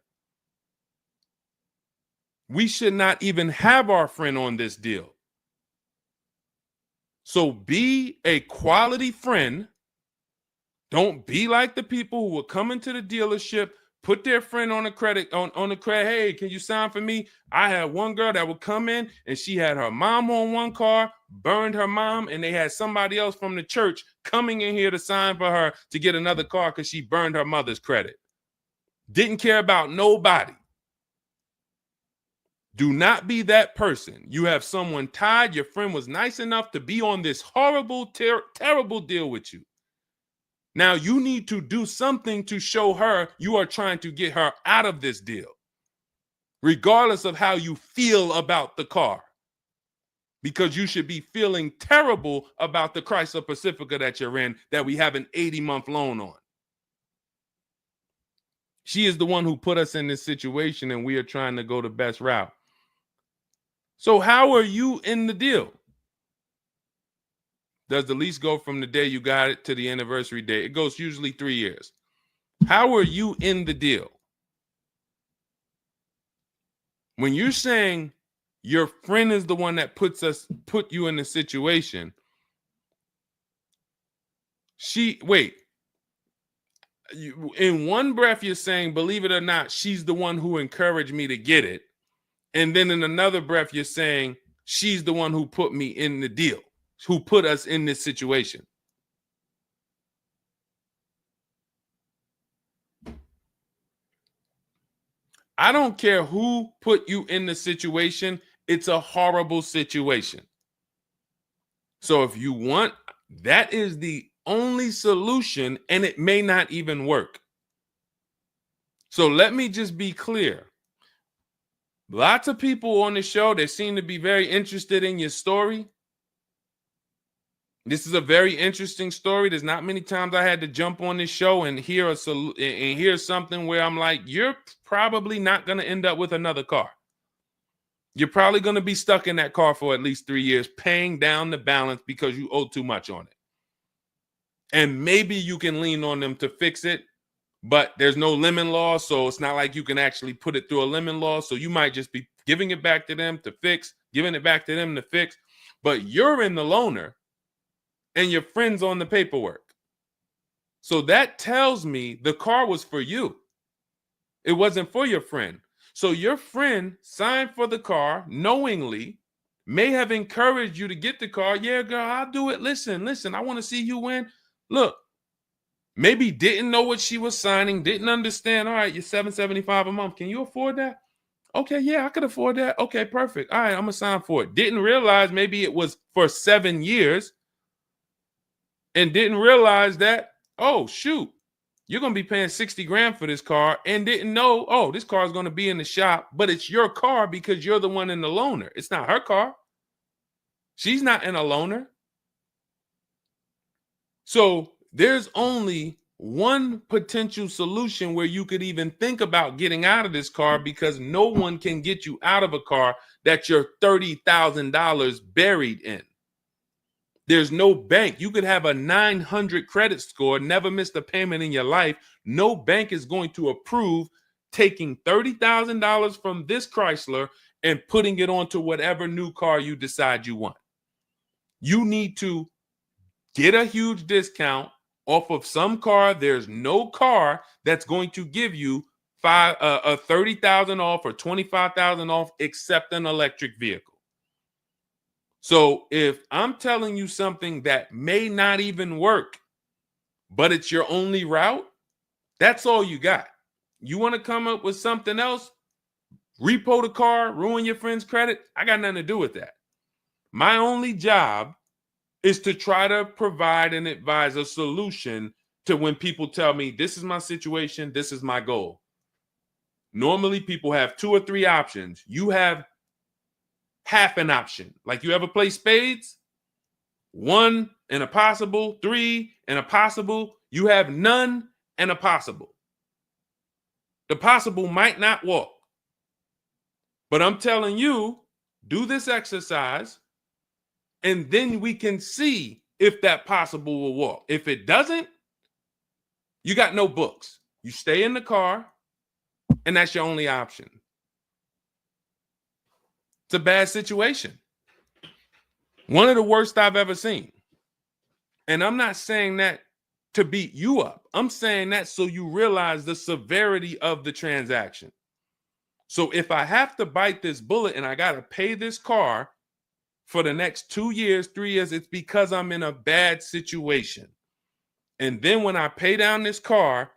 We should not even have our friend on this deal. So be a quality friend. Don't be like the people who will come into the dealership, put their friend on a credit, on the credit. Hey, can you sign for me? I had one girl that would come in and she had her mom on one car, burned her mom, and they had somebody else from the church coming in here to sign for her to get another car because she burned her mother's credit. Didn't care about nobody. Do not be that person. You have someone tied. Your friend was nice enough to be on this horrible, terrible deal with you. Now you need to do something to show her you are trying to get her out of this deal, regardless of how you feel about the car, because you should be feeling terrible about the Chrysler Pacifica that you're in that we have an 80-month loan on. She is the one who put us in this situation and we are trying to go the best route. So how are you in the deal? Does the lease go from the day you got it to the anniversary date? It goes usually 3 years. How are you in the deal? When you're saying your friend is the one that put you in the situation, in one breath you're saying, believe it or not, she's the one who encouraged me to get it. And then in another breath, you're saying she's the one who put me in the deal, who put us in this situation. I don't care who put you in the situation. It's a horrible situation. So if you want, that is the only solution, and it may not even work. So let me just be clear. Lots of people on the show, they seem to be very interested in your story. This is a very interesting story. There's not many times I had to jump on this show and hear something where I'm like, you're probably not going to end up with another car. You're probably going to be stuck in that car for at least 3 years, paying down the balance because you owe too much on it. And maybe you can lean on them to fix it, but there's no lemon law, so it's not like you can actually put it through a lemon law. So you might just be giving it back to them to fix, giving it back to them to fix. But you're in the loaner and your friend's on the paperwork. So that tells me the car was for you. It wasn't for your friend. So your friend signed for the car knowingly, may have encouraged you to get the car. Yeah, girl, I'll do it. Listen, I want to see you win. Look, maybe didn't know what she was signing, didn't understand. All right, you're $775 a month. Can you afford that? Okay, yeah, I could afford that. Okay, perfect. All right, I'm going to sign for it. Didn't realize maybe it was for 7 years. and didn't realize that, oh, shoot, you're going to be paying 60 grand for this car, and didn't know, oh, this car is going to be in the shop, but it's your car because you're the one in the loaner. It's not her car. She's not in a loaner. So there's only one potential solution where you could even think about getting out of this car, because no one can get you out of a car that you're $30,000 buried in. There's no bank. You could have a 900 credit score, never missed a payment in your life. No bank is going to approve taking $30,000 from this Chrysler and putting it onto whatever new car you decide you want. You need to get a huge discount off of some car. There's no car that's going to give you $30,000 off or $25,000 off except an electric vehicle. So if I'm telling you something that may not even work, but it's your only route, that's all you got. You want to come up with something else, repo the car, ruin your friend's credit, I got nothing to do with that. My only job is to try to provide and advise a solution to when people tell me, this is my situation, this is my goal. Normally people have 2 or 3 options. You have half an option. Like, you ever play spades? 1 and a possible, 3 and a possible. You have none and a possible. The possible might not walk. But I'm telling you, do this exercise, and then we can see if that possible will walk. If it doesn't, you got no books. You stay in the car, and that's your only option. It's a bad situation. One of the worst I've ever seen. And I'm not saying that to beat you up. I'm saying that so you realize the severity of the transaction. So if I have to bite this bullet and I got to pay this car for the next 2 years, 3 years, it's because I'm in a bad situation. And then when I pay down this car,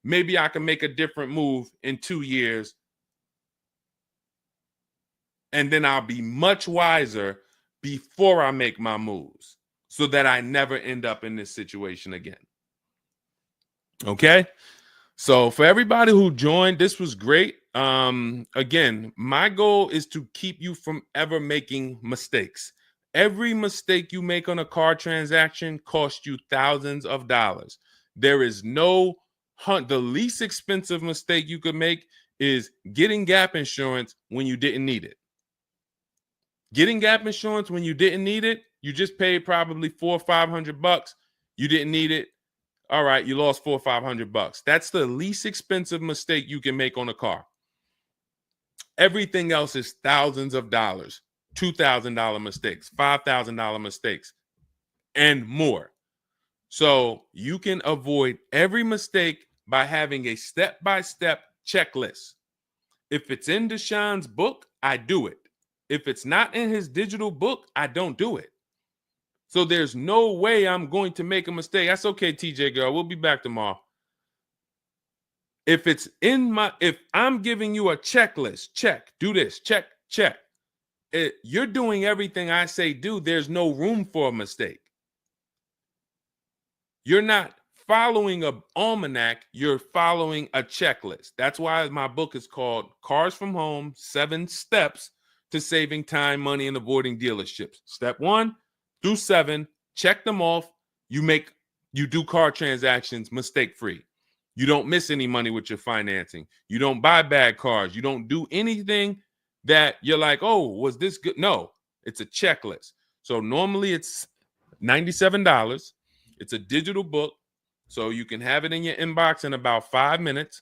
maybe I can make a different move in 2 years. And then I'll be much wiser before I make my moves, so that I never end up in this situation again. Okay? So for everybody who joined, this was great. Again, my goal is to keep you from ever making mistakes. Every mistake you make on a car transaction costs you thousands of dollars. There is no the least expensive mistake you could make is getting gap insurance when you didn't need it. Getting gap insurance when you didn't need it, you just paid probably $400 or $500. You didn't need it. All right, you lost $400 or $500. That's the least expensive mistake you can make on a car. Everything else is thousands of dollars, $2,000 mistakes, $5,000 mistakes, and more. So you can avoid every mistake by having a step-by-step checklist. If it's in Deshone's book, I do it. If it's not in his digital book, I don't do it. So there's no way I'm going to make a mistake. That's okay, TJ girl. We'll be back tomorrow. If I'm giving you a checklist, check, do this, check, check. You're doing everything I say do. There's no room for a mistake. You're not following an almanac. You're following a checklist. That's why my book is called Cars from Home, 7 Steps to Saving Time, Money, and Avoiding Dealerships. Step 1 through 7, check them off. You do car transactions mistake-free. You don't miss any money with your financing. You don't buy bad cars. You don't do anything that you're like, oh, was this good? No, it's a checklist. So normally it's $97. It's a digital book. So you can have it in your inbox in about 5 minutes,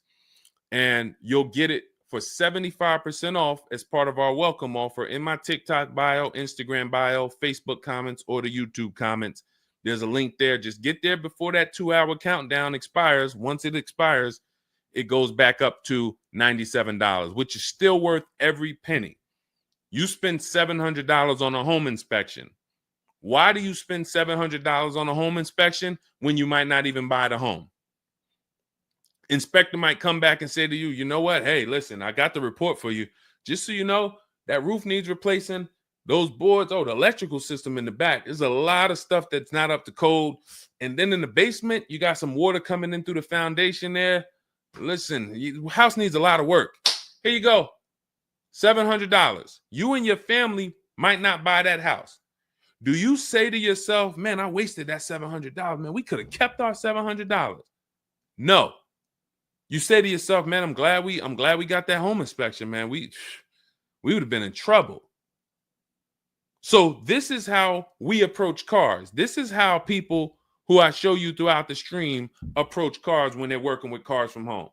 and you'll get it for 75% off as part of our welcome offer in my TikTok bio, Instagram bio, Facebook comments, or the YouTube comments. There's a link there. Just get there before that 2-hour countdown expires. Once it expires, it goes back up to $97, which is still worth every penny. You spend $700 on a home inspection. Why do you spend $700 on a home inspection when you might not even buy the home? Inspector might come back and say to you, you know what? Hey, listen, I got the report for you. Just so you know, that roof needs replacing. Those boards, the electrical system in the back, there's a lot of stuff that's not up to code. And then in the basement, you got some water coming in through the foundation there. Listen, house needs a lot of work. Here you go, $700. You and your family might not buy that house. Do you say to yourself, man, I wasted that $700, man, we could have kept our $700? No. You say to yourself, man, I'm glad we got that home inspection, man. We would have been in trouble. So this is how we approach cars. This is how people who I show you throughout the stream approach cars when they're working with cars from home.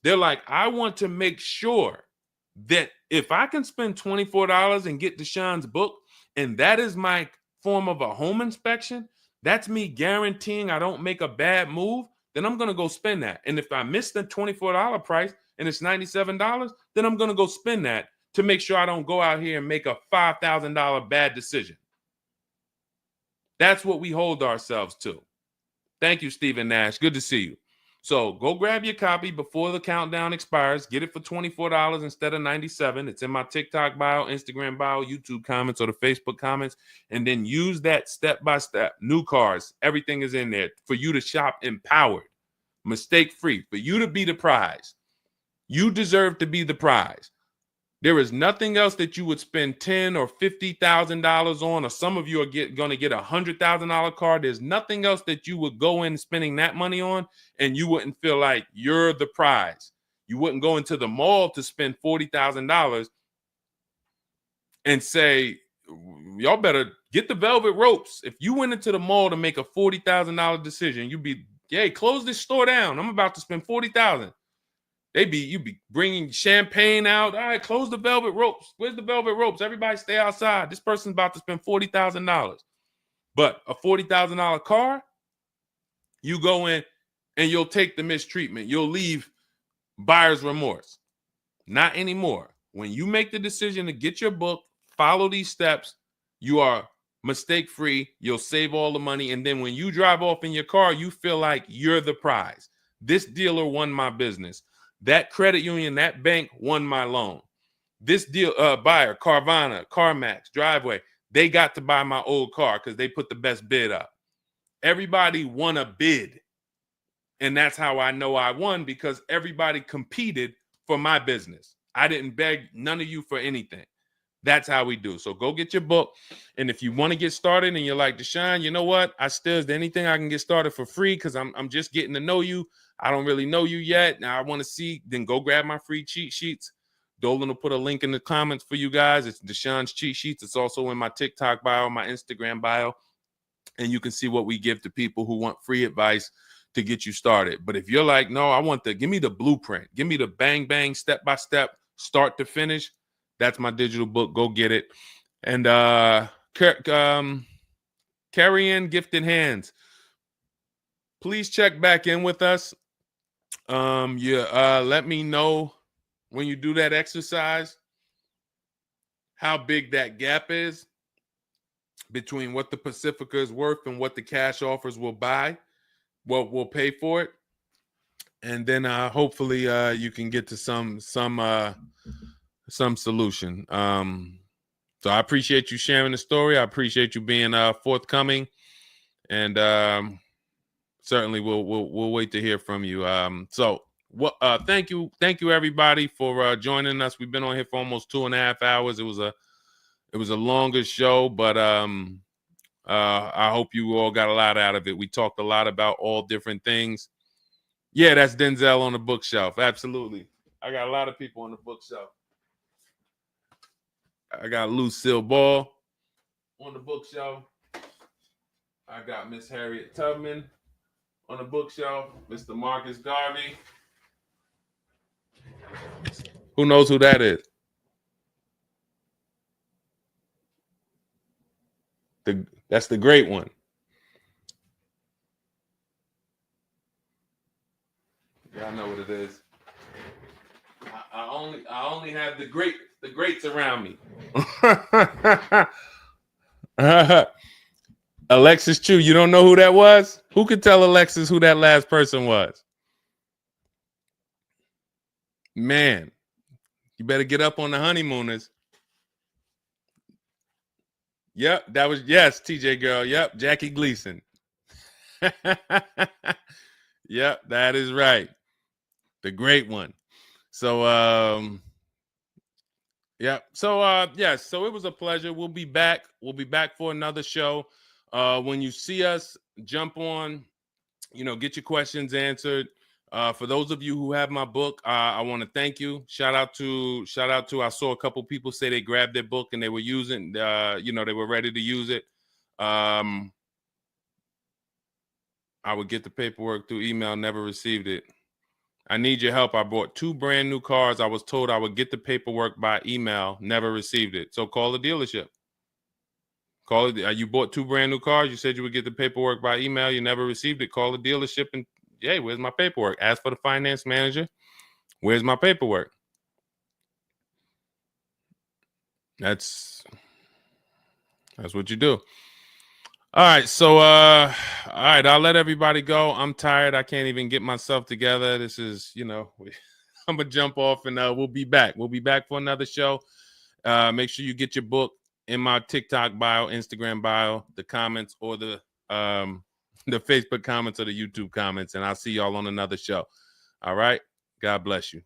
They're like, I want to make sure that if I can spend $24 and get Deshone's book, and that is my form of a home inspection, that's me guaranteeing I don't make a bad move, then I'm going to go spend that. And if I miss the $24 price and it's $97, then I'm going to go spend that to make sure I don't go out here and make a $5,000 bad decision. That's what we hold ourselves to. Thank you, Stephen Nash. Good to see you. So go grab your copy before the countdown expires. Get it for $24 instead of $97. It's in my TikTok bio, Instagram bio, YouTube comments, or the Facebook comments. And then use that step-by-step. New cars. Everything is in there for you to shop empowered, mistake-free, for you to be the prize. You deserve to be the prize. There is nothing else that you would spend $10,000 or $50,000 on, or some of you are going to get a $100,000 car. There's nothing else that you would go in spending that money on, and you wouldn't feel like you're the prize. You wouldn't go into the mall to spend $40,000 and say, y'all better get the velvet ropes. If you went into the mall to make a $40,000 decision, you'd be, hey, close this store down. I'm about to spend $40,000. You be bringing champagne out. All right, close the velvet ropes. Where's the velvet ropes? Everybody stay outside. This person's about to spend $40,000. But a $40,000 car, you go in and you'll take the mistreatment. You'll leave buyer's remorse. Not anymore. When you make the decision to get your book, follow these steps, you are mistake-free. You'll save all the money. And then when you drive off in your car, you feel like you're the prize. This dealer won my business. That credit union, that bank won my loan. This deal, buyer, Carvana, CarMax, Driveway, they got to buy my old car because they put the best bid up. Everybody won a bid. And that's how I know I won, because everybody competed for my business. I didn't beg none of you for anything. That's how we do. So go get your book. And if you want to get started and you're like, Deshone, you know what? Is there anything I can get started for free? Because I'm just getting to know you. I don't really know you yet. Now I want to see, then go grab my free cheat sheets. Dolan will put a link in the comments for you guys. It's Deshone's cheat sheets. It's also in my TikTok bio, my Instagram bio. And you can see what we give to people who want free advice to get you started. But if you're like, no, give me the blueprint. Give me the bang, bang, step by step, start to finish. That's my digital book. Go get it. And carry in gifted hands. Please check back in with us. Let me know when you do that exercise how big that gap is between what the Pacifica is worth and what the cash offers will buy, what will pay for it. And then hopefully you can get to some solution. So I appreciate you sharing the story. I appreciate you being forthcoming, and certainly we'll wait to hear from you. Thank you everybody for joining us. We've been on here for almost 2.5 hours. It was a longer show, but I hope you all got a lot out of it. We talked a lot about all different things. Yeah, that's Denzel on the bookshelf. Absolutely. I got a lot of people on the bookshelf. I got Lucille Ball on the bookshelf. I got Miss Harriet Tubman on the bookshelf. Mr. Marcus Garvey. Who knows who that is? That's the great one. Y'all know what it is. I only have the greats around me. Alexis Chu, you don't know who that was? Who could tell Alexis who that last person was? Man, you better get up on the honeymooners. Yep, that was, yes, TJ girl. Yep, Jackie Gleason. Yep, that is right. The great one. So yeah. So yes, so it was a pleasure. We'll be back. We'll be back for another show. When you see us, jump on, get your questions answered. For those of you who have my book, I want to thank you. Shout out to I saw a couple people say they grabbed their book and they were using they were ready to use it. I would get the paperwork through email, never received it. I need your help. I bought 2 brand new cars. I was told I would get the paperwork by email, never received it. So call the dealership. Call it. You bought 2 brand new cars. You said you would get the paperwork by email. You never received it. Call the dealership and, hey, where's my paperwork? Ask for the finance manager. Where's my paperwork? That's what you do. All right. So all right, I'll let everybody go. I'm tired. I can't even get myself together. This is, I'm gonna jump off and we'll be back. We'll be back for another show. Make sure you get your book in my TikTok bio, Instagram bio, the comments, or the Facebook comments or the YouTube comments, and I'll see y'all on another show. All right. God bless you.